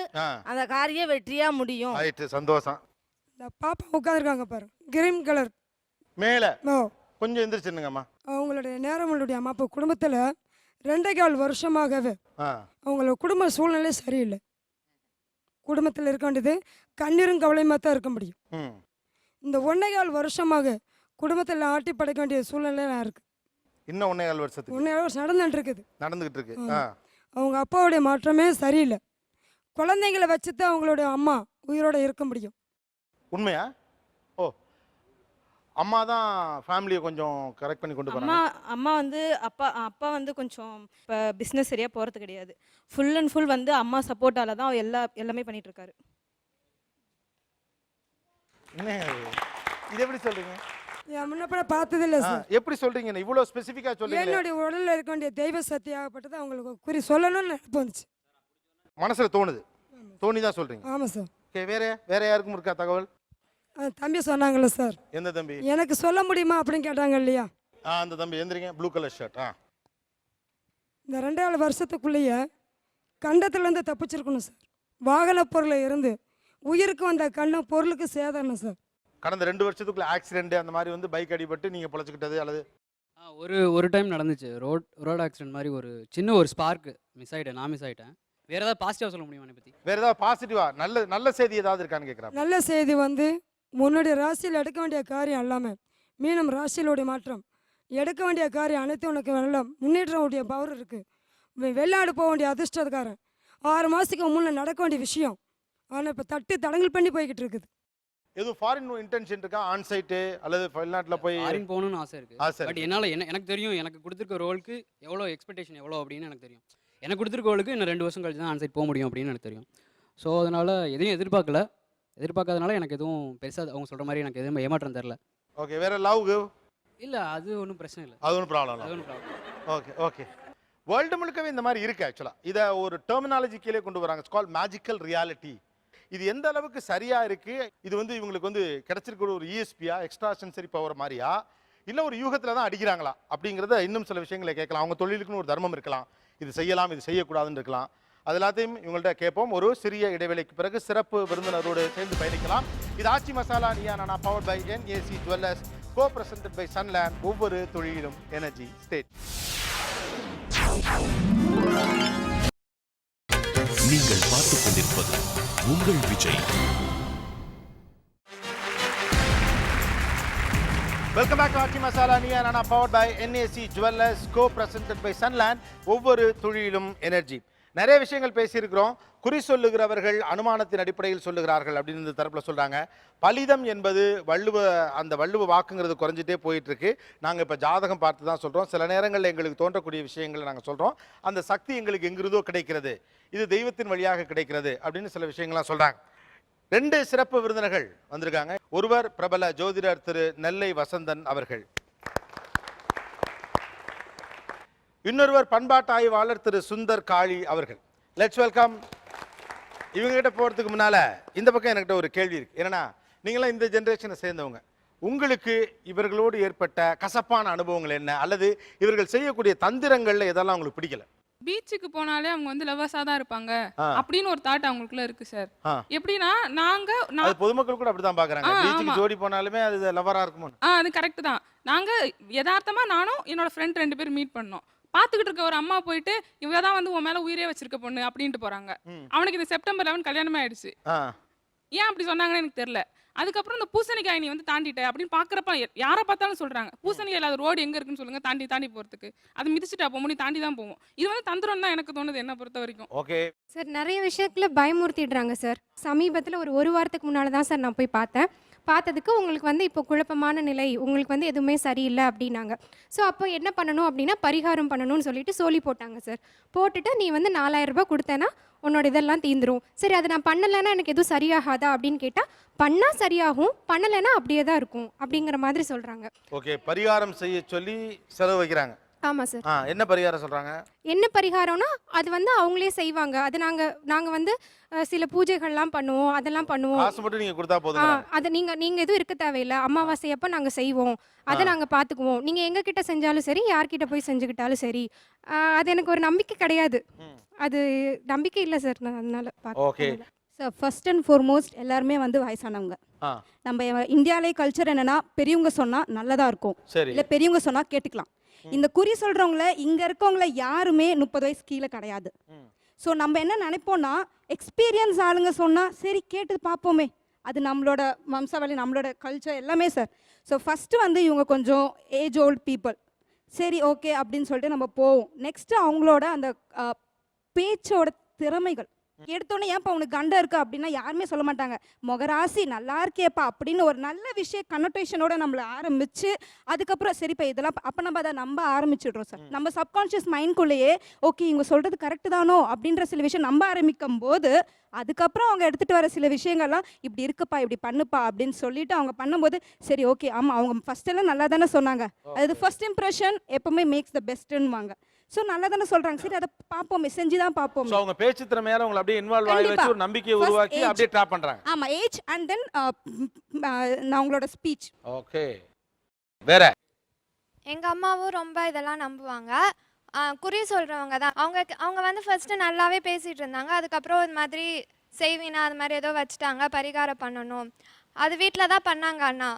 அந்த காரியம் வெற்றியாக முடியும். ஆயிட்டு, சந்தோஷம். இந்த பாப்பா உட்காந்துருக்காங்க பாரு, கிரீன் கலர் மேலே ஓ கொஞ்சம் எந்திரிச்சிருங்கம்மா. அவங்களுடைய நேரங்களுடைய அம்மா அப்பா குடும்பத்தில் 2.25 வருஷமாகவே அவங்களோட குடும்ப சூழ்நிலை சரியில்லை. குடும்பத்தில் இருக்க வேண்டியது கண்ணீரும் கவலையுமா தான் இருக்க முடியும். இந்த 1.25 வருஷமாக குடும்பத்தில் ஆட்டி படைக்க வேண்டிய சூழ்நிலையெல்லாம் இருக்குது. இன்னும் 1.25 வருஷத்துக்கு 1.25 வருஷம் நடந்துகிட்டு இருக்கு. அவங்க அப்பாவுடைய மாற்றமே சரியில்லை. குழந்தைங்களை வச்சு தான் அவங்களுடைய அம்மா உயிரோட இருக்க முடியும். உண்மையா? ஓ, அம்மா தான் ஃபேமிலியை கொஞ்சம் கரெக்ட் பண்ணி கொண்டு போறாங்க. அம்மா வந்து அப்பா வந்து கொஞ்சம் இப்போ பிஸ்னஸ் சரியாக போகிறது கிடையாது. ஃபுல் அண்ட் ஃபுல் வந்து அம்மா சப்போர்ட்டால தான் அவர் எல்லாமே பண்ணிட்டு இருக்காரு. என்ன இது எப்படி சொல்றீங்க? முன்னப்பட பார்த்ததில்லை சார். எப்படி சொல்றீங்க? இவ்வளோ ஸ்பெசிஃபிக்காக சொல்றீங்க. என்னுடைய உடலில் இருக்க வேண்டிய தெய்வ சக்தியாகப்பட்டது அவங்களுக்கு குறி சொல்லணும்னு நினைப்பு வந்துச்சு. மனசுல தோணி தான் சொல்றீங்க. ஆமாம் சார். ஓகே, வேற யாருக்கும் இருக்கா தகவல்? தம்பி சொன்னாங்கல்ல சார். எந்த தம்பி? எனக்கு சொல்ல முடியுமா அப்படின்னு கேட்டாங்க இல்லையா? அந்த தம்பி எந்திரிங்க, ப்ளூ கலர் ஷர்ட். இந்த 2.5 வருஷத்துக்குள்ளேயே கண்டத்துலேருந்து தப்பிச்சிருக்கணும் சார். வாகன பொருளை இருந்து உயிருக்கு வந்த கண்ணம் பொருளுக்கு சேதணும் சார். கடந்த 2 வருஷத்துக்குள்ள ஆக்சிடென்ட் அந்த மாதிரி வந்து பைக் அடிபட்டு நீங்கள் பொழைச்சிக்கிட்டது அல்லது? ஒரு டைம் நடந்துச்சு, ரோட் ஆக்சிடென்ட் மாதிரி. ஒரு சின்ன ஒரு ஸ்பார்க் நான் மிஸ் ஆகிட்டேன். வேறு ஏதாவது பாசிட்டிவாக சொல்ல முடியுமா என்னை பற்றி? வேறு ஏதாவது பாசிட்டிவாக நல்ல செய்தி ஏதாவது இருக்கான்னு கேட்குறாங்க. நல்ல செய்தி வந்து உன்னுடைய ராசியில் எடுக்க வேண்டிய காரியம் எல்லாமே மீனம் ராசியிலுடைய மாற்றம். எடுக்க வேண்டிய காரியம் அனைத்தும் உனக்கு நல்ல முன்னேற்றக்கூடிய பவர் இருக்குது. வெளிநாடு போக வேண்டிய அதிர்ஷ்டக்காரன் 6 மாதத்துக்கு முன்னே நடக்க வேண்டிய விஷயம். ஆனால் இப்போ தடங்கல் பண்ணி போய்கிட்டு இருக்குது. எதுவும் ஃபாரின் இன்டென்ஷன் இருக்கா? ஆன்சைட்டு அல்லது வெளிநாட்டில் போய் ஃபாரின் போகணும்னு ஆசை இருக்குது. பட் என்னால் எனக்கு தெரியும், எனக்கு கொடுத்துருக்க ரோலுக்கு எவ்வளோ எக்ஸ்பெக்டேஷன் எவ்வளோ அப்படின்னு எனக்கு தெரியும். எனக்கு கொடுத்துருக்க ரோலுக்கு இன்னும் 2 வருஷம் கழிச்சு தான் ஆன்சைட் போக முடியும் அப்படின்னு எனக்கு தெரியும். ஸோ அதனால் எதையும் எதிர்பார்க்காதனால எனக்கு எதுவும் பெருசாக அவங்க சொல்கிற மாதிரி எனக்கு எதுவும் ஏமாற்றம் தெரில. ஓகே, வேற லவ் இல்லை, அது ஒன்றும் பிரச்சனை இல்லை. அது ஒன்றும் ப்ராப்ளம். ஓகே. வேர்ல்டு முழுக்கவே இந்த மாதிரி இருக்குது. ஆக்சுவலாக இதை ஒரு டெர்மினாலஜி கீழே கொண்டு வராங்க. It's call magical reality. இது எந்த அளவுக்கு சரியாக இருக்குது? இது வந்து இவங்களுக்கு வந்து கிடைச்சிருக்கிற ஒரு இஎஸ்பியா, எக்ஸ்ட்ரா சென்சரி பவர் மாதிரியா, இல்லை ஒரு யூகத்தில் தான் அடிக்கிறாங்களா அப்படிங்கிறத இன்னும் சில விஷயங்களை கேட்கலாம். அவங்க தொழிலுக்குன்னு ஒரு தர்மம் இருக்கலாம், இது செய்யலாம் இது செய்யக்கூடாதுன்னு இருக்கலாம். அது எல்லாத்தையும் இவங்கள்ட்ட கேட்போம். ஒரு சிறிய இடைவேளைக்கு பிறகு சிறப்பு விருந்தினரோடு சேர்ந்து பயணிக்கலாம். இது ஆச்சி Masala Neeya Naana, powered by NAC jewellers, co presented by Sunland. ஒவ்வொரு தொழிலும் எனர்ஜி ஸ்டேட். நீங்கள் பார்த்துக் கொண்டிருப்பது உங்கள் Vijay. Welcome back to Aachi Masala Neeya Naana, powered by NAC jewellers, co presented by Sunland. ஒவ்வொரு தொழிலும் எனர்ஜி. நிறைய விஷயங்கள் பேசியிருக்கிறோம். குறி சொல்லுகிறவர்கள் அனுமானத்தின் அடிப்படையில் சொல்லுகிறார்கள் அப்படின்னு இந்த தரப்பில் சொல்கிறாங்க. பலிதம் என்பது அந்த வள்ளுவ வாக்குங்கிறது குறைஞ்சிட்டே போயிட்டு இருக்கு. நாங்கள் இப்போ ஜாதகம் பார்த்து தான் சொல்கிறோம். சில நேரங்களில் எங்களுக்கு தோன்றக்கூடிய விஷயங்களை நாங்கள் சொல்கிறோம். அந்த சக்தி எங்களுக்கு எங்கிருந்தோ கிடைக்கிறது, இது தெய்வத்தின் வழியாக கிடைக்கிறது அப்படின்னு சில விஷயங்கள்லாம் சொல்கிறாங்க. 2 சிறப்பு விருந்தினர்கள் வந்திருக்காங்க. ஒருவர் பிரபல ஜோதிடர் திரு நெல்லை வசந்தன் அவர்கள். இன்னொருவர் பண்பாட்டு ஆய்வாளர் திரு சுந்தர் காளி அவர்கள். Let's welcome. இவங்ககிட்ட போகிறதுக்கு முன்னால் இந்த பக்கம் என்கிட்ட ஒரு கேள்வி இருக்குது. என்னன்னா, நீங்களாம் இந்த ஜென்ரேஷனை சேர்ந்தவங்க, உங்களுக்கு இவர்களோடு ஏற்பட்ட கசப்பான அனுபவங்கள் என்ன, அல்லது இவர்கள் செய்யக்கூடிய தந்திரங்களில் எதெல்லாம் உங்களுக்கு பிடிக்கல? பீச்சுக்கு போனாலே அவங்க வந்து லவ்வர்ஸா தான் இருப்பாங்க அப்படின்னு ஒரு தாட் அவங்களுக்குள்ள இருக்கு சார். எப்படின்னா நாங்க பொதுமக்கள் கூட அப்படிதான் பாக்குறாங்க. பீச்சுக்கு ஜோடி போனாலுமே அது லவ்வரா இருக்குமோ? அது கரெக்ட் தான். நாங்க யதார்த்தமா நானும் என்னோட ஃப்ரெண்ட் 2 பேரும் மீட் பண்ணோம். பாத்துக்கிட்டு இருக்க ஒரு அம்மா போயிட்டு இவ தான் வந்து உன் மேல உயிரே வச்சிருக்க பொண்ணு அப்படின்ட்டு போறாங்க. அவனுக்கு இந்த செப்டம்பர் 11 கல்யாணமே ஆயிடுச்சு. ஏன் அப்படி சொன்னாங்கன்னு எனக்கு தெரியல. அதுக்கப்புறம் இந்த பூசணிக்காய் நீ வந்து தாண்டிட்ட அப்படின்னு பாக்குறப்ப யாரை பார்த்தாலும் சொல்றாங்க, பூசணிக்காய் இல்லாத ரோடு எங்க இருக்குன்னு சொல்லுங்க, தாண்டி போறதுக்கு. அது மிதிச்சுட்டா போக முடியும், தாண்டி தான் போவோம். இது வந்து தந்திரம் தான் எனக்கு தோணுது என்ன பொறுத்த வரைக்கும். ஓகே சார், நிறைய விஷயத்துல பயமுறுத்திடுறாங்க சார். சமீபத்தில் ஒரு வாரத்துக்கு முன்னால் தான் சார் நான் போய் பார்த்ததுக்கு உங்களுக்கு வந்து இப்போ குழப்பமான நிலை, உங்களுக்கு வந்து எதுவுமே சரியில்லை அப்படின்னாங்க. ஸோ அப்போ என்ன பண்ணணும் அப்படின்னா பரிகாரம் பண்ணணும்னு சொல்லிட்டு சொல்லி போட்டாங்க சார். போட்டுட்டு நீ வந்து 4000 ரூபாய் கொடுத்தேன்னா உன்னோட இதெல்லாம் தீந்துரும். சரி, அதை நான் பண்ணலைன்னா எனக்கு எதுவும் சரியாகாதா அப்படின்னு கேட்டால் பண்ணால் சரியாகும், பண்ணலைன்னா அப்படியே தான் இருக்கும் அப்படிங்கிற மாதிரி சொல்கிறாங்க. ஓகே, பரிகாரம் செய்ய சொல்லி செலவு வைக்கிறாங்க. ஆமாம் சார். என்ன பரிகாரம் சொல்றாங்க? என்ன பரிகாரம்னா அது வந்து அவங்களே செய்வாங்க. அது நாங்கள் வந்து சில பூஜைகள்லாம் பண்ணுவோம், அதெல்லாம் பண்ணுவோம். காசு மட்டும் நீங்க கொடுத்தா போதும். அதை நீங்கள் எதுவும் இருக்க தேவையில்லை. அமாவாசை அப்போ நாங்கள் செய்வோம், அதை நாங்கள் பார்த்துக்குவோம். நீங்கள் எங்ககிட்ட செஞ்சாலும் சரி, யார்கிட்ட போய் செஞ்சுக்கிட்டாலும் சரி. அது எனக்கு ஒரு நம்பிக்கை கிடையாது. அது நம்பிக்கை இல்லை சார். நான் அதனால okay sir, first and foremost எல்லாருமே வந்து வயசானவங்க. நம்ம இந்தியாவிலே கல்ச்சர் என்னன்னா பெரியவங்க சொன்னா நல்லதா இருக்கும், இல்லை பெரியவங்க சொன்னா கேட்டுக்கலாம். இந்த குறி சொல்றவங்கள இங்க இருக்கவங்கள யாருமே 30 வயசு கீழே கிடையாது. ஸோ நம்ம என்ன நினைப்போம்னா எக்ஸ்பீரியன்ஸ் ஆளுங்க சொன்னா சரி கேட்டு பார்ப்போமே, அது நம்மளோட வம்சாவளி, நம்மளோட கல்ச்சர் எல்லாமே சார். ஸோ ஃபஸ்ட்டு வந்து இவங்க கொஞ்சம் ஏஜ் ஓல்ட் பீப்புள், சரி ஓகே அப்படின்னு சொல்லிட்டு நம்ம போவோம். நெக்ஸ்ட்டு அவங்களோட அந்த பேச்சோட திறமைகள் எடுத்தோன்னே ஏன்ப்பா உனக்கு கண்டம் இருக்குது அப்படின்னா யாருமே சொல்ல மாட்டாங்க. மொகராசி நல்லா இருக்கேப்பா அப்படின்னு ஒரு நல்ல விஷயம் கனோட்டேஷனோட நம்மளை ஆரம்பித்து அதுக்கப்புறம் சரிப்பா இதெல்லாம் அப்போ நம்ம அதை நம்ப ஆரம்பிச்சிடுறோம் சார். நம்ம சப்கான்ஷியஸ் மைண்ட்குள்ளேயே ஓகே இவங்க சொல்கிறது கரெக்டு தானோ அப்படின்ற சில விஷயம் நம்ப ஆரம்பிக்கும் போது அதுக்கப்புறம் அவங்க எடுத்துகிட்டு வர சில விஷயங்கள்லாம் இப்படி இருக்குப்பா இப்படி பண்ணுப்பா அப்படின்னு சொல்லிட்டு அவங்க பண்ணும்போது சரி ஓகே ஆமாம் அவங்க ஃபஸ்ட்டெல்லாம் நல்லா தானே சொன்னாங்க, அது ஃபர்ஸ்ட் இம்ப்ரெஷன் எப்போவுமே மேக்ஸ் த பெஸ்ட்டுன்னுவாங்க. ஸோ நல்லா தானே சொல்கிறாங்க, சரி அதை பார்ப்போமே, செஞ்சு தான் பார்ப்போம். அவங்க பேச்சு திறமையால உங்களை அப்படியே இன்வால்வ் ஆகி வச்சு ஒரு நம்பிக்கையை உருவாக்கி அப்படியே ட்ராப் பண்றாங்க. ஆமாம், ஏஜ் அண்ட் தென் அவங்களோட ஸ்பீச். ஓகே வேற? எங்கள் அம்மாவும் ரொம்ப இதெல்லாம் நம்புவாங்க. குறி சொல்கிறவங்க தான். அவங்க வந்து ஃபஸ்ட்டு நல்லாவே பேசிகிட்டு இருந்தாங்க. அதுக்கப்புறம் இது மாதிரி செய்வினா அது மாதிரி ஏதோ வச்சுட்டாங்க, பரிகாரம் பண்ணணும். அது வீட்டில் தான் பண்ணாங்க அண்ணா.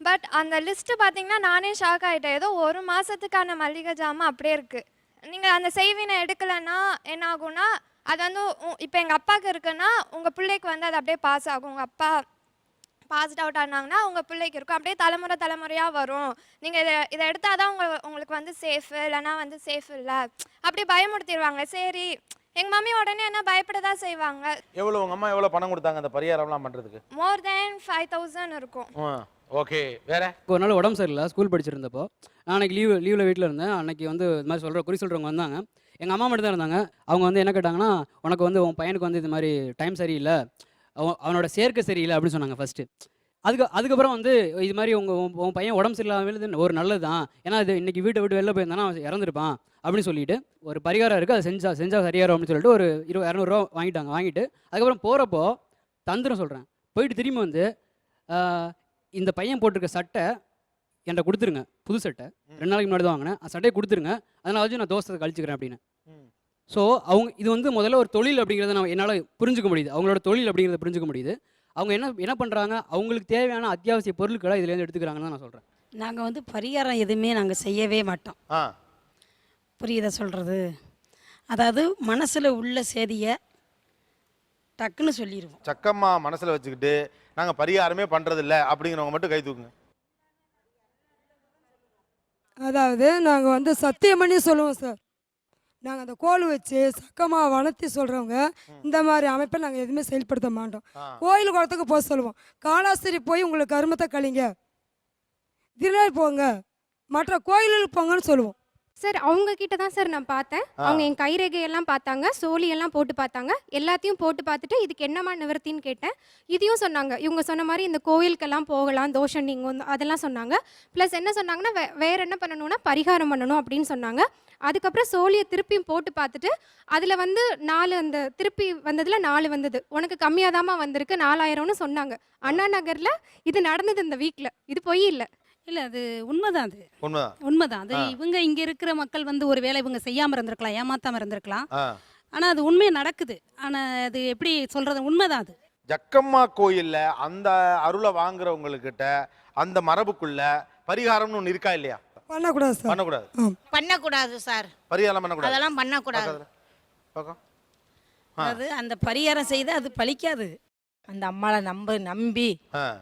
பட் அந்த லிஸ்ட்டு பார்த்தீங்கன்னா நானே ஷாக் ஆகிட்டேன். ஏதோ 1 மாதத்துக்கான மளிகை ஜாமான் அப்படியே இருக்குது. நீங்கள் அந்த செய்வினை எடுக்கலைன்னா என்ன ஆகும்னா அது வந்து இப்போ எங்கள் அப்பாவுக்கு இருக்குன்னா உங்கள் பிள்ளைக்கு வந்து அது அப்படியே பாஸ் ஆகும். உங்கள் அப்பா பாஸ்ட் அவுட் ஆனாங்கன்னா உங்கள் பிள்ளைக்கு இருக்கும், அப்படியே தலைமுறையாக வரும். நீங்கள் இதை எடுத்தால் தான் உங்களுக்கு வந்து சேஃபு, இல்லைனா வந்து சேஃப் இல்லை அப்படி பயமுறுத்திடுவாங்க. சரி எங்கள் மம்மி உடனே என்ன பயப்பட தான் செய்வாங்க. எவ்வளோ உங்கள் அம்மா எவ்வளோ பணம் கொடுத்தாங்க அந்த பரிகாரம்லாம் பண்ணுறதுக்கு? மோர் தென் 5000 இருக்கும். ஓகே வேற? ஒரு நாள் உடம்பு சரியில்லை, ஸ்கூல் படிச்சிருந்தப்போ நான் அன்றைக்கி லீவில் வீட்டில் இருந்தேன். அன்றைக்கி வந்து இது மாதிரி குறி சொல்கிறவங்க வந்தாங்க. எங்கள் அம்மா மட்டும் தான் இருந்தாங்க. அவங்க வந்து என்ன கேட்டாங்கன்னா உனக்கு வந்து உன் பையனுக்கு வந்து இது மாதிரி டைம் சரியில்லை, அவனோட சேர்க்கை சரியில்லை அப்படின்னு சொன்னாங்க ஃபஸ்ட்டு. அதுக்கப்புறம் வந்து இது மாதிரி உன் பையன் உடம்பு சரியில்லாமல் ஒரு நல்லது தான், ஏன்னா இது இன்றைக்கி வீட்டை விட்டு வெளில போயிருந்தானா அவன் இறந்துருப்பான் அப்படின்னு சொல்லிட்டு ஒரு பரிகாரம் இருக்குது, அதை செஞ்சால் சரியாகும் அப்படின்னு சொல்லிட்டு ஒரு 200 ரூபா வாங்கிட்டு அதுக்கப்புறம் போகிறப்போ தந்திரம் சொல்கிறேன், போயிட்டு திரும்பி வந்து இந்த பையன் போட்டிருக்க சட்டை என்கிட்ட கொடுத்துருங்க, புது சட்டை 2 நாளைக்கு முன்னாடி தான் வாங்கினேன், அந்த சட்டையை கொடுத்துருங்க, அதனால வச்சு நான் தோசை கழிச்சுக்கிறேன் அப்படின்னு. ஸோ அவங்க இது வந்து முதல்ல ஒரு தொழில் அப்படிங்கிறத நான் என்னால் புரிஞ்சுக்க முடியுது, அவங்களோட தொழில் அப்படிங்கிறத புரிஞ்சுக்க முடியுது. அவங்க என்ன பண்ணுறாங்க, அவங்களுக்கு தேவையான அத்தியாவசிய பொருட்களை இதுலேருந்து எடுத்துக்கிறாங்கன்னு தான் நான் சொல்கிறேன். நாங்கள் வந்து பரிகாரம் எதுவுமே நாங்கள் செய்யவே மாட்டோம். புரியுதா சொல்கிறது? அதாவது மனசில் உள்ள செய்தியை டக்குன்னு சொல்லிடுவோம். சக்கம்மா மனசில் வச்சுக்கிட்டு நாங்கள் பரிகாரமே பண்ணுறதில்ல அப்படிங்கிறவங்க மட்டும் கை தூக்குங்க. அதாவது நாங்கள் வந்து சத்தியம் பண்ணி சொல்லுவோம் சார். நாங்கள் அந்த கோல் வச்சு சக்கமாக வளர்த்தி சொல்கிறவங்க இந்த மாதிரி அமைப்பை நாங்கள் எதுவுமே செயல்படுத்த மாட்டோம். கோயில் குளத்துக்கு போக சொல்லுவோம், காலாஸ்திரி போய் உங்களுக்கு கருமத்தை கழிங்க, திருநெல் போங்க, மற்ற கோயிலுக்கு போங்கன்னு சொல்லுவோம். சார் அவங்க கிட்ட தான் சார் நான் பார்த்தேன். அவங்க என் கைரேகையெல்லாம் பார்த்தாங்க, சோழியெல்லாம் போட்டு பார்த்தாங்க, எல்லாத்தையும் போட்டு பார்த்துட்டு இதுக்கு என்னமா நிவர்த்தின்னு கேட்டேன். இதையும் சொன்னாங்க, இவங்க சொன்ன மாதிரி இந்த கோயிலுக்கெல்லாம் போகலாம், தோஷம் நீங்கள் அதெல்லாம் சொன்னாங்க. ப்ளஸ் என்ன சொன்னாங்கன்னா வேற என்ன பண்ணணும்னா பரிகாரம் பண்ணணும் அப்படின்னு சொன்னாங்க. அதுக்கப்புறம் சோழியை திருப்பியும் போட்டு பார்த்துட்டு அதில் வந்து 4 அந்த திருப்பி வந்ததில் 4 வந்தது, உனக்கு கம்மியாக தாம்மா வந்திருக்கு 4000ன்னு சொன்னாங்க. அண்ணா நகரில் இது நடந்தது இந்த வீக்கில், இது பொய் இல்லை. இல்லை அது உண்மைதான், அது உண்மைதான். அது இவங்க இங்கே இருக்கிற மக்கள் வந்து ஒரு வேளை இவங்க செய்யாமல் இருந்திருக்கலாம், ஏமாத்தாமல் இருந்திருக்கலாம். ஆனால் அது உண்மையை நடக்குது. ஆனால் அது எப்படி சொல்கிறது, உண்மைதான். அது ஜக்கம்மா கோயிலில் அந்த அருளை வாங்குறவங்கக்கிட்ட அந்த மரபுக்குள்ள பரிகாரம்னு ஒன்று இருக்கா இல்லையா? பண்ணக்கூடாது சார். பண்ணக்கூடாது சார். பரிகாரம் பண்ணக்கூடாது, அதெல்லாம் பண்ணக்கூடாது. அதாவது அந்த பரிகாரம் செய்து அது பலிக்காது. அந்த அம்மாவை நம்பி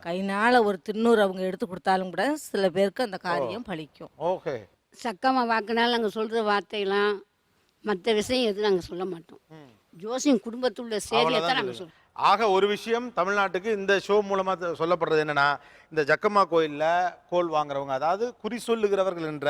கைனால ஒரு திருநூறு அவங்க எடுத்து கொடுத்தாலும் கூட சில பேருக்கு அந்த காரியம் பலிக்கும். ஓகே. சக்கம்மா வாக்குனால நாங்கள் சொல்கிற வார்த்தையெல்லாம் மற்ற விஷயம் எதுவும் நாங்கள் சொல்ல மாட்டோம். ஜோசியம் குடும்பத்துள்ள சேவையை தான் நாங்கள் சொல்லுவோம். ஆக ஒரு விஷயம் தமிழ்நாட்டுக்கு இந்த ஷோ மூலமாக சொல்லப்படுறது என்னன்னா, இந்த ஜக்கம்மா கோயிலில் கோல் வாங்குறவங்க, அதாவது குறி சொல்லுகிறவர்கள் என்ற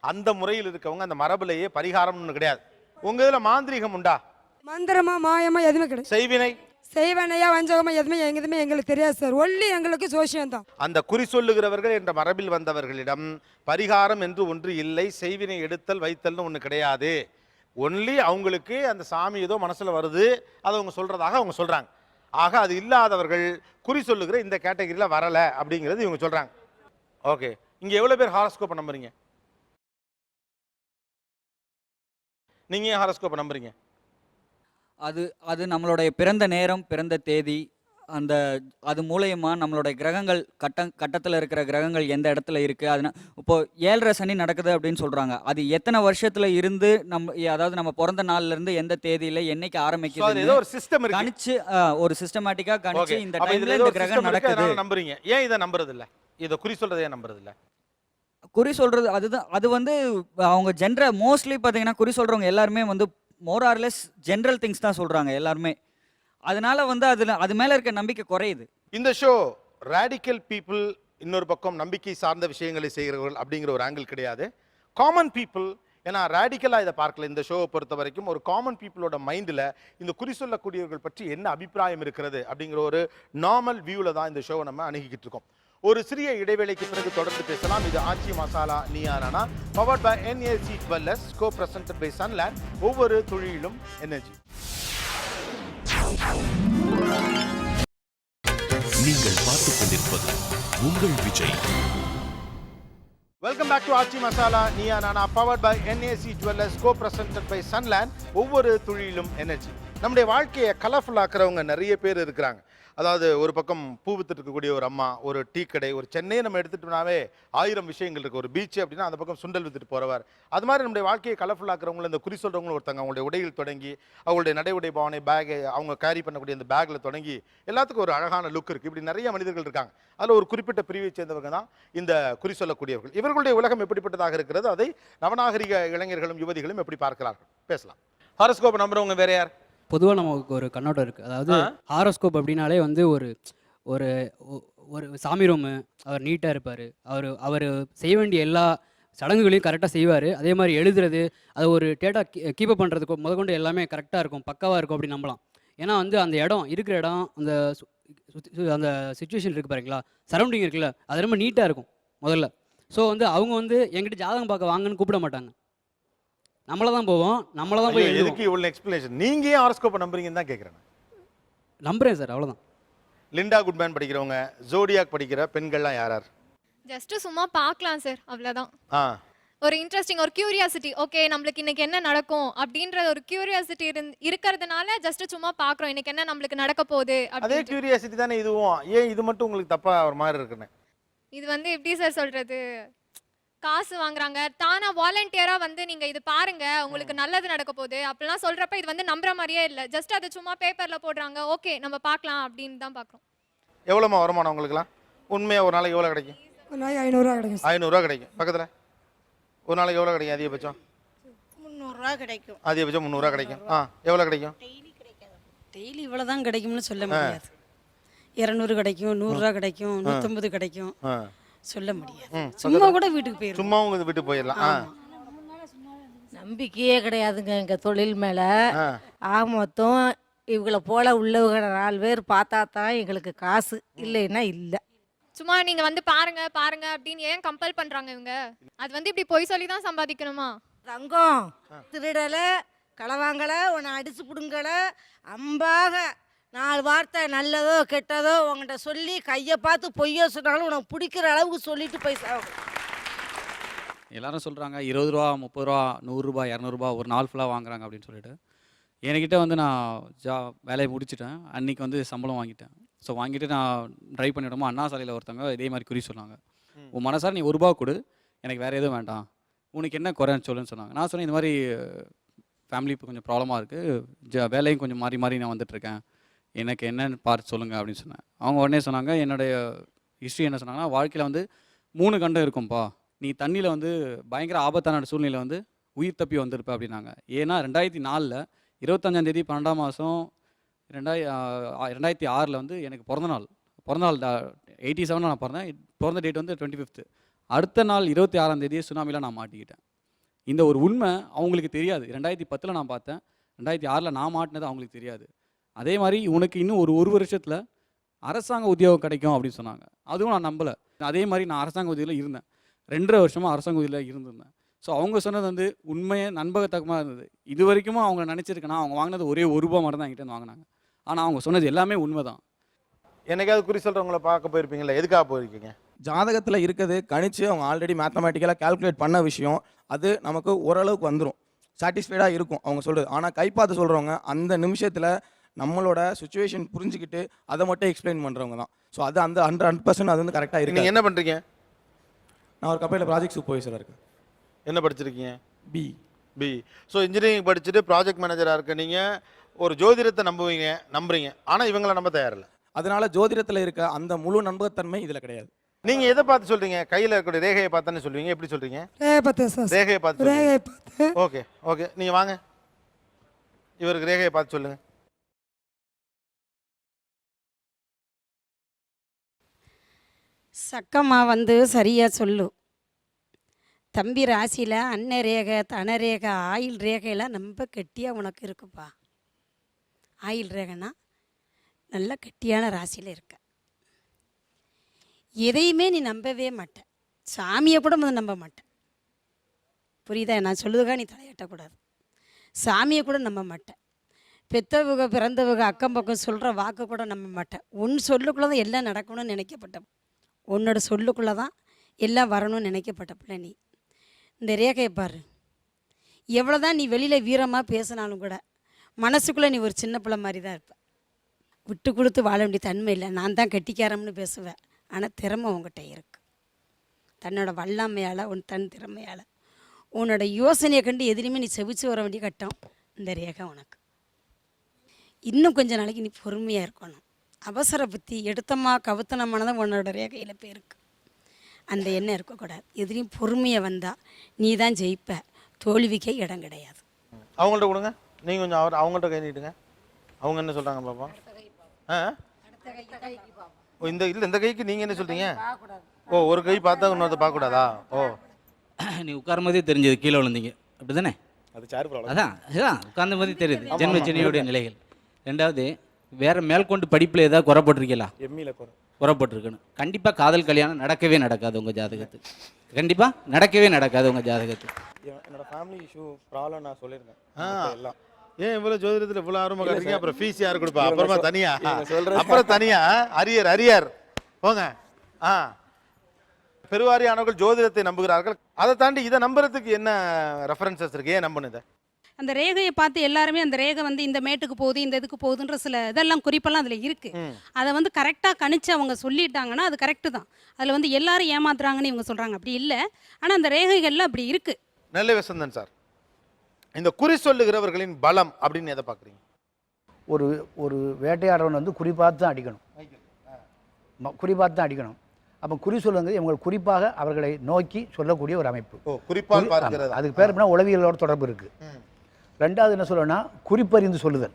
அந்த முறையில் இருக்கவங்க அந்த மரபுலேயே பரிகாரம்னு கிடையாது. உங்க இதில் மாந்திரிகம் உண்டா? மந்திரமா மாயமா எதுவுமே கிடையாது. செய்வினை செய்வனையா வஞ்சகமா எதுவுமே எங்களுக்கு தெரியாது சார். ஒல்லி எங்களுக்கு ஜோசியம் தான். அந்த குறி சொல்லுகிறவர்கள் என்ற மரபில் வந்தவர்களிடம் பரிகாரம் என்று ஒன்று இல்லை, செய்வினை எடுத்தல் வைத்தல்னு ஒன்று கிடையாது. ஒன்லி அவங்களுக்கு அந்த சாமி ஏதோ மனசில் வருது, அதை அவங்க சொல்கிறதாக அவங்க சொல்கிறாங்க. ஆக அது இல்லாதவர்கள் குறி சொல்லுகிற இந்த கேட்டகரியில் வரலை அப்படிங்கிறது இவங்க சொல்கிறாங்க. ஓகே, இங்கே எவ்வளோ பேர் ஹாரோஸ்கோப்பை நம்புறீங்க? நீங்கள் ஏன் ஹாரோஸ்கோப்பை நம்புறீங்க? அது நம்மளுடைய பிறந்த நேரம், பிறந்த தேதி, அந்த அது மூலயமா நம்மளுடைய கிரகங்கள் கட்டத்தில் இருக்கிற கிரகங்கள் எந்த இடத்துல இருக்குது, அது இப்போது 7.5 சனி நடக்குது அப்படின்னு சொல்கிறாங்க. அது எத்தனை வருஷத்தில் இருந்து அதாவது நம்ம பிறந்த நாள்லேருந்து எந்த தேதியில் என்னைக்கு ஆரம்பிக்குது ஏதோ ஒரு சிஸ்டம் கணிச்சு ஒரு சிஸ்டமேட்டிக்காக கணிச்சு இந்த டைமில் இந்த கிரகம் நடக்குது. நம்புறீங்க, ஏன் இதை நம்புறது இல்லை? இதை குறி சொல்றதை ஏன் நம்புறது இல்லை? குறி சொல்கிறது அதுதான், அது வந்து அவங்க மோஸ்ட்லி பார்த்தீங்கன்னா குறி சொல்கிறவங்க எல்லாருமே வந்து மோர் ஆர்லெஸ் ஜென்ரல் திங்ஸ் தான் சொல்கிறாங்க எல்லாருமே. அதனால வந்து அது மேலே இருக்க நம்பிக்கை குறையுது. இந்த ஷோ ரேடிக்கல் பீப்புள், இன்னொரு பக்கம் நம்பிக்கை சார்ந்த விஷயங்களை செய்கிறவர்கள் அப்படிங்கிற ஒரு ஆங்கிள் கிடையாது. காமன் பீப்புள், ஏன்னா ரேடிக்கலாக இதை பார்க்கல. இந்த ஷோவை பொறுத்த வரைக்கும் ஒரு காமன் பீப்புளோட மைண்டில் இந்த குறி சொல்லக்கூடியவர்கள் பற்றி என்ன அபிப்பிராயம் இருக்கிறது அப்படிங்கிற ஒரு நார்மல் வியூவில் தான் இந்த ஷோவை நம்ம அணுகிக்கிட்டு இருக்கோம். ஒரு சிறிய இடைவேளைக்கு பிறகு தொடர்ந்து பேசலாம். இது ஆச்சி Masala Neeya Naana, powered by NAC Jewellers, co presented by Sunland. ஒவ்வொரு தொழிலும் எனர்ஜி. நீங்கள் பார்த்துக் கொண்டிருப்பது உங்கள் Vijay. Welcome back to Aachi Masala Neeya Naana, powered by NAC Jewellers, co presented by Sunland. ஒவ்வொரு தொழிலும் எனர்ஜி. நம்முடைய வாழ்க்கையை கலர்ஃபுல் ஆக்குறவங்க நிறைய பேர் இருக்கிறாங்க. அதாவது ஒரு பக்கம் பூ வித்துட்டு இருக்கக்கூடிய ஒரு அம்மா, ஒரு டீ கடை, ஒரு சென்னையை நம்ம எடுத்துட்டோம்னாவே 1000 விஷயங்கள் இருக்குது. ஒரு பீச் அப்படின்னா அந்த பக்கம் சுண்டல் வித்துட்டு போகிறவர். அது மாதிரி நம்முடைய வாழ்க்கையை கலர்ஃபுல் ஆக்குறவங்களை இந்த குறி சொல்கிறவங்களும் ஒருத்தங்க. அவங்களுடைய உடைகள் தொடங்கி, அவங்களுடைய நடை உடை பாவனை, பேக், அவங்க கேரி பண்ணக்கூடிய அந்த பேக்கில் தொடங்கி எல்லாத்துக்கும் ஒரு அழகான லுக் இருக்குது. இப்படி நிறைய மனிதர்கள் இருக்காங்க. அதில் ஒரு குறிப்பிட்ட பிரிவை சேர்ந்தவங்க தான் இந்த குறி சொல்லக்கூடியவர்கள். இவர்களுடைய உலகம் எப்படிப்பட்டதாக இருக்கிறது, அதை நவநாகரிக இளைஞர்களும் யுவதிகளும் எப்படி பார்க்கிறார்கள், பேசலாம். ஹாரோஸ்கோப் நம்புறவங்க வேற யார்? பொதுவாக நமக்கு ஒரு கண்ணோட்டம் இருக்குது. அதாவது ஹாரோஸ்கோப் அப்படின்னாலே வந்து ஒரு ஒரு ஒரு சாமி ரூமு, அவர் நீட்டாக இருப்பார், அவர் செய்ய வேண்டிய எல்லா சடங்குகளையும் கரெக்டாக செய்வார். அதே மாதிரி எழுதுறது, அது ஒரு டேட்டா கீப்பப் பண்ணுறதுக்கு முதற்கொண்டு எல்லாமே கரெக்டாக இருக்கும், பக்காவாக இருக்கும் அப்படி நம்பலாம். ஏன்னா வந்து அந்த இடம் இருக்கிற இடம், அந்த சுச்சுவேஷன் இருக்குது பாருங்களா, சரௌண்டிங் இருக்குல்ல, அது ரொம்ப நீட்டாக இருக்கும் முதல்ல. ஸோ வந்து அவங்க வந்து எங்கிட்ட ஜாதகம் பார்க்க வாங்கன்னு கூப்பிட மாட்டாங்க, நம்மள தான் போவோம், நம்மள தான் போய். எதுக்கு இவ்வளவு எக்ஸ்பிளனேஷன்? நீங்க ஏன் ஹாரோஸ்கோப் நம்புறீங்கன்னு தான் கேக்குறேன். நம்புறேன் சார், அவ்வளவுதான். லிண்டா குட்மேன் படிக்கிறவங்க, ஜோடியாக் படிக்கிற பெண்கள்லாம் யார்? ஜஸ்ட் சும்மா பார்க்கலாம் சார், அவ்வளவுதான். ஒரு இன்ட்ரெஸ்டிங், ஒரு கியூரியாசிட்டி. ஓகே, நம்மளுக்கு இன்னைக்கு என்ன நடக்கும் அப்படின்ற ஒரு கியூரியாசிட்டி இருக்கிறதுனால ஜஸ்ட் சும்மா பார்க்குறோம், இன்னைக்கு என்ன நம்மளுக்கு நடக்க போகுது. அதே கியூரியாசிட்டி தானே இதுவும். ஏன் இது மட்டும் உங்களுக்கு தப்பா ஒரு மாதிரி இருக்குன்னு? இது வந்து எப்படி சார் சொல்றது, காசு வாங்குறாங்க, தானா வாலண்டியரா வந்து நீங்க இது பாருங்க உங்களுக்கு நல்லது நடக்க போகுது அப்படிலாம் சொல்றப்ப இது வந்து நம்புற மாதிரியே இல்லை. ஜஸ்ட் அது சும்மா பேப்பர்ல போடுறாங்க, ஓகே நம்ம பார்க்கலாம் அப்படின்னு தான் பார்க்குறோம். எவ்வளோமா வருமானம் உங்களுக்குலாம்? உண்மையா ஒரு நாளைக்கு எவ்வளோ கிடைக்கும்? ஒரு நாளைக்கு 500 ரூபா கிடைக்கும். 500 ரூபா கிடைக்கும். பக்கத்தில் ஒரு நாளைக்கு எவ்வளோ கிடைக்கும்? அதிகபட்சம் 300 ரூபா கிடைக்கும். அதிகபட்சம் 300 ரூபா கிடைக்கும். எவ்வளோ கிடைக்கும்? டெய்லி இவ்வளோ தான் கிடைக்கும்னு சொல்ல முடியாது. 200 கிடைக்கும், 100 ரூபா கிடைக்கும், 150 கிடைக்கும், சொல்ல முடியாது. சும்மா கூட வீட்டுக்கு போயிடும். சும்மா உங்க வீட்டுக்கு போயிடலாம். நம்பிக்கையே கிடையாதுங்க எங்க தொழில் மேல. மொத்தம் இவங்களை போல உள்ளவங்க 4 பேர் பார்த்தா தான் எங்களுக்கு காசு, இல்லைன்னா இல்லை. சும்மா நீங்க வந்து பாருங்க பாருங்க அப்படின்னு ஏன் கம்பல் பண்றாங்க இவங்க? அது வந்து இப்படி பொய் சொல்லி தான் சம்பாதிக்கணுமா? தங்கம் திருடல, களவாங்கல, உன்னை அடிச்சு பிடுங்கல, அம்பாக 4 வார்த்தை நல்லதோ கெட்டதோ உங்கள்கிட்ட சொல்லி கையை பார்த்து பொய்யோ சொன்னாலும் உனக்கு பிடிக்கிற அளவுக்கு சொல்லிட்டு போய் எல்லாரும் சொல்கிறாங்க 20 ரூபா, 30 ரூபா, 100 ரூபா, 200 ரூபா ஒரு நாள் ஃபுல்லாக வாங்குறாங்க அப்படின்னு சொல்லிட்டு. என்கிட்ட வந்து நான் வேலையை முடிச்சிட்டேன், அன்றைக்கி வந்து சம்பளம் வாங்கிட்டேன். ஸோ வாங்கிட்டு நான் ட்ரைவ் பண்ணிவிட்டோமோ அண்ணா சாலையில் ஒருத்தவங்க இதே மாதிரி குறி சொன்னாங்க. உன் மனசார நீ 1 ரூபா கொடு, எனக்கு வேறு எதுவும் வேண்டாம், உனக்கு என்ன குறைன்னு சொல்லுன்னு சொன்னாங்க. நான் சொன்னேன் இந்த மாதிரி ஃபேமிலி இப்போ கொஞ்சம் ப்ராப்ளமாக இருக்குது, வேலையும் கொஞ்சம் மாறி மாறி நான் வந்துட்டுருக்கேன், எனக்கு என்னன்னு பார்த்து சொல்லுங்கள் அப்படின்னு சொன்னேன். அவங்க உடனே சொன்னாங்க, என்னுடைய ஹிஸ்ட்ரி என்ன சொன்னாங்கன்னா, வாழ்க்கையில் வந்து 3 கண்டம் இருக்கும்ப்பா, நீ தண்ணியில் வந்து பயங்கர ஆபத்தான சூழ்நிலை வந்து உயிர் தப்பி வந்திருப்ப அப்படின்னாங்க. ஏன்னா 2004 25ஆம் தேதி 12ஆம் மாதம் 2006 வந்து எனக்கு பிறந்தநாள் 87 நான் பிறந்தேன். பிறந்த டேட் வந்து 25th. அடுத்த நாள் 26ஆம் தேதி சுனாமியில் நான் மாட்டிக்கிட்டேன். இந்த ஒரு உண்மை அவங்களுக்கு தெரியாது. 2010 நான் பார்த்தேன், 2006 நான் மாட்டினது அவங்களுக்கு தெரியாது. அதே மாதிரி உனக்கு இன்னும் ஒரு வருஷத்தில் அரசாங்க உத்தியோகம் கிடைக்கும் அப்படின்னு சொன்னாங்க. அதுவும் நான் நம்பலை. அதே மாதிரி நான் அரசாங்க உதவியில் இருந்தேன். 2.5 வருஷமாக அரசாங்க உதவியில் இருந்திருந்தேன். ஸோ அவங்க சொன்னது வந்து உண்மையை நம்பகத்தக்கமாக இருந்தது. இது வரைக்கும் அவங்க நினச்சிருக்கேன்னா அவங்க வாங்கினது ஒரே ₹1 மட்டும் தான் என்கிட்ட வாங்கினாங்க. ஆனால் அவங்க சொன்னது எல்லாமே உண்மை தான். என்னைக்காவது குறி சொல்கிறவங்கள பார்க்க போயிருப்பீங்களா? எதுக்காக போயிருக்கீங்க? ஜாதகத்தில் இருக்கிறது கணிச்சு அவங்க ஆல்ரெடி மேத்தமேட்டிக்கலாக கால்குலேட் பண்ண விஷயம் அது நமக்கு ஓரளவுக்கு வந்துடும், சாட்டிஸ்ஃபைடாக இருக்கும் அவங்க சொல்கிறது. ஆனால் கைப்பாத்து சொல்கிறவங்க அந்த நிமிஷத்தில் நம்மளோட சுச்சுவேஷன் புரிஞ்சுக்கிட்டு அதை மட்டும் எக்ஸ்பிளைன் பண்ணுறவங்க தான். ஸோ அது அந்த 100% அது வந்து கரெக்டாக இருக்கு. நீங்கள் என்ன பண்ணுறீங்க? நான் ஒரு கம்பெனியில் ப்ராஜெக்ட் சூப்பர்வைசராக இருக்கேன். என்ன படிச்சிருக்கீங்க? பி. ஸோ இன்ஜினியரிங் படிச்சுட்டு ப்ராஜெக்ட் மேனேஜராக இருக்க நீங்கள் ஒரு ஜோதிடத்தை நம்புறீங்க, ஆனால் இவங்களை நம்ப தயாரில்லை. அதனால ஜோதிடத்தில் இருக்க அந்த முழு நம்பகத்தன்மை இதில் கிடையாது. நீங்கள் எதை பார்த்து சொல்கிறீங்க? கையில் இருக்கக்கூடிய ரேகையை பார்த்தானே சொல்லுவீங்க. எப்படி சொல்கிறீங்க? ரேகையை பார்த்து. ஓகே நீங்கள் வாங்க, இவருக்கு ரேகையை பார்த்து சொல்லுங்கள். சக்கம்மா வந்து சரியாக சொல்லு. தம்பி ராசியில் அன்ன ரேகை தன ரேகை ஆயில் ரேகையெல்லாம் ரொம்ப கெட்டியாக உனக்கு இருக்குப்பா. ஆயில் ரேகைன்னா நல்ல கெட்டியான ராசியில் இருக்க. எதையுமே நீ நம்பவே மாட்டேன், சாமியை கூட முதல் நம்ப மாட்டேன். புரியுதா? நான் சொல்லுதுக்காக நீ தலையாட்டக்கூடாது. சாமியை கூட நம்ப மாட்டேன். பெற்றவங்க பிறந்தவங்க அக்கம் பக்கம் சொல்கிற வாக்கு கூட நம்ப மாட்டேன். உன் சொல்லுக்குள்ளே தான் எல்லாம் நடக்கணும்னு நினைக்கப்பட்ட, உன்னோட சொல்லுக்குள்ளே தான் எல்லாம் வரணும்னு நினைக்கப்பட்ட பிள்ளை நீ. இந்த ரேகையை பாரு, எவ்வளோ தான் நீ வெளியில் வீரமாக பேசினாலும் கூட மனசுக்குள்ளே நீ ஒரு சின்ன பிள்ளை மாதிரி தான் இருப்ப. விட்டு கொடுத்து வாழ வேண்டிய தன்மை இல்லை. நான் தான் கெட்டிக்காரம்னு பேசுவேன், ஆனால் திறமை உங்ககிட்ட இருக்கு. தன்னோட வல்லாமையால் தன் திறமையால் உன்னோட யோசனையை கண்டு எதுலேயுமே நீ செவிச்சு வர வேண்டிய கட்டம் இந்த ரேகை உனக்கு. இன்னும் கொஞ்சம் நாளைக்கு நீ பொறுமையாக இருக்கணும். அவசர புத்தி எடுத்தமா கவுத்தனமானதான் உன்னோட ரேகையில் பேருக்கு. அந்த எண்ணம் இருக்கக்கூடாது. எதுலேயும் பொறுமையை வந்தால் நீ தான் ஜெயிப்ப, தோல்விக்கே இடம் கிடையாது. அவங்கள்ட்ட கொடுங்க, நீங்கள் கொஞ்சம் அவங்கள்ட்ட கை நீட்டுங்க. அவங்க என்ன சொல்கிறாங்க பாப்பா? இந்த கைக்கு நீங்கள் என்ன சொல்கிறீங்க? ஒரு கை பார்த்தா இன்னொருத்த பார்க்கக்கூடாதா? நீ உட்காரும் போதே தெரிஞ்சது கீழே விழுந்தீங்க, அப்படி தானே? அதான் உட்கார்ந்த போதே தெரியுது ஜென்ம சென்னையுடைய நிலைகள். 2வது, வேற மேற்கொண்டு படிப்பில் ஏதாவது குறைப்பட்டிருக்கீங்களா? குறைப்பட்டிருக்குன்னு கண்டிப்பாக காதல் கல்யாணம் நடக்கவே நடக்காது உங்கள் ஜாதகத்துக்கு. கண்டிப்பாக நடக்கவே நடக்காது உங்கள் ஜாதகத்துக்கு. என்னோட ஃபேமிலி இஷ்யூ ப்ராப்ளம் நான் சொல்லியிருக்கேன் எல்லாம். ஏன் இவ்வளோ ஜோதிடத்தில் இவ்வளோ ஆர்வமாக காட்டுறீங்க? அப்புறம் ஃபீஸ் யார் கொடுப்பா? அப்புறமா தனியா அரியர் போங்க. பெருவாரியானவர்கள் ஜோதிடத்தை நம்புகிறார்கள். அதை தாண்டி இதை நம்புறதுக்கு என்ன ரெஃபரன்சஸ் இருக்கு? ஏன் நம்புனது? அந்த ரேகையை பார்த்து எல்லாருமே அந்த ரேகை வந்து இந்த மேட்டுக்கு போகுது, இந்த இதுக்கு போகுதுன்ற சில இதெல்லாம் குறிப்பெல்லாம் அதில் இருக்குது. அதை வந்து கரெக்டாக கணிச்சு அவங்க சொல்லிட்டாங்கன்னா அது கரெக்டு தான். அதில் வந்து எல்லாரும் ஏமாத்துறாங்கன்னு இவங்க சொல்கிறாங்க, அப்படி இல்லை. ஆனால் அந்த ரேகைகள்லாம் அப்படி இருக்குது. நல்ல வசந்தன் சார், இந்த குறி சொல்லுகிறவர்களின் பலம் அப்படின்னு எதை பார்க்குறீங்க? ஒரு வேட்டையாடுறவன் வந்து குறிப்பாத்து தான் அடிக்கணும். குறிப்பாத்து தான் அடிக்கணும். அப்போ குறி சொல்லுங்கிறது இவங்க குறிப்பாக அவர்களை நோக்கி சொல்லக்கூடிய ஒரு அமைப்பு. குறிப்பால் பார்க்கிறது. அதுக்கு பேர் எப்படின்னா உளவியலோட தொடர்பு இருக்குது. 2வது என்ன சொல்லணும்னா குறிப்பறிந்து சொல்லுதல்.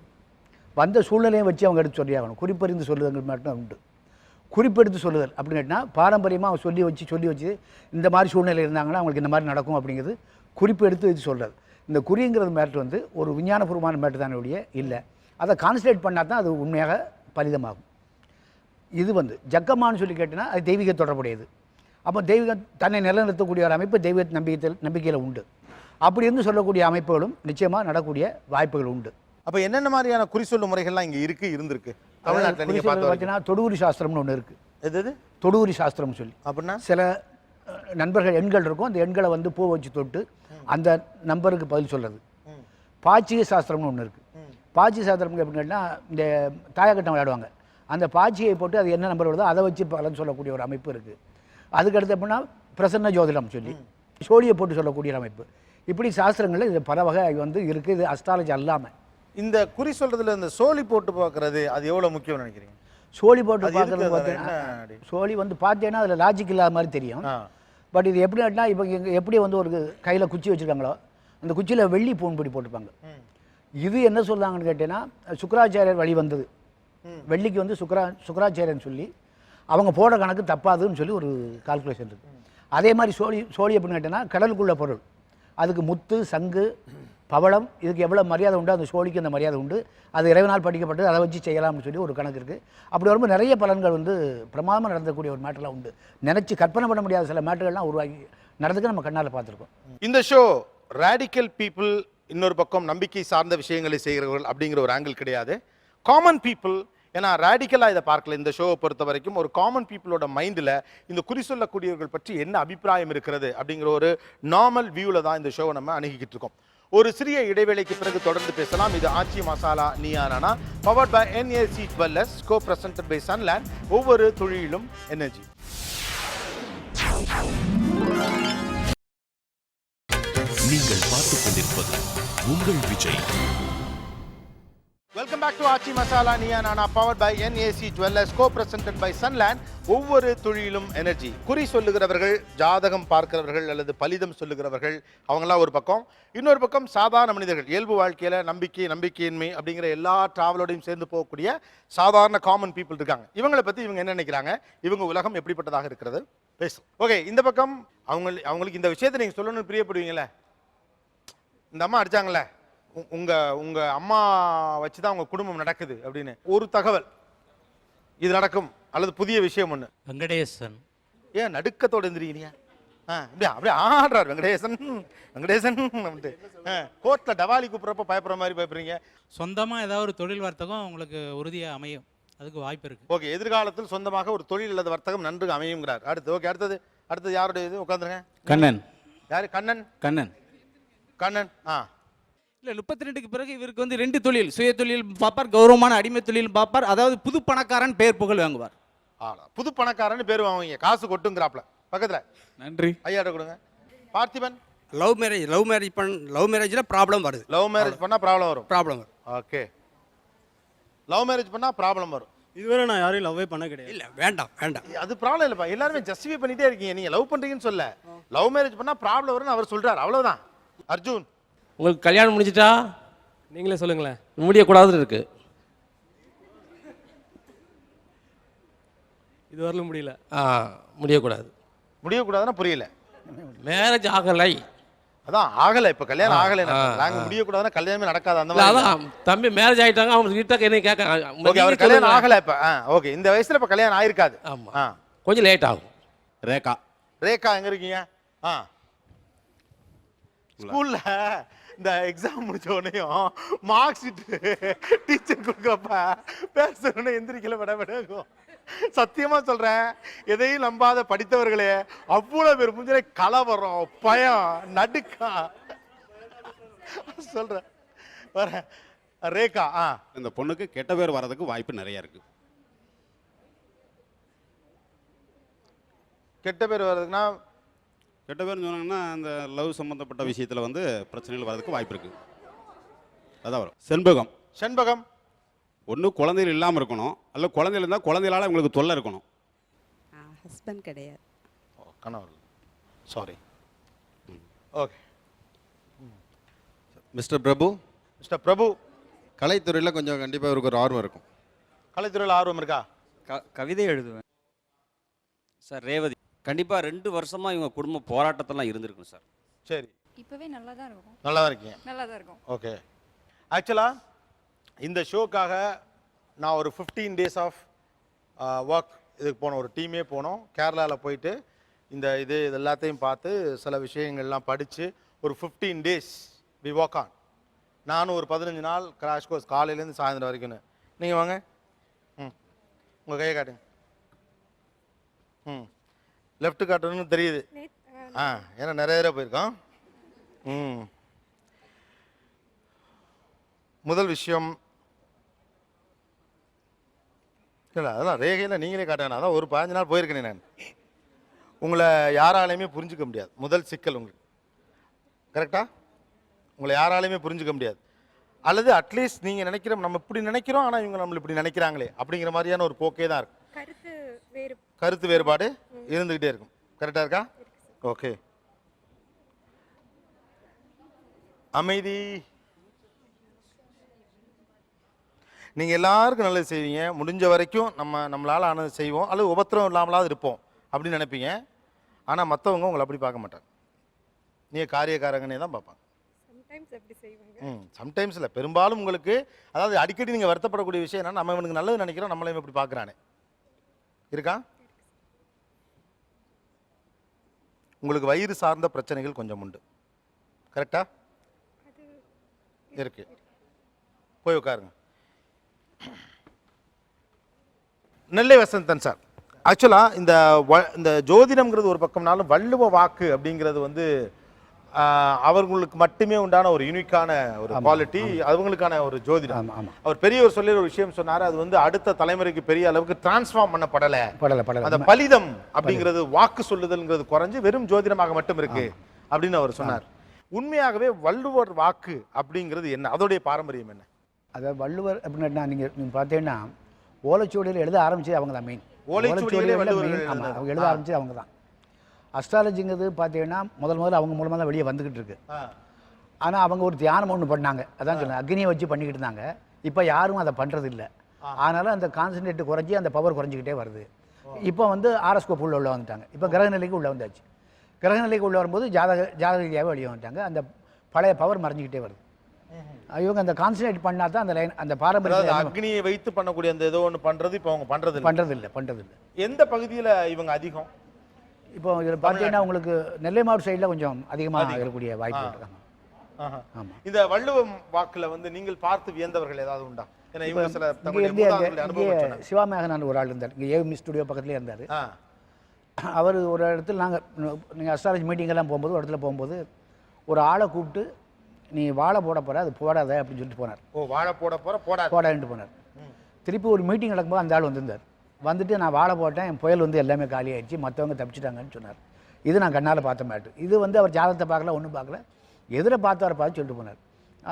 வந்த சூழ்நிலையை வச்சு அவங்க எடுத்து சொல்லியாகணும். குறிப்பறிந்து சொல்லுதல் மட்டும் உண்டு. குறிப்பெடுத்து சொல்லுதல் அப்படின்னு கேட்டால் பாரம்பரியமாக அவங்க சொல்லி வச்சு இந்த மாதிரி சூழ்நிலை இருந்தாங்கன்னா அவங்களுக்கு இந்த மாதிரி நடக்கும் அப்படிங்கிறது குறிப்பு எடுத்து வச்சு சொல்கிறது. இந்த குறிங்கிறது மேட்ரு வந்து ஒரு விஞ்ஞானபூர்வமான மேட்ரு தானே ஒழிய இல்லை. அதை கான்சன்ட்ரேட் பண்ணால் தான் அது உண்மையாக பலிதமாகும். இது வந்து ஜக்கம்மான்னு சொல்லி கேட்டினா அது தெய்வீக தொடர்புடையது. அப்போ தெய்வீகம் தன்னை நிலைநிறுத்தக்கூடிய ஒரு அமைப்பு தெய்வ நம்பிக்கையில் உண்டு. அப்படி இருந்து சொல்லக்கூடிய அமைப்புகளும் நிச்சயமாக நடக்கூடிய வாய்ப்புகள் உண்டு. அப்போ என்னென்ன மாதிரியான குறி சொல்லும் முறைகள்லாம் இங்கே இருந்திருக்கு தமிழ்நாட்டில்? நீங்கள் பார்த்தீங்கன்னா தொடுகுறி சாஸ்திரம்னு ஒன்று இருக்குது. எது? தொடுகுறி சாஸ்திரம்னு சொல்லி அப்படின்னா சில நண்பர்கள் எண்கள் இருக்கும். அந்த எண்களை வந்து பூ வச்சு தொட்டு அந்த நம்பருக்கு பதில் சொல்கிறது. பாச்சிய சாஸ்திரம்னு ஒன்று இருக்குது. பாச்சி சாஸ்திரம் எப்படின்னு கேட்டால் இந்த தாயக்கட்டம் விளையாடுவாங்க. அந்த பாச்சியை போட்டு அது என்ன நம்பர் வருதோ அதை வச்சு பலன் சொல்லக்கூடிய ஒரு அமைப்பு இருக்குது. அதுக்கடுத்து எப்படின்னா பிரசன்ன ஜோதிடம் சொல்லி சோழியை போட்டு சொல்லக்கூடிய ஒரு அமைப்பு. இப்படி சாஸ்திரங்களில் இது பல வகை வந்து இருக்குது. இது அஸ்ட்ராலஜி அல்லாமல் இந்த குறி சொல்கிறதுல இந்த சோழி போட்டு பார்க்குறது அது எவ்வளோ முக்கியம்னு நினைக்கிறீங்க? சோழி போட்டு பார்க்குறது பார்த்தீங்கன்னா சோழி வந்து பார்த்தீங்கன்னா அதில் லாஜிக் இல்லாத மாதிரி தெரியும். பட் இது எப்படி கேட்டால் இப்போ இங்கே எப்படி வந்து ஒரு கையில் குச்சி வச்சுருக்காங்களோ அந்த குச்சியில் வெள்ளி பூன்பொடி போட்டுப்பாங்க. இது என்ன சொல்கிறாங்கன்னு கேட்டீங்கன்னா சுக்கராச்சாரியர் வழி வந்தது. வெள்ளிக்கு வந்து சுக்கராச்சாரியன்னு சொல்லி அவங்க போடுற கணக்கு தப்பாதுன்னு சொல்லி ஒரு கால்குலேஷன் இருக்குது. அதே மாதிரி சோழி எப்படின்னு கேட்டீங்கன்னா கடலுக்குள்ள பொருள். அதுக்கு முத்து சங்கு பவளம் இதுக்கு எவ்வளோ மரியாதை உண்டு, அந்த சோழிக்கு அந்த மரியாதை உண்டு. அது இறைவனால் படிக்கப்பட்டது, அதை வச்சு செய்யலாம்னு சொல்லி ஒரு கணக்கு இருக்குது. அப்படி வரும்போது நிறைய பலன்கள் வந்து பிரமாதமாக நடந்தக்கூடிய ஒரு மேட்டர்லாம் உண்டு. நினச்சி கற்பனை பண்ண முடியாத சில மேட்டர்கள்லாம் உருவாகி நடந்துக்கு நம்ம கண்ணால் பார்த்துருக்கோம். இந்த ஷோ ரேடிக்கல் பீப்புள், இன்னொரு பக்கம் நம்பிக்கை சார்ந்த விஷயங்களை செய்கிறவர்கள் அப்படிங்கிற ஒரு ஆங்கிள் கிடையாது. காமன் பீப்புள், ஏன்னா ரேடிக்கலாக இதை பார்க்கல. இந்த ஷோவை பொறுத்த வரைக்கும் ஒரு காமன் பீப்புளோட மைண்டில் இந்த குறி சொல்லக்கூடியவர்கள் பற்றி என்ன அபிப்பிராயம் இருக்கிறது அப்படிங்கிற ஒரு நார்மல் வியூவில் தான் இந்த ஷோவை நம்ம அணுகிக்கிட்டு இருக்கோம். ஒரு சிறிய இடைவேளைக்கு பிறகு தொடர்ந்து பேசலாம். இது ஆச்சி Masala Neeya Naana, powered by NAC Jewellers, co presented by Sunland. ஒவ்வொரு தொழிலும் எனர்ஜி. நீங்கள் பார்த்துக் கொண்டிருப்பது உங்கள் Vijay. Welcome back to Aachi Masala Neeya Naana, powered by NAC Jewellers, co presented by Sunland. ஒவ்வொரு தொழிலும் எனர்ஜி. குறி சொல்லுகிறவர்கள், ஜாதகம் பார்க்கிறவர்கள் அல்லது பலிதம் சொல்லுகிறவர்கள், அவங்களாம் ஒரு பக்கம். இன்னொரு பக்கம் சாதாரண மனிதர்கள், இயல்பு வாழ்க்கையில் நம்பிக்கையின்மை அப்படிங்கிற எல்லா டிராவலோடையும் சேர்ந்து போகக்கூடிய சாதாரண காமன் பீப்புள் இருக்காங்க. இவங்களை பற்றி இவங்க என்ன நினைக்கிறாங்க, இவங்க உலகம் எப்படிப்பட்டதாக இருக்கிறது பேசும். ஓகே, இந்த பக்கம் அவங்களுக்கு இந்த விஷயத்தை நீங்கள் சொல்லணும்னு பிரியப்படுவீங்களே. இந்த அம்மா அடிச்சாங்களே, உங்க அம்மா வச்சு தான் உங்க குடும்பம் நடக்குது அப்படின்னு ஒரு தகவல், இது நடக்கும் அல்லது புதிய விஷயம் ஒன்று. வெங்கடேசன் ஏன் நடுக்கத்தோடு இருந்துருக்கீங்க? அப்படியே ஆடுறாரு வெங்கடேசன் வெங்கடேசன். கோர்ட்ல டவாலி கூப்பிட்றப்ப பயப்படுற மாதிரி பயப்படுறீங்க. சொந்தமாக ஏதாவது ஒரு தொழில் வர்த்தகம் உங்களுக்கு உறுதியாக அமையும், அதுக்கு வாய்ப்பு இருக்குது. ஓகே, எதிர்காலத்தில் சொந்தமாக ஒரு தொழில் அல்லது வர்த்தகம் நன்கு அமையுங்கிறார். ஓகே, அடுத்தது யாருடைய இது? உட்காந்துருங்க. கண்ணன். யாரு? கண்ணன். கண்ணன். இல்லை, 32க்கு பிறகு இவருக்கு வந்து 2 தொழில், சுய தொழில் பார்ப்பார், கௌரவமான அடிமை தொழில் பார்ப்பார். அதாவது புது பணக்காரன் பேர் புகழ் வாங்குவார். புது பணக்காரன் பேர் வாங்குவீங்க, காசு கொட்டுங்கிறாப்ல பக்கத்தில். நன்றி. ஐயாட்ட கொடுங்க. பார்த்திபன். லவ் மேரேஜில் ப்ராப்ளம் வருது. லவ் மேரேஜ் பண்ணால் ப்ராப்ளம் வரும். ஓகே, லவ் மேரேஜ் பண்ணால் ப்ராப்ளம் வரும். இதுவரை நான் யாரையும் லவ்வே பண்ண கிடையாது. இல்லை, வேண்டாம். அது ப்ராப்ளம் இல்லைப்பா, எல்லாருமே ஜஸ்டிஃபை பண்ணிட்டே இருக்கீங்க. நீங்கள் லவ் பண்ணுறீங்கன்னு சொல்ல, லவ் மேரேஜ் பண்ணால் ப்ராப்ளம் வரும்னு அவர் சொல்கிறார், அவ்வளோதான். அர்ஜுன். உங்களுக்கு கல்யாணம் முடிஞ்சிட்டா நீங்களே சொல்லுங்களேன். முடியக்கூடாதுன்னு இருக்கு. இது வரலும் முடியல. முடியக்கூடாதுன்னா புரியல. மேரேஜ் ஆகலை. அதான் ஆகலை, இப்போ கல்யாணம் ஆகலை. நாங்கள் முடியக்கூடாதுன்னா கல்யாணமே நடக்காது. அந்த மாதிரி அதான் தம்பி மேரேஜ் ஆகிட்டாங்க, அவங்க கிட்ட என்ன கேட்க. ஓகே, அவர் கல்யாணம் ஆகலை இப்போ. ஓகே, இந்த வயசில் இப்போ கல்யாணம் ஆயிருக்காது. ஆமாம், கொஞ்சம் லேட் ஆகும். ரேகா எங்கே இருக்கீங்க? ஸ்கூலில் இந்த எக்ஸாம் முடிச்ச உடனேயும் மார்க் ஷீட் டீச்சர் கொடுக்கப்ப பேசுறோன்னு எந்திரிக்கல விடவிடும். சத்தியமா சொல்றேன், எதையும் நம்பாத படித்தவர்களே அவ்வளவு பேர் முஞ்சே கலவரம், பயம், நடுக்கம் சொல்றேன். வர ரேகா, இந்த பொண்ணுக்கு கெட்ட பேர் வர்றதுக்கு வாய்ப்பு நிறைய இருக்கு. கெட்ட பேர் வர்றதுக்குன்னா, கெட்ட பேர்னு சொன்னாங்கன்னா அந்த லவ் சம்மந்தப்பட்ட விஷயத்தில் வந்து பிரச்சனைகள் வர்றதுக்கு வாய்ப்பு இருக்குது. அதான் வரும். செண்பகம் ஒன்று குழந்தைகள் இல்லாமல் இருக்கணும், அல்ல குழந்தைகள் இருந்தால் குழந்தைகளால் உங்களுக்கு தொல்லை இருக்கணும். ஹஸ்பண்ட் கிடையாது. கணவர். சாரி. ஓகே. மிஸ்டர் பிரபு, கலைத்துறையில் கொஞ்சம் கண்டிப்பாக இவருக்கு ஒரு ஆர்வம் இருக்கும். கலைத்துறையில் ஆர்வம் இருக்கா? கவிதை எழுதுவேன் சார். ரேவதி கண்டிப்பாக 2 வருஷமாக இவங்க குடும்ப போராட்டத்தெல்லாம் இருந்திருக்கும் சார். சரி, இப்போவே நல்லா தான் இருக்கும். நல்லா தான் இருக்கீங்க. நல்லா தான் இருக்கும். ஓகே, ஆக்சுவலாக இந்த ஷோக்காக நான் ஒரு 15 டேஸ் ஆஃப் ஒர்க் இதுக்கு போனோம். ஒரு டீமே போனோம். கேரளாவில் போயிட்டு இது எல்லாத்தையும் பார்த்து சில விஷயங்கள்லாம் படித்து ஒரு 15 டேஸ் வி ஒர்க் ஆன். நானும் ஒரு 15 நாள் கிராஷ் கோர்ஸ், காலையிலேருந்து சாயந்தரம் வரைக்கும்னு. நீங்கள் வாங்க, உங்கள் கையை காட்டுங்க. லெஃப்ட் காட்டணும்னு தெரியுது. ஏன்னா நிறைய தடவை போயிருக்கோம். முதல் விஷயம் இல்லை, அதெல்லாம் ரேகையில் நீங்களே காட்டணும். அதான் ஒரு 15 நாள் போயிருக்கேன் நான். உங்களை யாராலையுமே புரிஞ்சுக்க முடியாது. முதல் சிக்கல் உங்களுக்கு, கரெக்டாக உங்களை யாராலையுமே புரிஞ்சுக்க முடியாது. அல்லது அட்லீஸ்ட் நீங்கள் நினைக்கிற நம்ம இப்படி நினைக்கிறோம், ஆனால் இவங்க நம்மளை இப்படி நினைக்கிறாங்களே அப்படிங்கிற மாதிரியான ஒரு போக்கே தான் இருக்கும். கருத்து வேறுபாடு இருந்துக்கிட்டே இருக்கும். கரெக்டாக இருக்கா? ஓகே. அமைதி. நீங்கள் எல்லாருக்கும் நல்லது செய்வீங்க, முடிஞ்ச வரைக்கும் நம்மளால் ஆனது செய்வோம், அல்லது உபத்திரம் இல்லாமலாவது இருப்போம் அப்படின்னு நினைப்பீங்க. ஆனால் மற்றவங்க உங்களை அப்படி பார்க்க மாட்டாங்க. நீங்கள் காரியக்காரங்கன்னே தான் பார்ப்பாங்க. சம்டைம்ஸ் எப்படி செய்வாங்க? சம்டைம்ஸ் இல்லை, பெரும்பாலும் உங்களுக்கு அதாவது அடிக்கடி நீங்கள் வருத்தப்படக்கூடிய விஷயம் என்ன, நம்ம இவனுக்கு நல்லது நினைக்கிறோம், நம்மளையும் இப்படி பார்க்குறானே இருக்கா? உங்களுக்கு வயிறு சார்ந்த பிரச்சனைகள் கொஞ்சம் உண்டு, கரெக்டா? இருக்கு, போய் உட்காருங்க. நெல்லை வசந்தன் சார், ஆக்சுவலாக இந்த ஜோதிடம்ங்கிறது ஒரு பக்கம்னாலும் வள்ளுவ வாக்கு அப்படிங்கிறது வந்து அவர்களுக்கு மட்டுமே உண்டான ஒரு யூனிக்கான ஒரு குவாலிட்டி, அவங்களுக்கான ஒரு ஜோதிடம். அவர் பெரியவர் சொல்லி ஒரு விஷயம் சொன்னார், அது வந்து அடுத்த தலைமுறைக்கு பெரிய அளவுக்கு டிரான்ஸ்ஃபார்ம் பண்ணப்படலை. அந்த பலிதம் அப்படிங்கிறது வாக்கு சொல்லுதல்ங்கிறது குறைஞ்சு வெறும் ஜோதிடமாக மட்டும் இருக்கு அப்படின்னு அவர் சொன்னார். உண்மையாகவே வள்ளுவர் வாக்கு அப்படிங்கிறது என்ன, அதோடைய பாரம்பரியம் என்ன? அதாவது வள்ளுவர் அப்படின்னா நீங்கள் பார்த்தீங்கன்னா ஓலைச்சுவடியில் எழுத ஆரம்பிச்சது அவங்க தான் மெயின். அவங்க எழுத ஆரம்பிச்சது அவங்க தான். அஸ்ட்ராலஜிங்கிறது பார்த்தீங்கன்னா முதல்ல அவங்க மூலமாக தான் வெளியே வந்துக்கிட்டு இருக்கு. ஆனால் அவங்க ஒரு தியானம் ஒன்று பண்ணாங்க, அதான் சொன்னாங்க, அக்னியை வச்சு பண்ணிக்கிட்டு இருந்தாங்க. இப்போ யாரும் அதை பண்ணுறது இல்லை. அதனால் அந்த கான்சன்ட்ரேட் குறைஞ்சி அந்த பவர் குறைஞ்சிக்கிட்டே வருது. இப்போ வந்து ஆரோஸ்கோப் உள்ள வந்துட்டாங்க. இப்போ கிரகநிலைக்கு உள்ளே வந்தாச்சு. கிரகநிலைக்கு உள்ளே வரும்போது ஜாதக ரீதியாகவே வெளியே வந்துட்டாங்க. அந்த பழைய பவர் மறைஞ்சிக்கிட்டே வருது. இவங்க அந்த கான்சன்ட்ரேட் பண்ணால் தான் அந்த லைன் அந்த பாரம்பரிய அக்னியை வைத்து பண்ணக்கூடிய அந்த ஏதோ ஒன்று பண்ணுறது இப்போ அவங்க பண்ணுறது இல்லை. எந்த பகுதியில் இவங்க அதிகம்? இப்போ இதில் பார்த்தீங்கன்னா உங்களுக்கு நெல்லை மாவட்ட சைடில் கொஞ்சம் அதிகமாக இருக்கக்கூடிய வாய்ப்பு இருக்காங்க. ஆமாம். இந்த வள்ளுவ வாக்கில் வந்து நீங்கள் பார்த்து வியந்தவர்கள் ஏதாவது உண்டா? சிவாமேகனான் ஒரு ஆள் இருந்தார், இங்கே ஏஎம் ஸ்டுடியோ பக்கத்துலேயே இருந்தார். அவர் ஒரு இடத்துல நீங்கள் அஸ்ட்ராலஜி மீட்டிங்கெல்லாம் போகும்போது ஒரு இடத்துல போகும்போது ஒரு ஆளை கூப்பிட்டு நீ வாழை போட போகிற, அது போடாத அப்படின்னு சொல்லிட்டு போனார். வாழை போட போடாதுன்ட்டு போனார். திருப்பி ஒரு மீட்டிங் நடக்கும்போது அந்த ஆள் வந்திருந்தார். வந்துட்டு நான் வாழை போட்டேன், என் புயல் வந்து எல்லாமே காலி ஆயிடுச்சு, மற்றவங்க தப்பிச்சிட்டாங்கன்னு சொன்னார். இது நான் கண்ணால் பார்த்த மேட்டு. இது வந்து அவர் ஜாதகத்தை பார்க்கல, ஒன்றும் பார்க்கல, எதிரை பார்த்தார பார்த்து சொல்லிட்டு போனார்.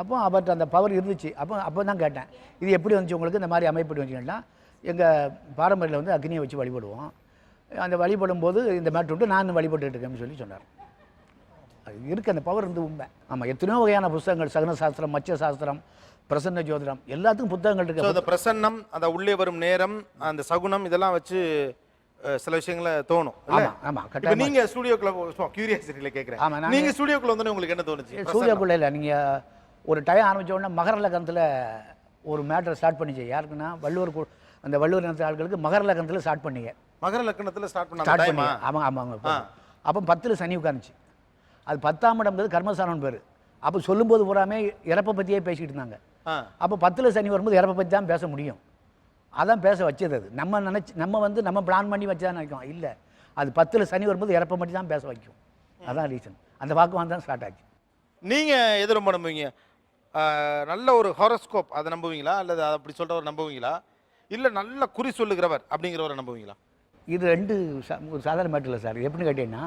அப்போ அவர்கிட்ட அந்த பவர் இருந்துச்சு. அப்போ தான் கேட்டேன், இது எப்படி வந்துச்சு உங்களுக்கு, இந்த மாதிரி அமைப்பு வந்துச்சுன்னா, எங்கள் பாரம்பரியத்தில் வந்து அக்னியை வச்சு வழிபடுவோம், அந்த வழிபடும் போது இந்த மேட்டு விட்டு நான் வழிபட்டுட்டு இருக்கேன்னு சொல்லி சொன்னார். அது இருக்குது, அந்த பவர் இருந்து உண்மை. ஆமாம், எத்தனையோ வகையான புத்தகங்கள், சகுன சாஸ்திரம், மச்ச சாஸ்திரம், பிரசன்ன ஜோதிடம், எல்லாத்துக்கும் புத்தகங்கள் இருக்குது. அந்த பிரசன்னம், அந்த உள்ளே வரும் நேரம், அந்த சகுனம், இதெல்லாம் வச்சு சில விஷயங்களை தோணும். ஆமாம், கரெக்டாக. நீங்கள் ஸ்டுடியோக்குள்ள கியூரியாசிட்டியில் கேட்குறேன், நீங்கள் ஸ்டுடியோக்குள்ள வந்தோன்னே உங்களுக்கு என்ன தோணுச்சு? ஸ்டுடியோக்குள்ள இல்லை, நீங்கள் ஒரு டைம் ஆரம்பித்த உடனே மகர லக்னத்தில் ஒரு மேட்டரை ஸ்டார்ட் பண்ணிச்சு. யாருக்குன்னா அந்த வள்ளுவர் இனத்து ஆட்களுக்கு மகர லக்னத்தில் ஸ்டார்ட் பண்ணிங்க. மகர லக்னத்தில் ஸ்டார்ட் பண்ணி ஆமாங்க. அப்போ 10 சனி உட்காந்துச்சு. அது 10ஆம் இடம்ங்கிறது கர்மஸ்தானம் பேர். அப்போ சொல்லும்போது பூராமே இறப்பை பற்றியே பேசிக்கிட்டு இருந்தாங்க. அப்போ 10 சனி வரும்போது இறப்பை பற்றி தான் பேச முடியும். அதான் பேச வச்சது. அது நம்ம பிளான் பண்ணி வச்சுதான் நினைக்கும், இல்லை, அது 10 சனி வரும்போது இறப்பை மட்டும் தான் பேச வைக்கும். அதான் ரீசன். அந்த வாக்கு தான் ஸ்டார்ட் ஆச்சு. நீங்கள் எது ரொம்ப நம்புவீங்க? நல்ல ஒரு ஹாரோஸ்கோப் அதை நம்புவீங்களா, அல்லது அப்படி சொல்கிறவர் நம்புவீங்களா, இல்லை நல்ல குறி சொல்லுகிறவர் அப்படிங்கிறவரை நம்புவீங்களா? இது ரெண்டு ஒரு சாதாரண மேட்டர் இல்லை சார். எப்படின்னு கேட்டீங்கன்னா,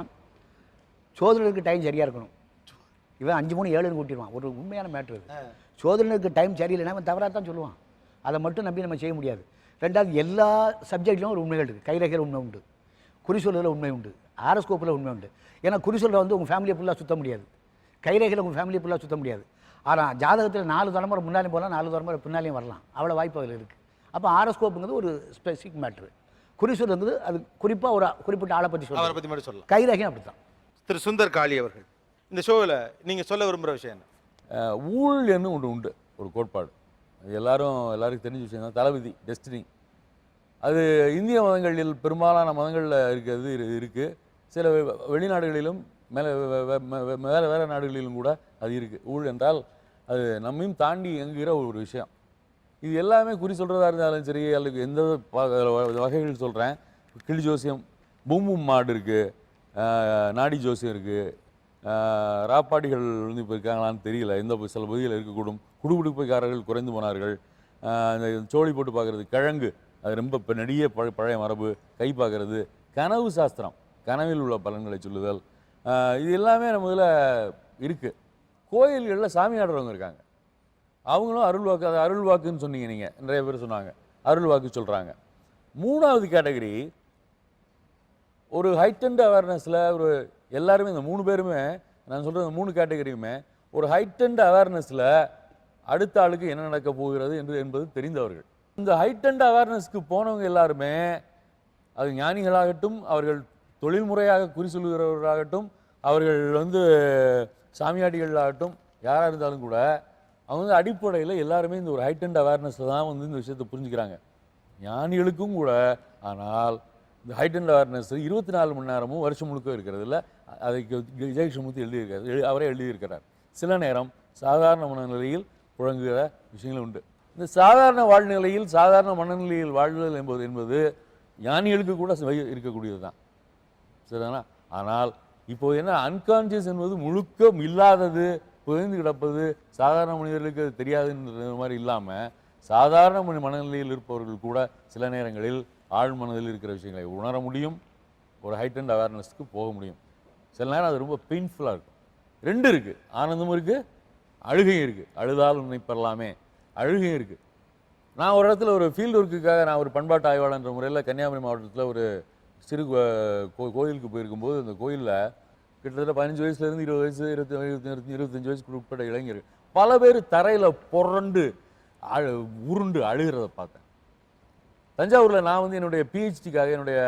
சோதனருக்கு டைம் சரியாக இருக்கணும். இவன் 5 3 7 கூட்டிடுவான். ஒரு உண்மையான மேட்ரு அது. சோதனருக்கு டைம் சரியில்லைன்னா அவன் தவறாக தான் சொல்லுவான். அதை மட்டும் நம்பி நம்ம செய்ய முடியாது. ரெண்டாவது, எல்லா சப்ஜெக்ட்லையும் ஒரு உண்மைகள் இருக்குது. கைரேகையில் உண்மை உண்டு, குறி சொல்லுறதுல உண்மை உண்டு, ஆரோஸ்கோப்பில் உண்மை உண்டு. ஏன்னா குறி சொல்ல வந்து உங்கள் ஃபேமிலியை ஃபுல்லாக சுற்ற முடியாது, கைரேகையில் உங்கள் ஃபேமிலியை ஃபுல்லாக சுற்ற முடியாது. ஆனால் ஜாதகத்தில் 4 தலைமுறை முன்னாலையும் போகலாம், 4 தலைமுறை பின்னாலையும் வரலாம். அவ்வளோ வாய்ப்பு அதில் இருக்குது. அப்போ ஆரோஸ்கோப்புங்கிறது ஒரு ஸ்பெசிஃபிக் மேட்ரு. குறி சொல்லுறது அது குறிப்பாக ஒரு குறிப்பிட்ட ஆளை பற்றி சொல்லலாம். கைரேகையும் அப்படி தான். திரு சுந்தர் காளி அவர்கள், இந்த ஷோவில் நீங்கள் சொல்ல விரும்புகிற விஷயம் என்ன? ஊழல்னு ஒன்று உண்டு, ஒரு கோட்பாடு. அது எல்லாருக்கும் தெரிஞ்ச விஷயம் தான். தளபதி, டெஸ்டினி. அது இந்திய மதங்களில் பெரும்பாலான மதங்களில் இருக்கிறது இருக்குது. சில வெளிநாடுகளிலும் வேறு நாடுகளிலும் கூட அது இருக்குது. ஊழல் என்றால் அது நம்மையும் தாண்டி எங்குகிற ஒரு விஷயம். இது எல்லாமே குறி சொல்கிறதா இருந்தாலும் சரி, அல்லது எந்த வகைகள் சொல்கிறேன். கிளி ஜோசியம், பூம்பும் மாடு இருக்குது, நாடி ஜோசியம் இருக்குது, ராப்பாடிகள் வந்து இப்போ இருக்காங்களான்னு தெரியல, எந்த சில பகுதியில் இருக்கக்கூடும். குடுகுடுப்பைக்காரர்கள் குறைந்து போனார்கள். இந்த சோழி போட்டு பார்க்குறது, கிழங்கு, அது ரொம்ப இப்போ நெடிய பழைய மரபு. கை பார்க்குறது, கனவு சாஸ்திரம், கனவில் உள்ள பலன்களை சொல்லுதல், இது எல்லாமே நம்ம இதில் இருக்குது. கோயில்களில் சாமி ஆடுறவங்க இருக்காங்க, அவங்களும் அருள்வாக்கு, அது அருள்வாக்குன்னு சொன்னீங்க நீங்கள், நிறைய பேர் சொன்னாங்க, அருள்வாக்கு சொல்கிறாங்க. 3வது கேட்டகரி, ஒரு ஹைட்டண்ட் அவேர்னஸில் ஒரு எல்லாருமே, இந்த 3 பேருமே, நான் சொல்கிறது 3 கேட்டகரியுமே ஒரு ஹைட்டண்ட் அவேர்னஸில் அடுத்த ஆளுக்கு என்ன நடக்க போகிறது என்பது தெரிந்தவர்கள். இந்த ஹைட்டண்ட் அவேர்னஸ்க்கு போனவங்க எல்லாருமே, அது ஞானிகளாகட்டும், அவர்கள் தொழில்முறையாக குறி சொல்லுகிறவர்களாகட்டும், அவர்கள் வந்து சாமியாடிகளாகட்டும், யாராக இருந்தாலும் கூட அவங்க வந்து அடிப்படையில் எல்லாருமே இந்த ஒரு ஹைட் அண்ட் அவேர்னஸில் தான் வந்து இந்த விஷயத்தை புரிஞ்சுக்கிறாங்க. ஞானிகளுக்கும் கூட. ஆனால் இந்த ஹைட் அண்ட் அவேர்னஸ் 24 மணி நேரமும் வருஷம் முழுக்க இருக்கிறது இல்லை. அதை விஜய் கிருஷ்ணமூர்த்தி எழுதியிருக்காரு, அவரே எழுதியிருக்கிறார். சில நேரம் சாதாரண மனநிலையில் புழங்குகிற விஷயங்கள் உண்டு. இந்த சாதாரண வாழ்நிலையில் சாதாரண மனநிலையில் வாழ்தல் என்பது ஞானிகளுக்கு கூட இருக்கக்கூடியது தான். சரிதானா? ஆனால் இப்போ என்ன அன்கான்சியஸ் என்பது முழுக்க இல்லாதது, புதைந்து கிடப்பது, சாதாரண மனிதர்களுக்கு அது தெரியாதுன்ற மாதிரி இல்லாமல் சாதாரண மனநிலையில் இருப்பவர்கள் கூட சில நேரங்களில் ஆழ் மனதில் இருக்கிற விஷயங்களை உணர முடியும், ஒரு ஹைட் அண்ட் அவேர்னஸ்க்கு போக முடியும். சில நேரம் அது ரொம்ப பெயின்ஃபுல்லாக இருக்கும். ரெண்டு இருக்குது, ஆனந்தமும் இருக்குது, அழுகையும் இருக்குது. அழுதால் உன்னை பெறலாமே, அழுகையும் இருக்குது. நான் ஒரு இடத்துல ஒரு ஃபீல்டு ஒர்க்குக்காக நான் ஒரு பண்பாட்டு ஆய்வாளர்ன்ற முறையில் கன்னியாகுமரி மாவட்டத்தில் ஒரு சிறு கோயிலுக்கு போயிருக்கும்போது அந்த கோயிலில் கிட்டத்தட்ட 15 வயசுலேருந்து 20 வயசு 25 வயசுக்கு உட்பட்ட இளைஞர்கள் பல பேர் தரையில் புரண்டு உருண்டு அழுகிறத பார்த்தேன். தஞ்சாவூரில் நான் வந்து என்னுடைய பிஹெச்டிக்காக, என்னுடைய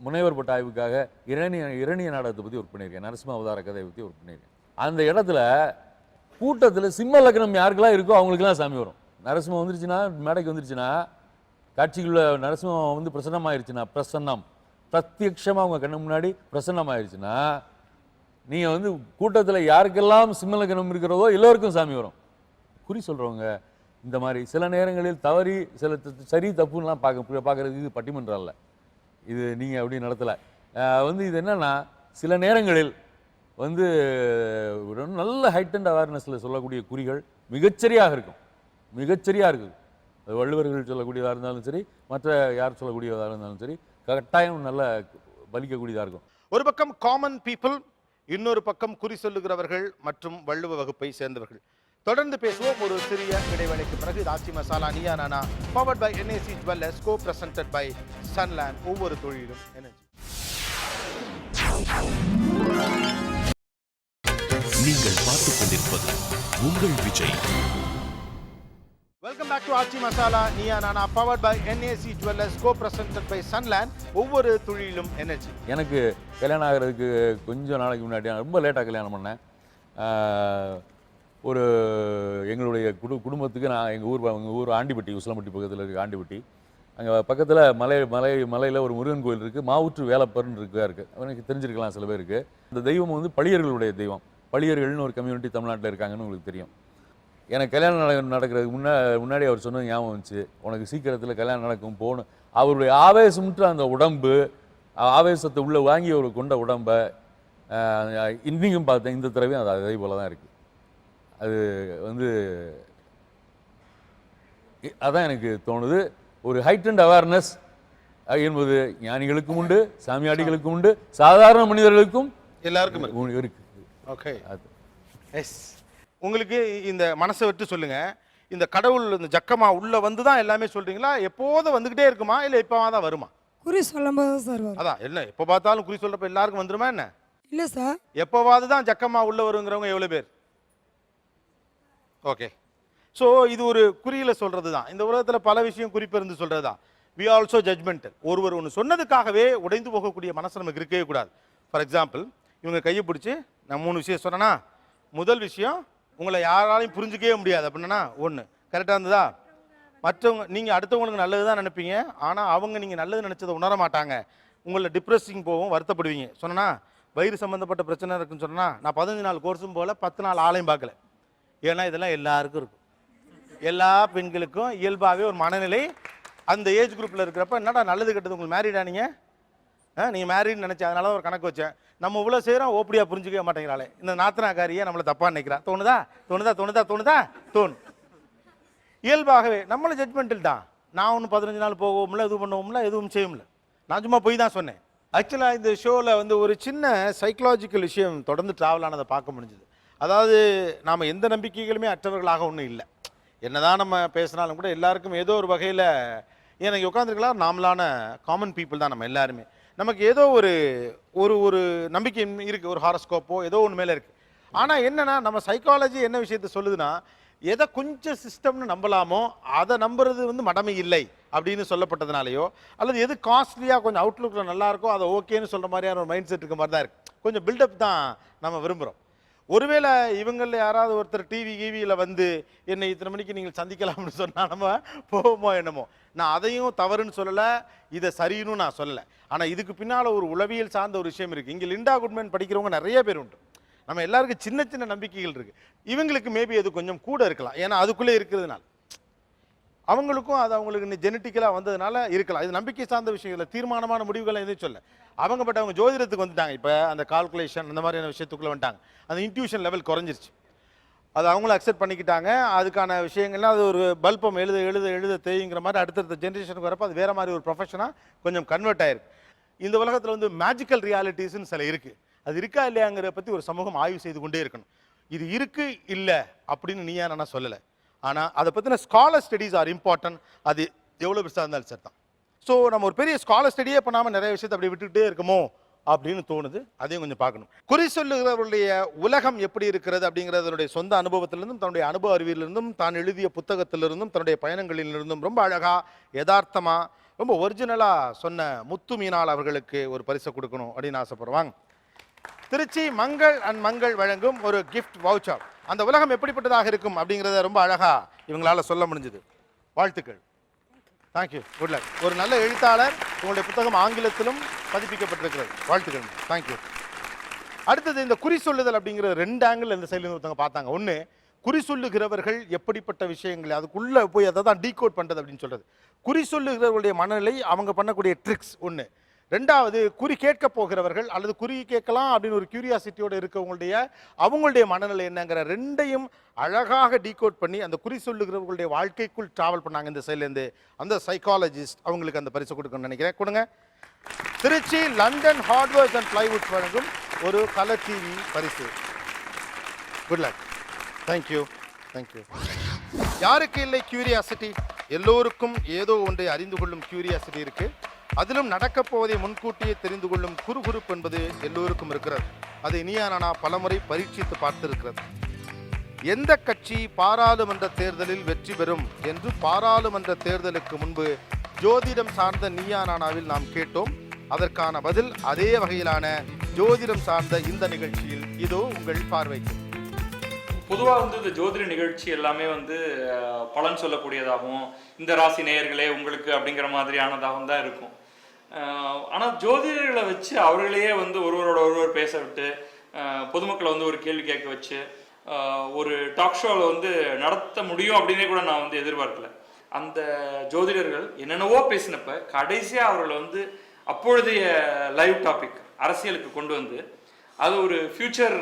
முனைவர் பட்ட ஆய்வுக்காக இரணிய நாடகத்தை பற்றி ஒர்க் பண்ணியிருக்கேன், நரசிம்ம அவதார கதையை பற்றி ஒர்க் பண்ணியிருக்கேன். அந்த இடத்துல கூட்டத்தில் சிம்ம லக்னம் யாருக்கெல்லாம் இருக்கோ அவங்களுக்குலாம் சாமி வரும். நரசிம்மம் வந்துருச்சுன்னா, மேடைக்கு வந்துருச்சுன்னா, காட்சிக்குள்ள நரசிம்மம் வந்து பிரசன்னமாயிருச்சுன்னா, பிரத்யட்சமாக அவங்க கண்ணு முன்னாடி பிரசன்னமாயிருச்சுன்னா, நீங்கள் வந்து கூட்டத்தில் யாருக்கெல்லாம் சிம்ம லக்னம் இருக்கிறதோ எல்லோருக்கும் சாமி வரும். குறி சொல்கிறவங்க இந்த மாதிரி சில நேரங்களில் தவறி சில சரி தப்புன்னெலாம் பார்க்குறதுக்கு இது பட்டிமன்றம் இல்லை, இது நீங்கள் அப்படி நடத்தலை. வந்து இது என்னென்னா சில நேரங்களில் வந்து நல்ல ஹைட் அண்ட் அவேர்னஸில் சொல்லக்கூடிய குறிகள் மிகச்சரியாக இருக்கும், மிகச்சரியாக இருக்குது. அது வள்ளுவர்கள் சொல்லக்கூடியதாக இருந்தாலும் சரி, மற்ற யார் சொல்லக்கூடியதாக இருந்தாலும் சரி, கட்டாயம் நல்ல பலிக்கக்கூடியதாக இருக்கும். ஒரு பக்கம் காமன் பீப்புள், இன்னொரு பக்கம் குறி சொல்லுகிறவர்கள் மற்றும் வள்ளுவ வகுப்பை சேர்ந்தவர்கள். தொடர்ந்து பேசுவோம் ஒரு சிறிய இடைவேளைக்கு பிறகு. இது ஆச்சி Masala Neeya Naana, powered by NAC Jewellers, co-presented by Sunland, ஒவ்வொரு தொழிலும் எனர்ஜி. நீங்கள் பார்த்துக் கொண்டிருப்பது உங்கள் Vijay. Welcome back to Aachi Masala Neeya Naana, powered by NAC Jewellers, co-presented by Sunland, ஒவ்வொரு தொழிலும் எனர்ஜி. எனக்கு கல்யாணம் ஆகிறதுக்கு கொஞ்சம் நாளைக்கு முன்னாடி, ரொம்ப லேட்டாக கல்யாணம் பண்ணேன். ஒரு எங்களுடைய குடும்பத்துக்கு நான் எங்கள் ஊர் ஆண்டிப்பட்டி, உசிலம்பட்டி பக்கத்தில் இருக்குது ஆண்டிப்பட்டி. அங்கே பக்கத்தில் மலையில் ஒரு முருகன் கோயில் இருக்குது, மாவுற்று வேலப்பர்னு இருக்குது. எனக்கு தெரிஞ்சிருக்கலாம் சில பேருக்கு. இந்த தெய்வம் வந்து பளியர்களுடைய தெய்வம். பளியர்கள்னு ஒரு கம்யூனிட்டி தமிழ்நாட்டில் இருக்காங்கன்னு உங்களுக்கு தெரியும். எனக்கு கல்யாணம் நடக்கிறதுக்கு முன்னாடி அவர் சொன்னது ஞாபகம் வந்துச்சு, உனக்கு சீக்கிரத்தில் கல்யாணம் நடக்கும் போகணும். அவருடைய ஆவேசமுற்ற அந்த உடம்பு, ஆவேசத்தை உள்ளே வாங்கி அவர் கொண்ட உடம்பை இன்றைக்கும் பார்த்தேன். இந்த தடவையும் அது அதே போல தான் இருக்குது. அது வந்து அதான் எனக்கு தோணுது. ஒரு ஹைட் அண்ட் அவேர்னஸ் என்பது ஞானிகளுக்கும் உண்டு, சாமியாடிகளுக்கும் உண்டு, சாதாரண மனிதர்களுக்கும் எல்லாருக்கும் இருக்கு. Okay, yes. உங்களுக்கு இந்த மனசை விட்டு சொல்லுங்க, இந்த கடவுள் இந்த ஜக்கமா உள்ள வந்து தான் எல்லாமே சொல்றீங்களா, எப்போதும் வந்துகிட்டே இருக்குமா, இல்லை எப்போவா தான் வருமா? குறி சொல்லும் போது சார் வரும். அதான் என்ன எப்போ பார்த்தாலும் குறி சொல்றப்ப எல்லாருக்கும் வந்துருமா என்ன? இல்லை சார், எப்போவாது தான் ஜக்கமா உள்ள வருங்கிறவங்க எவ்வளோ பேர்? ஓகே, ஸோ இது ஒரு குறியில் சொல்கிறது தான். இந்த உலகத்தில் பல விஷயம் குறிப்பிருந்து சொல்கிறது தான். We also judgemental. ஒருவர் ஒன்று சொன்னதுக்காகவே உடைந்து போகக்கூடிய மனசு நமக்கு இருக்கவே கூடாது. ஃபார் எக்ஸாம்பிள், இவங்க கையை பிடிச்சி நான் 3 விஷயம் சொன்னேன்னா, முதல் விஷயம் உங்களை யாராலையும் புரிஞ்சிக்கவே முடியாது அப்படின்னா ஒன்று கரெக்டாக இருந்ததா? மற்றவங்க நீங்கள் அடுத்தவங்களுக்கு நல்லது தான் நினைப்பீங்க, ஆனால் அவங்க நீங்கள் நல்லது நினச்சதை உணர மாட்டாங்க. உங்களை டிப்ரெஸிங் போகும், வருத்தப்படுவீங்க. சொன்னா வயிறு சம்மந்தப்பட்ட பிரச்சனை இருக்குன்னு சொன்னால் நான் 15 நாள் கோர்ஸும் போல் 10 நாள் ஆளையும் பார்க்கல. ஏன்னா இதெல்லாம் எல்லாருக்கும் இருக்கும், எல்லா பெண்களுக்கும் இயல்பாகவே ஒரு மனநிலை அந்த ஏஜ் குரூப்பில் இருக்கிறப்ப, என்னடா நல்லது கெட்டது உங்களுக்கு மேரீடா நீங்கள் மேரீட்னு நினச்சேன், அதனால ஒரு கணக்கு வச்சேன். நம்ம இவ்வளோ செய்கிறோம், ஓப்படியாக புரிஞ்சிக்கவே மாட்டேங்கிறாளே, இந்த நாத்தனாக்காரியை நம்மளை தப்பாக நினைக்கிறா. தோணுதா தோணுதா தோணுதா தோணுதா தோணும். இயல்பாகவே நம்மளை ஜட்மெண்டில் தான். நான் ஒன்றும் 15 நாள் போகவும்ல, எதுவும் பண்ணுவோம்ல, எதுவும் செய்யும்ல. நான் சும்மா போய் தான் சொன்னேன். ஆக்சுவலாக இந்த ஷோவில் வந்து ஒரு சின்ன சைக்கலாஜிக்கல் விஷயம் தொடர்ந்து ட்ராவல் ஆனதை பார்க்க முடிஞ்சுது. அதாவது நாம் எந்த நம்பிக்கைகளுமே அற்றவர்களாக ஒன்றும் இல்லை. என்னதான் நம்ம பேசினாலும் கூட எல்லாருக்கும் ஏதோ ஒரு வகையில் எனக்கு உட்காந்துருக்கலாம், நாமளான காமன் பீப்புள் தான் நம்ம எல்லாருமே. நமக்கு ஏதோ ஒரு ஒரு ஒரு நம்பிக்கை இருக்குது, ஒரு ஹாரோஸ்கோப்போ ஏதோ ஒன்று மேலே இருக்குது. ஆனால் என்னென்னா நம்ம சைக்காலஜி என்ன விஷயத்த சொல்லுதுன்னா, எதை கொஞ்சம் சிஸ்டம்னு நம்பலாமோ அதை நம்புறது வந்து மடமை இல்லை அப்படின்னு சொல்லப்பட்டதுனாலையோ, அல்லது எது காஸ்ட்லியாக கொஞ்சம் அவுட்லுக்கில் நல்லா இருக்கோ அதை ஓகேன்னு சொல்கிற மாதிரியான ஒரு மைண்ட் செட் இருக்க மாதிரி தான் இருக்குது. கொஞ்சம் பில்டப் தான் நம்ம விரும்புகிறோம். ஒருவேளை இவங்களில் யாராவது ஒருத்தர் டிவியில் வந்து என்னை இத்தனை மணிக்கு நீங்கள் சந்திக்கலாம்னு சொன்னால் நம்ம போவோமோ என்னமோ. நான் அதையும் தவறுன்னு சொல்லலை, இதை சரின்னு நான் சொல்லலை. ஆனால் இதுக்கு பின்னால் ஒரு உளவியல் சார்ந்த ஒரு விஷயம் இருக்குது. இங்கே லிண்டா குட்மேன் படிக்கிறவங்க நிறைய பேர் உண்டு. நம்ம எல்லாருக்கும் சின்ன சின்ன நம்பிக்கைகள் இருக்குது. இவங்களுக்கு மேபி அது கொஞ்சம் கூட இருக்கலாம், ஏன்னா அதுக்குள்ளே இருக்கிறதுனால. அவங்களுக்கும் அது அவங்களுக்கு ஜெனட்டிக்கலாக வந்ததுனால இருக்கலாம். இது நம்பிக்கை சார்ந்த விஷயங்கள், தீர்மானமான முடிவுகளை எதுவும் சொல்ல. அவங்க ஜோதிடத்துக்கு வந்துட்டாங்க. இப்போ அந்த கால்குலேஷன் அந்த மாதிரியான விஷயத்துக்குள்ளே வந்துட்டாங்க. அந்த இன்ட்யூஷன் லெவல் குறைஞ்சிருச்சு. அது அவங்களும் அக்செப்ட் பண்ணிக்கிட்டாங்க. அதுக்கான விஷயங்கள்லாம் அது ஒரு பல்பம் எழுத எழுத எழுத தேய்ங்கிற மாதிரி அடுத்தடுத்த ஜென்ரேஷனுக்கு வரப்போ அது வேறு மாதிரி ஒரு ப்ரொஃபஷனாக கொஞ்சம் கன்வெர்ட் ஆயிருக்கு. இந்த உலகத்தில் வந்து மேஜிக்கல் ரியாலிட்டிஸ்ன்னு சில இருக்குது. அது இருக்கா இல்லையாங்கிறத பற்றி ஒரு சமூகம் ஆய்வு செய்து கொண்டே இருக்கணும். இது இருக்குது இல்லை அப்படின்னு நீயா நான் சொல்லலை. ஆனால் அதை பற்றின ஸ்காலர் ஸ்டடீஸ் ஆர் இம்பார்ட்டன்ட். அது எவ்வளோ பெருசாக இருந்தாலும் சரி தான். ஸோ நம்ம ஒரு பெரிய ஸ்காலர் ஸ்டடியே பண்ணாமல் நிறைய விஷயத்தை அப்படி விட்டுக்கிட்டே இருக்குமோ அப்படின்னு தோணுது. அதையும் கொஞ்சம் பார்க்கணும். குறி சொல்லுகிறவருடைய உலகம் எப்படி இருக்கிறது அப்படிங்கிறதனுடைய சொந்த அனுபவத்திலிருந்தும் தன்னுடைய அனுபவ அறிவிலிருந்தும் தான் எழுதிய புத்தகத்திலிருந்தும் தன்னுடைய பயணங்களிலிருந்தும் ரொம்ப அழகாக யதார்த்தமாக ரொம்ப ஒரிஜினலாக சொன்ன முத்து மீனால் அவர்களுக்கு ஒரு பரிசை கொடுக்கணும் அப்படின்னு ஆசைப்படுவாங்க. திருச்சி மங்கள் அண்ட் மங்கள் வழங்கும் ஒரு கிஃப்ட் வவுச்சர். அந்த உலகம் எப்படிப்பட்டதாக இருக்கும் அப்படிங்கிறத ரொம்ப அழகாக இவங்களால் சொல்ல முடிஞ்சுது. வாழ்த்துக்கள். தேங்க்யூ. Good luck. ஒரு நல்ல எழுத்தாளர். உங்களுடைய புத்தகம் ஆங்கிலத்திலும் பதிப்பிக்கப்பட்டிருக்கிறது. வாழ்த்துக்கள். தேங்க்யூ. அடுத்தது இந்த குறி சொல்லுதல் அப்படிங்கிற 2 ஆங்கிள் இந்த சைட்லேருந்து ஒருத்தவங்க பார்த்தாங்க. ஒன்று, குறி சொல்லுகிறவர்கள் எப்படிப்பட்ட விஷயங்கள் அதுக்குள்ளே போய் அதை தான் டீகோட் பண்ணுறது அப்படின்னு சொல்கிறது. குறி சொல்லுகிறவர்களுடைய மனநிலை, அவங்க பண்ணக்கூடிய ட்ரிக்ஸ் ஒன்று. 2வது, குறி கேட்க போகிறவர்கள் அல்லது குறி கேட்கலாம் அப்படின்னு ஒரு கியூரியாசிட்டியோடு அவங்களுடைய மனநிலை என்னங்கிற 2ஐயும் அழகாக டீகோட் பண்ணி அந்த குறி சொல்லுகிறவர்களுடைய வாழ்க்கைக்குள் ட்ராவல் பண்ணாங்க இந்த சைட்லேருந்து. அந்த சைக்காலஜிஸ்ட் அவங்களுக்கு அந்த பரிசு கொடுக்கணும்னு நினைக்கிறேன். கொடுங்க. Trichy London hardwares and plywoods வழங்கும் ஒரு கலர் டிவி பரிசு. Good luck. தேங்க்யூ. தேங்க்யூ. யாருக்கு இல்லை கியூரியாசிட்டி? எல்லோருக்கும் ஏதோ ஒன்றை அறிந்து கொள்ளும் கியூரியாசிட்டி இருக்குது. அதிலும் நடக்கப் போவதை முன்கூட்டியே தெரிந்து கொள்ளும் குறுகுறுப்பு என்பது எல்லோருக்கும் இருக்கிறது. அதை நீயா நானா பலமுறை பரீட்சித்து பார்த்திருக்கிறது. எந்த கட்சி பாராளுமன்ற தேர்தலில் வெற்றி பெறும் என்று பாராளுமன்ற தேர்தலுக்கு முன்பு ஜோதிடம் சார்ந்த நீயா நானாவில் நாம் கேட்டோம். அதற்கான பதில் அதே வகையிலான ஜோதிடம் சார்ந்த இந்த நிகழ்ச்சியில் இதோ உங்கள் பார்வைக்கு. பொதுவாக வந்து இந்த ஜோதிட நிகழ்ச்சி எல்லாமே வந்து பலன் சொல்லக்கூடியதாகவும் இந்த ராசி நேயர்களே உங்களுக்கு அப்படிங்கிற மாதிரியானதாகவும் தான் இருக்கும். ஆனால் ஜோதிடர்களை வச்சு அவர்களையே வந்து ஒருவர் பேச விட்டு பொதுமக்களை வந்து ஒரு கேள்வி கேட்க வச்சு ஒரு டாக் ஷோவில் வந்து நடத்த முடியும் அப்படின்னே கூட நான் வந்து எதிர்பார்க்கல. அந்த ஜோதிடர்கள் என்னென்னவோ பேசினப்ப கடைசியாக அவர்களை வந்து அப்பொழுதைய லைவ் டாபிக் அரசியலுக்கு கொண்டு வந்து அது ஒரு ஃபியூச்சர்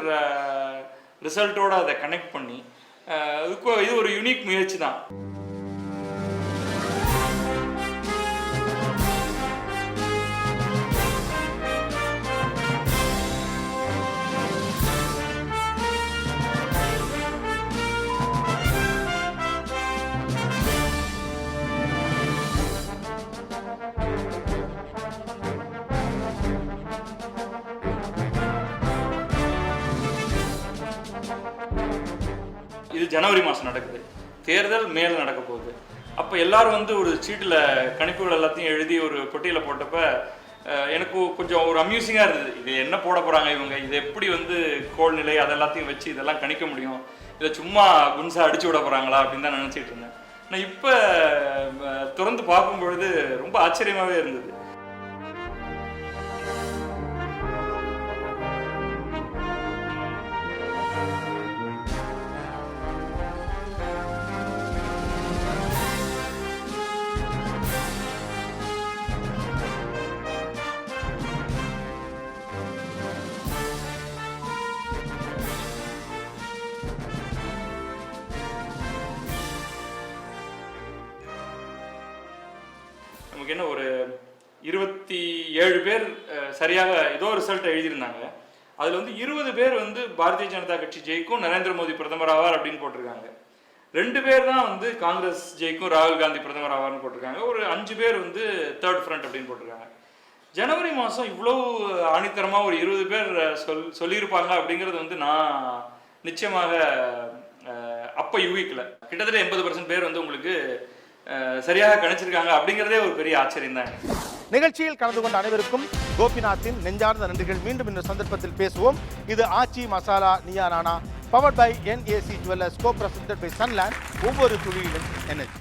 ரிசல்ட்டோடு அதை கனெக்ட் பண்ணி இது ஒரு யூனிக் முயற்சி தான். இது ஜனவரி மாதம் நடக்குது, தேர்தல் மேலே நடக்க போகுது. அப்போ எல்லாரும் வந்து ஒரு சீட்டில் கணிப்புகள் எல்லாத்தையும் எழுதி ஒரு பொட்டியில் போட்டப்ப எனக்கு கொஞ்சம் ஒரு அம்யூசிங்காக இருந்தது. இது என்ன போட போகிறாங்க இவங்க, இது எப்படி வந்து கோல்நிலை அதெல்லாத்தையும் வச்சு இதெல்லாம் கணிக்க முடியும், இதை சும்மா குன்ஸாக அடிச்சு விட போகிறாங்களா அப்படின்னு தான் நினச்சிட்டு இருந்தேன். நான் இப்போ திறந்து பார்க்கும் பொழுது ரொம்ப ஆச்சரியமாகவே இருந்தது. நமக்கு என்ன ஒரு 27 பேர் சரியாக ஏதோ ரிசல்ட் எழுதியிருந்தாங்க. அதில் வந்து 20 பேர் வந்து பாரதிய ஜனதா கட்சி ஜெயிக்கும், நரேந்திர மோடி பிரதமர் ஆவார் அப்படின்னு போட்டிருக்காங்க. 2 பேர் தான் வந்து காங்கிரஸ் ஜெயிக்கும், ராகுல் காந்தி பிரதமர் ஆவார்னு போட்டிருக்காங்க. ஒரு 5 பேர் வந்து தேர்ட் ஃப்ரண்ட் அப்படின்னு போட்டிருக்காங்க. ஜனவரி மாதம் இவ்வளவு ஆணித்தரமாக ஒரு 20 பேர் சொல்லியிருப்பாங்க அப்படிங்கிறது வந்து நான் நிச்சயமாக அப்போ யூகிக்கல. கிட்டத்தட்ட 80% பேர் வந்து உங்களுக்கு சரியாக கணிச்சிருக்காங்க அப்படிங்கிறதே ஒரு பெரிய ஆச்சரியம் தான். நிகழ்ச்சியில் கலந்து கொண்ட அனைவருக்கும் கோபிநாத்தின் நெஞ்சார்ந்த நன்றிகள். மீண்டும் இந்த சந்தர்ப்பத்தில் பேசுவோம். இது ஆச்சி Masala Neeya Naana, powered by NAC jewellers, co presented by Sunland. ஒவ்வொரு துளியிலும் எனர்ஜி.